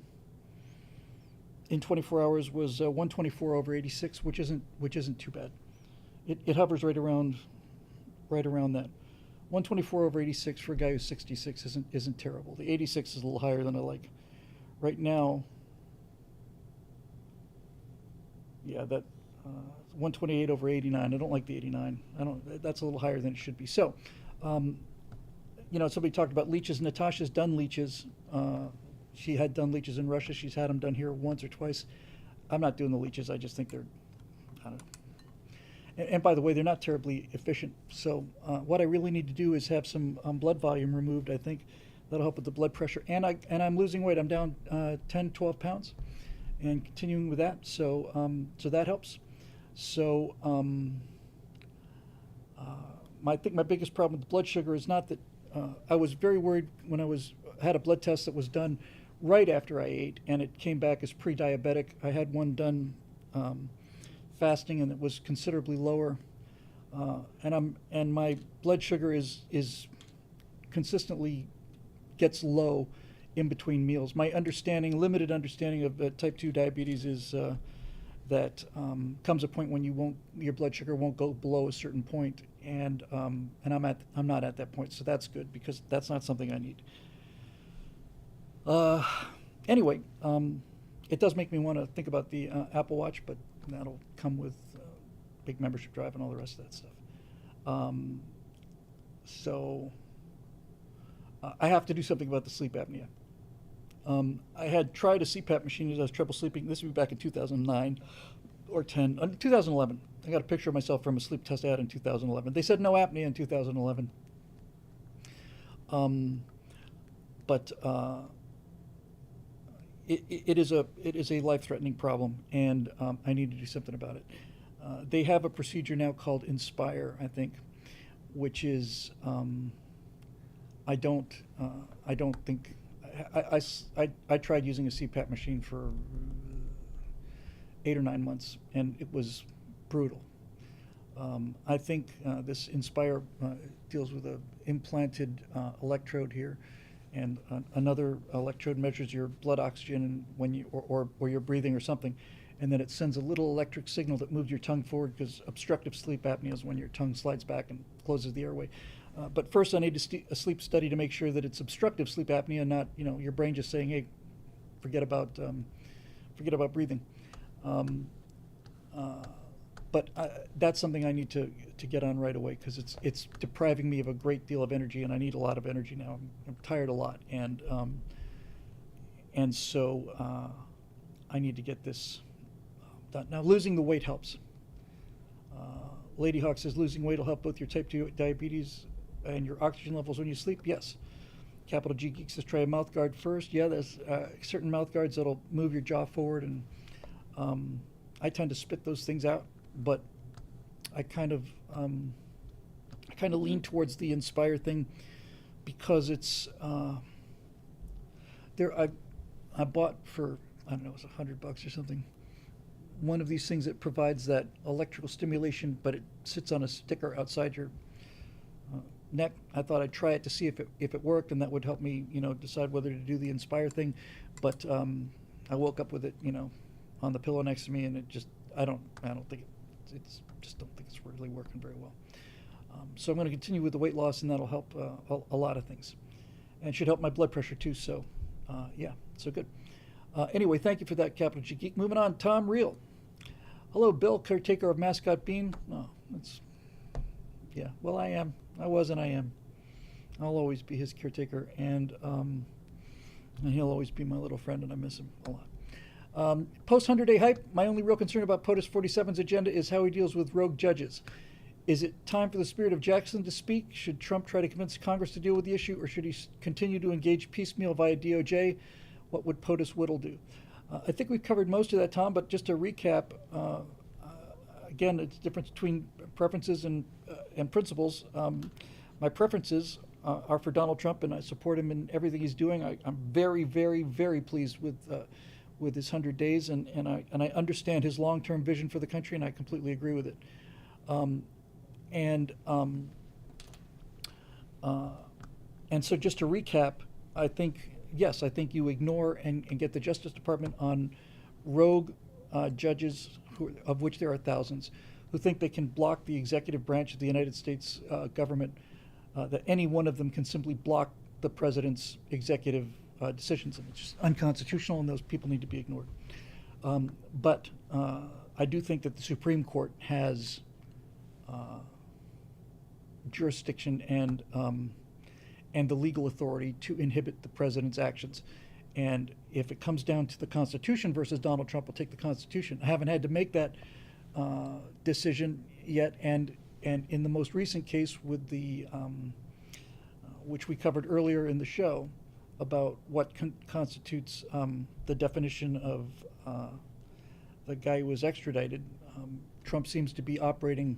in 24 hours was 124/86, which isn't too bad. It hovers right around that. 124/86 for a guy who's 66 isn't terrible. The 86 is a little higher than I like. Right now, yeah, that 128/89. I don't like the 89. That's a little higher than it should be. So, somebody talked about leeches. Natasha's done leeches. She had done leeches in Russia. She's had them done here once or twice. I'm not doing the leeches. I just think they're, I don't know. And by the way, they're not terribly efficient. So what I really need to do is have some blood volume removed. I think that'll help with the blood pressure. And I'm losing weight. I'm down 10, 12 pounds, and continuing with that. So that helps. So I think my biggest problem with the blood sugar is not that I was very worried when I had a blood test that was done right after I ate, and it came back as pre-diabetic. I had one done fasting, and it was considerably lower. And my blood sugar is consistently gets low in between meals. My limited understanding of type 2 diabetes is that comes a point when your blood sugar won't go below a certain point, and I'm not at that point, so that's good because that's not something I need. Anyway, it does make me want to think about the Apple Watch, but that'll come with big membership drive and all the rest of that stuff. I have to do something about the sleep apnea. I had tried a CPAP machine as I was trouble sleeping. This would be back in 2009 or 10, 2011. I got a picture of myself from a sleep test I had in 2011. They said no apnea in 2011. But it is a life-threatening problem, and I need to do something about it. They have a procedure now called Inspire, I think, which is I don't think I tried using a CPAP machine for 8 or 9 months, and it was brutal. I think this Inspire deals with an implanted electrode here, and another electrode measures your blood oxygen when you or your breathing or something, and then it sends a little electric signal that moves your tongue forward, because obstructive sleep apnea is when your tongue slides back and closes the airway. But first, I need a sleep study to make sure that it's obstructive sleep apnea, not your brain just saying, "Hey, forget about breathing." But that's something I need to get on right away, because it's depriving me of a great deal of energy, and I need a lot of energy now. I'm tired a lot, and so I need to get this done. Now, losing the weight helps. Lady Hawk says losing weight will help both your type 2 diabetes and your oxygen levels when you sleep. Yes. Capital G Geeks says try a mouth guard first. Yeah, there's certain mouth guards that'll move your jaw forward, and I tend to spit those things out, but I kind of lean towards the Inspire thing because it's there. I bought for, I don't know, it was $100 or something, one of these things that provides that electrical stimulation, but it sits on a sticker outside your neck. I thought I'd try it to see if it worked, and that would help me, decide whether to do the Inspire thing. But I woke up with it, on the pillow next to me, and it just, I don't think it's just don't think it's really working very well. So I'm going to continue with the weight loss, and that'll help a lot of things, and should help my blood pressure too. So yeah, so good. Anyway, thank you for that, Capital G Geek. Moving on, Tom Reel. Hello, Bill, caretaker of Mascot Bean. Oh, that's, yeah, well, I am. I was and I am. I'll always be his caretaker, and he'll always be my little friend, and I miss him a lot. Post 100-day hype. My only real concern about POTUS 47's agenda is how he deals with rogue judges. Is it time for the spirit of Jackson to speak? Should Trump try to convince Congress to deal with the issue, or should he continue to engage piecemeal via DOJ? What would POTUS Whittle do? I think we've covered most of that, Tom, but just to recap, again, it's the difference between preferences and principles. My preferences are for Donald Trump, and I support him in everything he's doing. I'm very, very, very pleased with his 100 days, and I understand his long-term vision for the country, and I completely agree with it. And so just to recap, I think, yes, I think you ignore and get the Justice Department on rogue judges, of which there are thousands, who think they can block the executive branch of the United States government, that any one of them can simply block the president's executive decisions, and it's just unconstitutional, and those people need to be ignored. But I do think that the Supreme Court has jurisdiction and the legal authority to inhibit the president's actions. And if it comes down to the Constitution versus Donald Trump, will take the Constitution. I haven't had to make that decision yet, and in the most recent case with the, which we covered earlier in the show, about what constitutes the definition of the guy who was extradited, Trump seems to be operating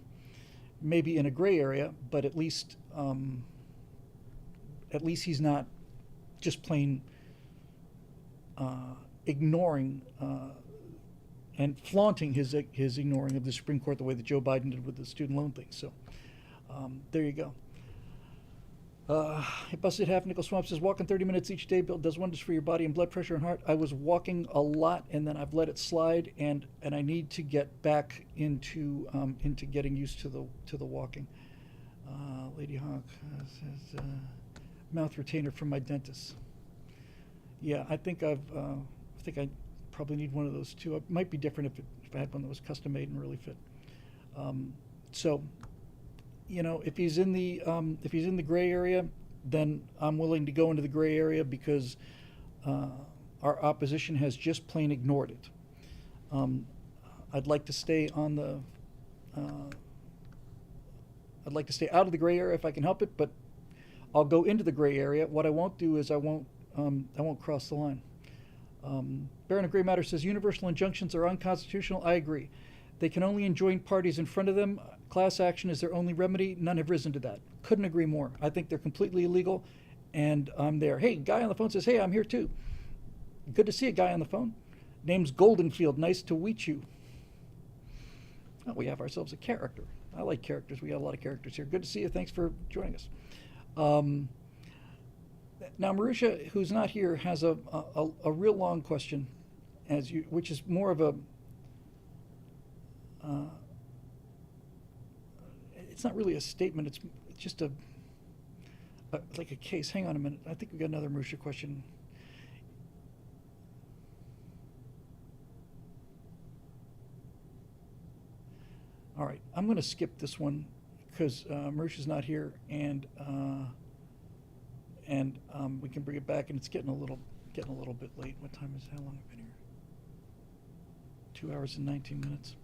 maybe in a gray area, but at least he's not just plain ignoring and flaunting his ignoring of the Supreme Court the way that Joe Biden did with the student loan thing. So there you go. Busted Half Nickel Swamp says, walking 30 minutes each day, Bill, does wonders for your body and blood pressure and heart. I was walking a lot, and then I've let it slide, and I need to get back into getting used to the walking. Lady Hawk says, mouth retainer from my dentist. Yeah, I think I probably need one of those too. It might be different if I had one that was custom made and really fit. So, if he's in the gray area, then I'm willing to go into the gray area because our opposition has just plain ignored it. I'd like to stay on the. I'd like to stay out of the gray area if I can help it, but I'll go into the gray area. What I won't do is I won't cross the line. Baron of Gray Matter says universal injunctions are unconstitutional. I agree. They can only enjoin parties in front of them. Class action is their only remedy. None have risen to that. Couldn't agree more. I think they're completely illegal, and I'm there. Hey, guy on the phone says, hey, I'm here too. Good to see a guy on the phone. Name's Goldenfield. Nice to meet you. Oh, we have ourselves a character. I like characters. We got a lot of characters here. Good to see you. Thanks for joining us. Now, Marusha, who's not here, has a real long question, which is more of a. It's not really a statement. It's just like a case. Hang on a minute. I think we got another Marusha question. All right, I'm going to skip this one because Marusha's not here, and we can bring it back. And it's getting a little bit late. What time is it? How long have I been here? 2 hours and 19 minutes.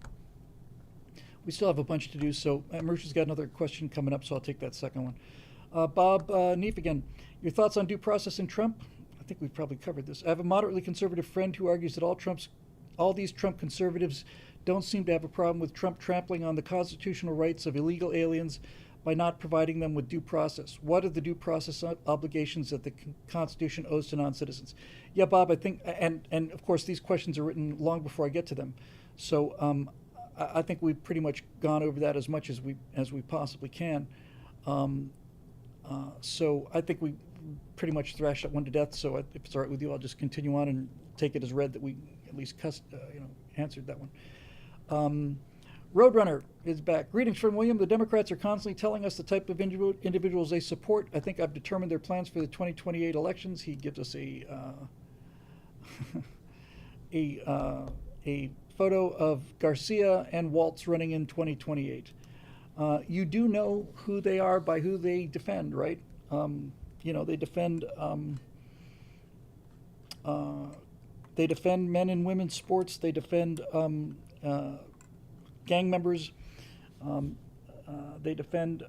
We still have a bunch to do. So Marusha's got another question coming up, so I'll take that second one. Bob Neef again. Your thoughts on due process and Trump? I think we've probably covered this. I have a moderately conservative friend who argues that all these Trump conservatives don't seem to have a problem with Trump trampling on the constitutional rights of illegal aliens by not providing them with due process. What are the due process obligations that the Constitution owes to non-citizens? Yeah, Bob, I think, and of course these questions are written long before I get to them. So I think we've pretty much gone over that as much as we possibly can. So I think we pretty much thrashed that one to death. So if it's all right with you, I'll just continue on and take it as read that we at least answered that one. Roadrunner is back. Greetings from William. The Democrats are constantly telling us the type of individuals they support. I think I've determined their plans for the 2028 elections. He gives us a photo of Garcia and Waltz running in 2028. You do know who they are by who they defend, right? They defend men and women's sports. They defend gang members. They defend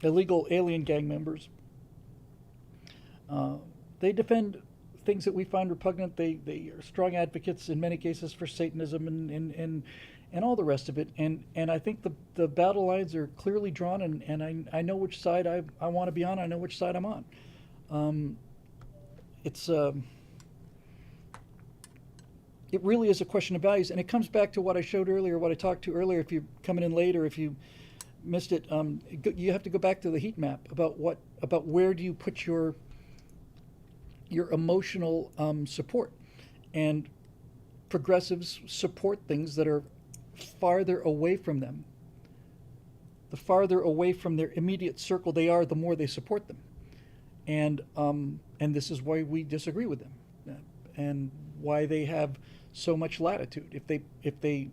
illegal alien gang members. They defend things that we find repugnant. They are strong advocates in many cases for Satanism and all the rest of it. And I think the battle lines are clearly drawn, and I know which side I want to be on. I know which side I'm on. It really is a question of values, and it comes back to what I showed earlier, what I talked to earlier. If you're coming in late or if you missed it, you have to go back to the heat map about where do you put your emotional support. And progressives support things that are farther away from them. The farther away from their immediate circle they are, the more they support them. And this is why we disagree with them, and why they have so much latitude. If they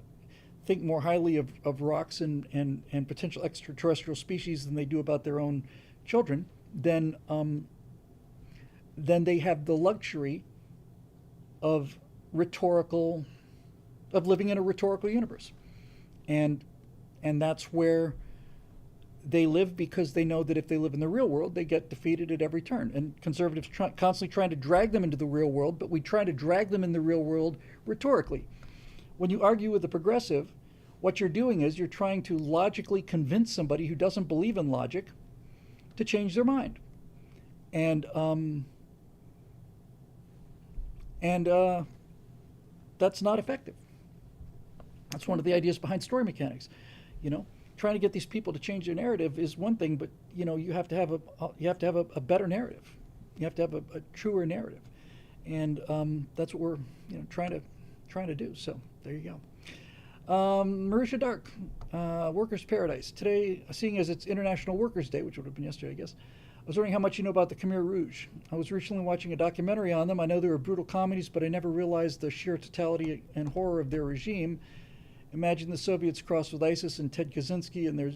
think more highly of rocks and potential extraterrestrial species than they do about their own children, then they have the luxury of living in a rhetorical universe, and that's where they live, because they know that if they live in the real world, they get defeated at every turn. And conservatives constantly trying to drag them into the real world, but we try to drag them in the real world rhetorically. When you argue with a progressive, what you're doing is you're trying to logically convince somebody who doesn't believe in logic to change their mind. And that's not effective. That's one of the ideas behind story mechanics. Trying to get these people to change their narrative is one thing, but you have to have a better narrative. You have to have a truer narrative, and that's what we're trying to do. So there you go. Marisha Dark, Workers' Paradise. Today, seeing as it's International Workers' Day, which would have been yesterday, I guess, I was wondering how much you know about the Khmer Rouge. I was recently watching a documentary on them. I know they were brutal communists, but I never realized the sheer totality and horror of their regime. Imagine the Soviets crossed with ISIS and Ted Kaczynski and their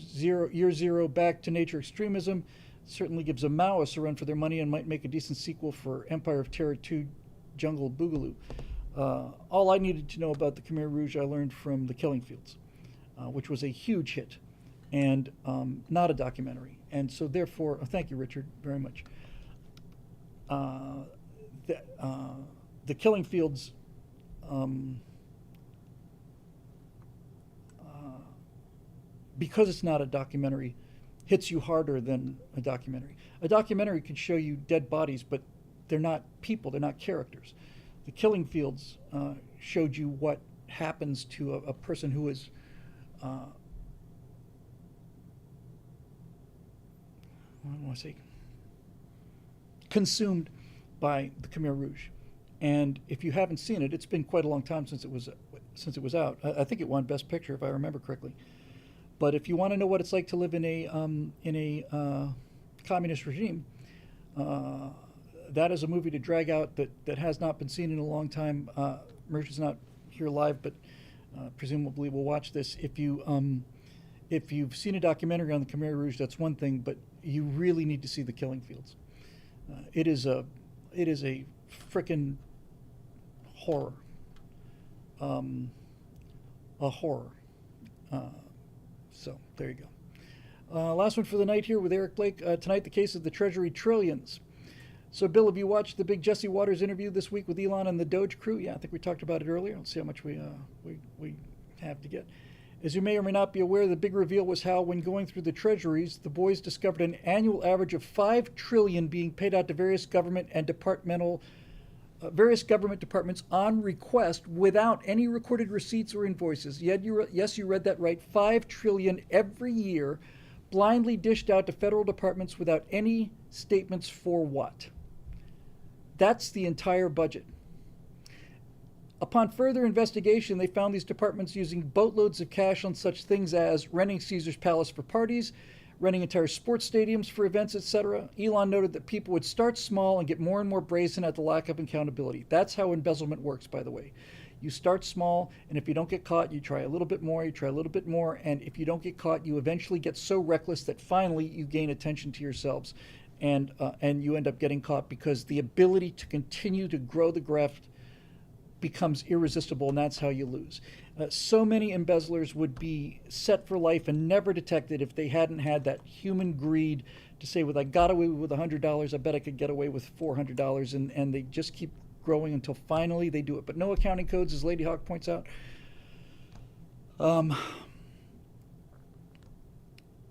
year zero back to nature extremism. Certainly gives a Maoist a run for their money and might make a decent sequel for Empire of Terror 2 Jungle Boogaloo. All I needed to know about the Khmer Rouge I learned from The Killing Fields, which was a huge hit and not a documentary. And so therefore, thank you, Richard, very much. The Killing Fields because it's not a documentary, hits you harder than a documentary. A documentary could show you dead bodies, but they're not people, they're not characters. The Killing Fields showed you what happens to a person who is consumed by the Khmer Rouge. And if you haven't seen it, it's been quite a long time since it was out. I think it won Best Picture, if I remember correctly. But if you want to know what it's like to live in a communist regime, that is a movie to drag out that has not been seen in a long time. Marisha's not here live, but presumably will watch this. If you've seen a documentary on the Khmer Rouge, that's one thing, but you really need to see The Killing Fields. It is a frickin' horror. A horror. So there you Last one for the night here with Eric Blake. Tonight, the case of the Treasury trillions. So, Bill, have you watched the big Jesse Waters interview this week with Elon and the Doge crew? Yeah, I think we talked about it earlier. Let's see how much we have to get. As you may or may not be aware, the big reveal was how, when going through the treasuries, the boys discovered an annual average of $5 trillion being paid out to various government departments on request without any recorded receipts or invoices. Yes, you read that right. $5 trillion every year, blindly dished out to federal departments without any statements for what. That's the entire budget. Upon further investigation, they found these departments using boatloads of cash on such things as renting Caesar's Palace for parties, renting entire sports stadiums for events, etc. Elon noted that people would start small and get more and more brazen at the lack of accountability. That's how embezzlement works, by the way. You start small, and if you don't get caught, you try a little bit more, and if you don't get caught, you eventually get so reckless that finally you gain attention to yourselves, and you end up getting caught because the ability to continue to grow the graft becomes irresistible, and that's how you lose. So many embezzlers would be set for life and never detected if they hadn't had that human greed to say, well, I got away with $100, I bet I could get away with $400, and they just keep growing until finally they do it. But no accounting codes, as Lady Hawk points out.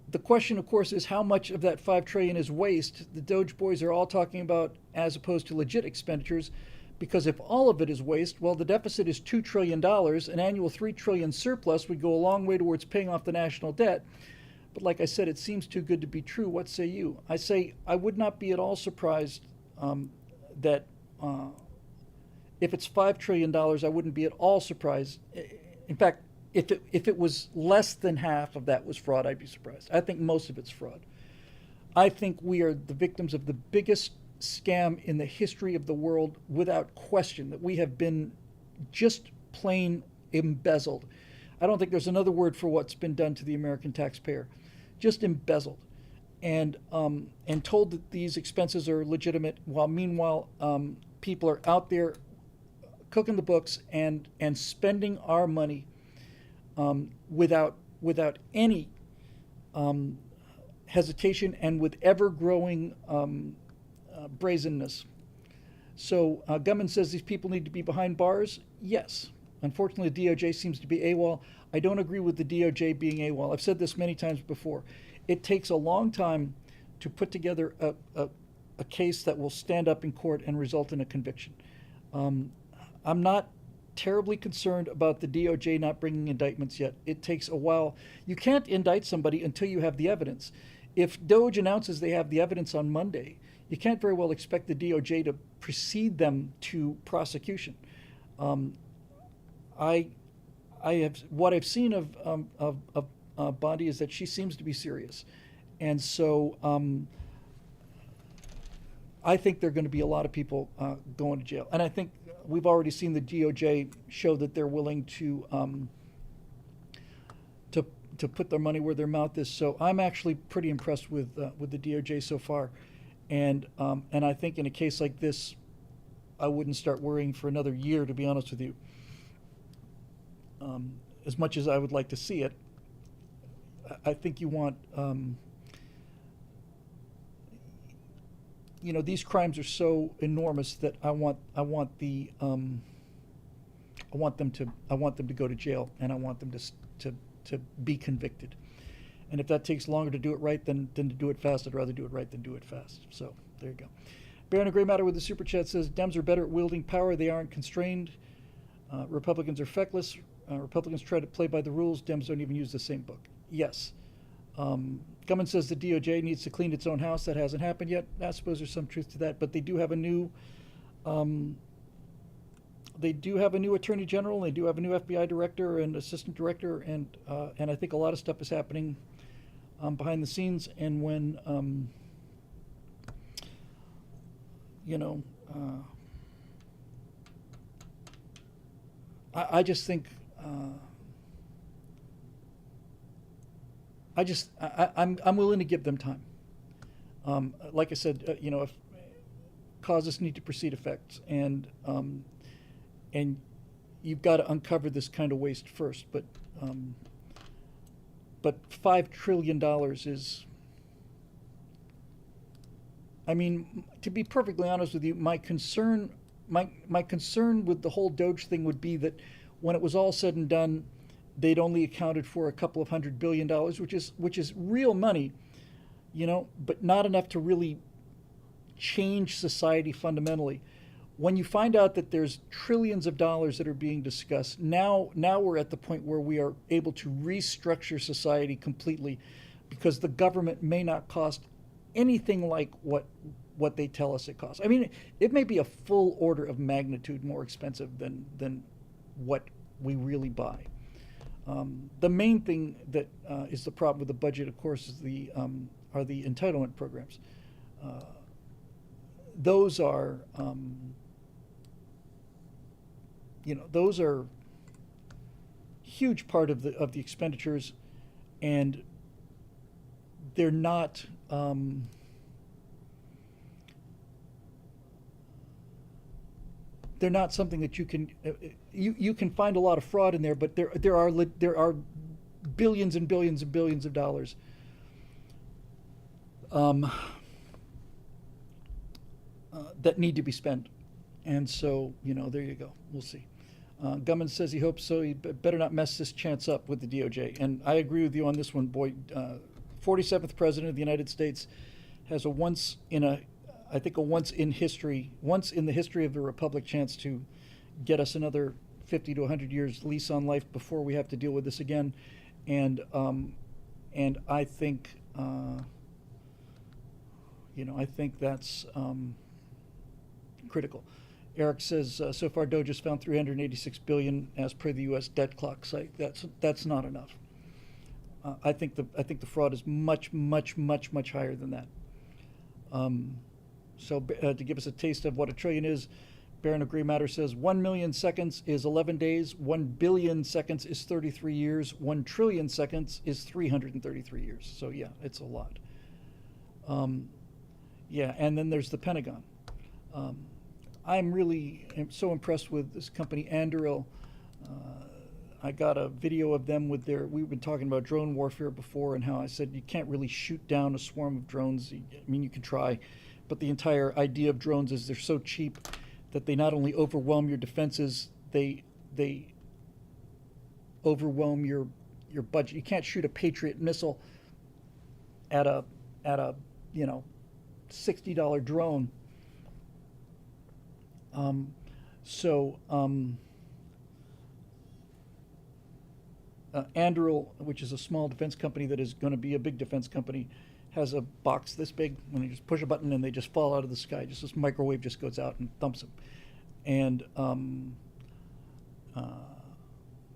The question, of course, is how much of that $5 trillion is waste. The Doge boys are all talking about as opposed to legit expenditures. Because if all of it is waste, well, the deficit is $2 trillion. An annual $3 trillion surplus would go a long way towards paying off the national debt. But like I said, it seems too good to be true. What say you? I say I would not be at all surprised that if it's $5 trillion, I wouldn't be at all surprised. In fact, if it was less than half of that was fraud, I'd be surprised. I think most of it's fraud. I think we are the victims of the biggest scam in the history of the world, without question, that we have been just plain embezzled. I don't think there's another word for what's been done to the American taxpayer. Just embezzled, and told that these expenses are legitimate, while meanwhile people are out there cooking the books and spending our money without any hesitation and with ever-growing brazenness. So Gumman says these people need to be behind bars. Yes. Unfortunately, the DOJ seems to be AWOL. I don't agree with the DOJ being AWOL. I've said this many times before. It takes a long time to put together a case that will stand up in court and result in a conviction. I'm not terribly concerned about the DOJ not bringing indictments yet. It takes a while. You can't indict somebody until you have the evidence. If Doge announces they have the evidence on Monday, you can't very well expect the DOJ to precede them to prosecution. What I've seen of Bondi is that she seems to be serious, and so I think there are going to be a lot of people going to jail, and I think we've already seen the DOJ show that they're willing to put their money where their mouth is. So I'm actually pretty impressed with the DOJ so far. And I think in a case like this, I wouldn't start worrying for another year, to be honest with you. As much as I would like to see it, I think you want, these crimes are so enormous that I want them to go to jail, and I want them to be convicted. And if that takes longer to do it right than to do it fast, I'd rather do it right than do it fast. So there you go. Baron of Gray Matter with the Super Chat says, Dems are better at wielding power. They aren't constrained. Republicans are feckless. Republicans try to play by the rules. Dems don't even use the same book. Yes. Gumman says the DOJ needs to clean its own house. That hasn't happened yet. I suppose there's some truth to that. But they do have a new attorney general. They do have a new FBI director and assistant director, and I think a lot of stuff is happening behind the scenes. And when I just think I'm willing to give them time. Like I said, if causes need to precede effects, and you've got to uncover this kind of waste first. But but $5 trillion is, I mean, to be perfectly honest with you, my concern with the whole Doge thing would be that when it was all said and done, they'd only accounted for a couple of $100 billion, which is real money, but not enough to really change society fundamentally. When you find out that there's trillions of dollars that are being discussed, now we're at the point where we are able to restructure society completely, because the government may not cost anything like what they tell us it costs. I mean, it may be a full order of magnitude more expensive than what we really buy. The main thing that is the problem with the budget, of course, is are the entitlement programs. Those are those are huge part of the expenditures, and they're not. They're not something that you can you can find a lot of fraud in there, but there are billions and billions and billions of dollars that need to be spent, and so there you go. We'll see. Gummins says he hopes so. He better not mess this chance up with the DOJ, and I agree with you on this one, boy. 47th president of the United States has a once in the history of the republic chance to get us another 50 to 100 years lease on life before we have to deal with this again, and I think I think that's critical. Eric says so far Doge has found 386 billion as per the U.S. debt clock site. That's not enough. I think the fraud is much higher than that. So to give us a taste of what a trillion is, Baron of Grey Matter says 1 million seconds is 11 days, 1 billion seconds is 33 years, 1 trillion seconds is 333 years. So yeah, it's a lot. Yeah, and then there's the Pentagon. I'm so impressed with this company, Anduril. I got a video of them we've been talking about drone warfare before, and how I said you can't really shoot down a swarm of drones. I mean, you can try, but the entire idea of drones is they're so cheap that they not only overwhelm your defenses, they overwhelm your budget. You can't shoot a Patriot missile at a $60 drone. Anduril, which is a small defense company that is going to be a big defense company, has a box this big. When you just push a button and they just fall out of the sky, just this microwave just goes out and thumps them. And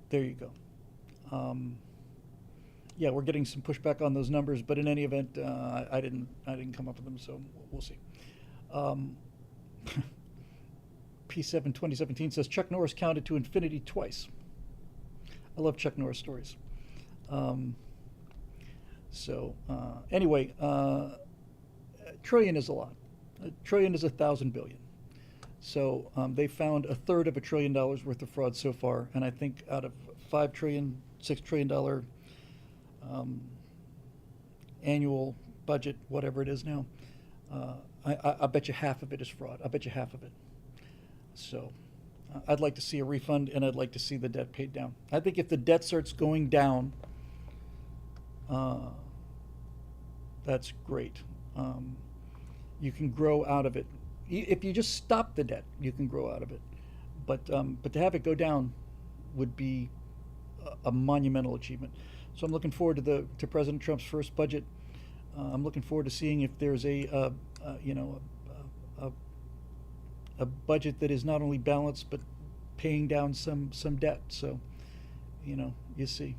there you go. Yeah, we're getting some pushback on those numbers, but in any event, I didn't come up with them, so we'll see. P7 2017 says Chuck Norris counted to infinity twice. I love Chuck Norris stories. Anyway, trillion is a lot. A trillion is 1,000 billion. So they found a third of $1 trillion worth of fraud so far, and I think out of $5 trillion, $6 trillion annual budget, whatever it is now, I bet you half of it is fraud. I bet you half of it. So I'd like to see a refund, and I'd like to see the debt paid down. I think if the debt starts going down, that's great. You can grow out of it. If you just stop the debt, you can grow out of it. But to have it go down would be a monumental achievement. So I'm looking forward to President Trump's first budget. I'm looking forward to seeing if there's a budget that is not only balanced but paying down some debt. So, you see.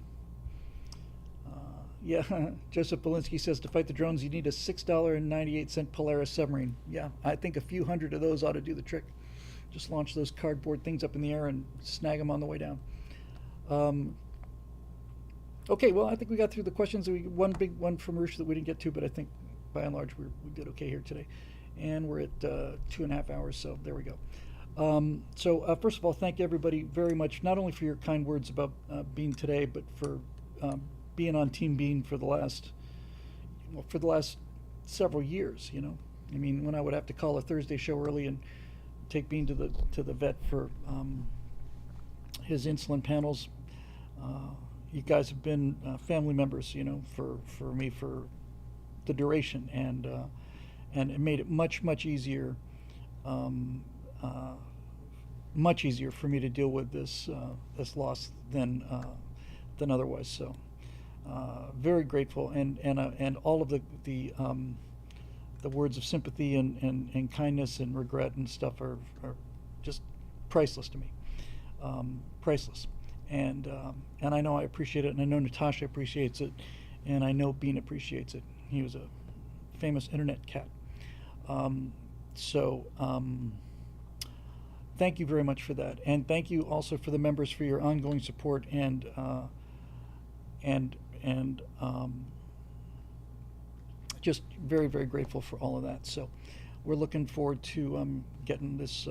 Yeah, Joseph Belinsky says to fight the drones, you need a $6.98 Polaris submarine. Yeah, I think a few hundred of those ought to do the trick. Just launch those cardboard things up in the air and snag them on the way down. Okay, well, I think we got through the questions. One big one from Roosh that we didn't get to, but I think by and large we did okay here today. And we're at 2.5 hours, so there we go. First of all, thank everybody very much, not only for your kind words about being today, but for being on Team Bean for the last several years. I mean, when I would have to call a Thursday show early and take Bean to the vet for his insulin panels. You guys have been family members, for me for the duration, and it made it much easier, much easier for me to deal with this loss than otherwise. So very grateful, and all of the words of sympathy and kindness and regret and stuff are just priceless to me, priceless. And I know I appreciate it, and I know Natasha appreciates it, and I know Bean appreciates it. He was a famous internet cat. So thank you very much for that, and thank you also for the members for your ongoing support and just very grateful for all of that. So we're looking forward to getting this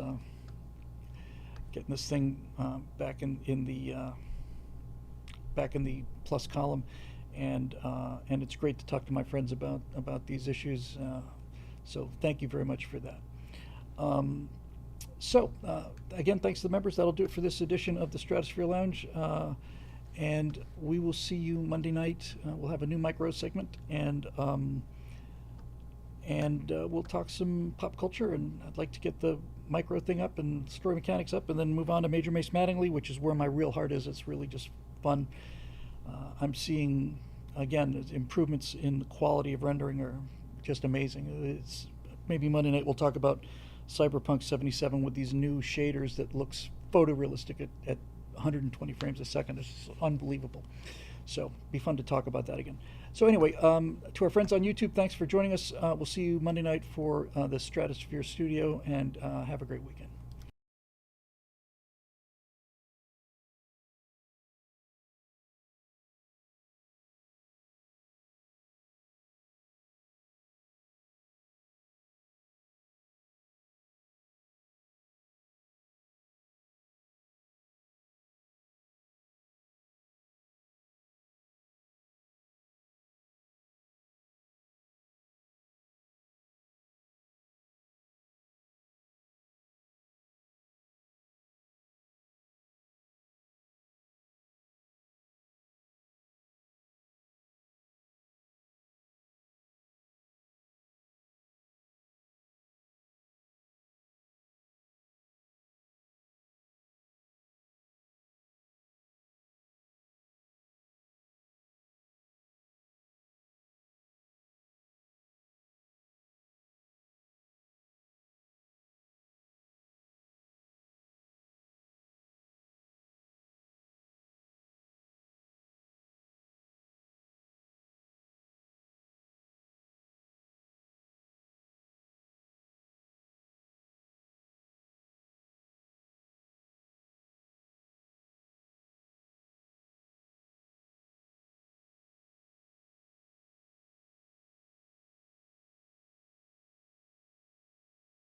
thing back in the plus column, and it's great to talk to my friends about these issues. So thank you very much for that. So again, thanks to the members. That'll do it for this edition of the Stratosphere Lounge. And we will see you Monday night. We'll have a new Mike Rose segment, and we'll talk some pop culture. And I'd like to get the micro thing up and story mechanics up, and then move on to Major Mace Mattingly, which is where my real heart is. It's really just fun. I'm seeing, again, improvements in the quality of rendering are just amazing. It's maybe Monday night we'll talk about Cyberpunk 77 with these new shaders that looks photorealistic at 120 frames a second. It's unbelievable. So be fun to talk about that again. So anyway, to our friends on YouTube, thanks for joining us. We'll see you Monday night for the Stratosphere Studio, and have a great weekend.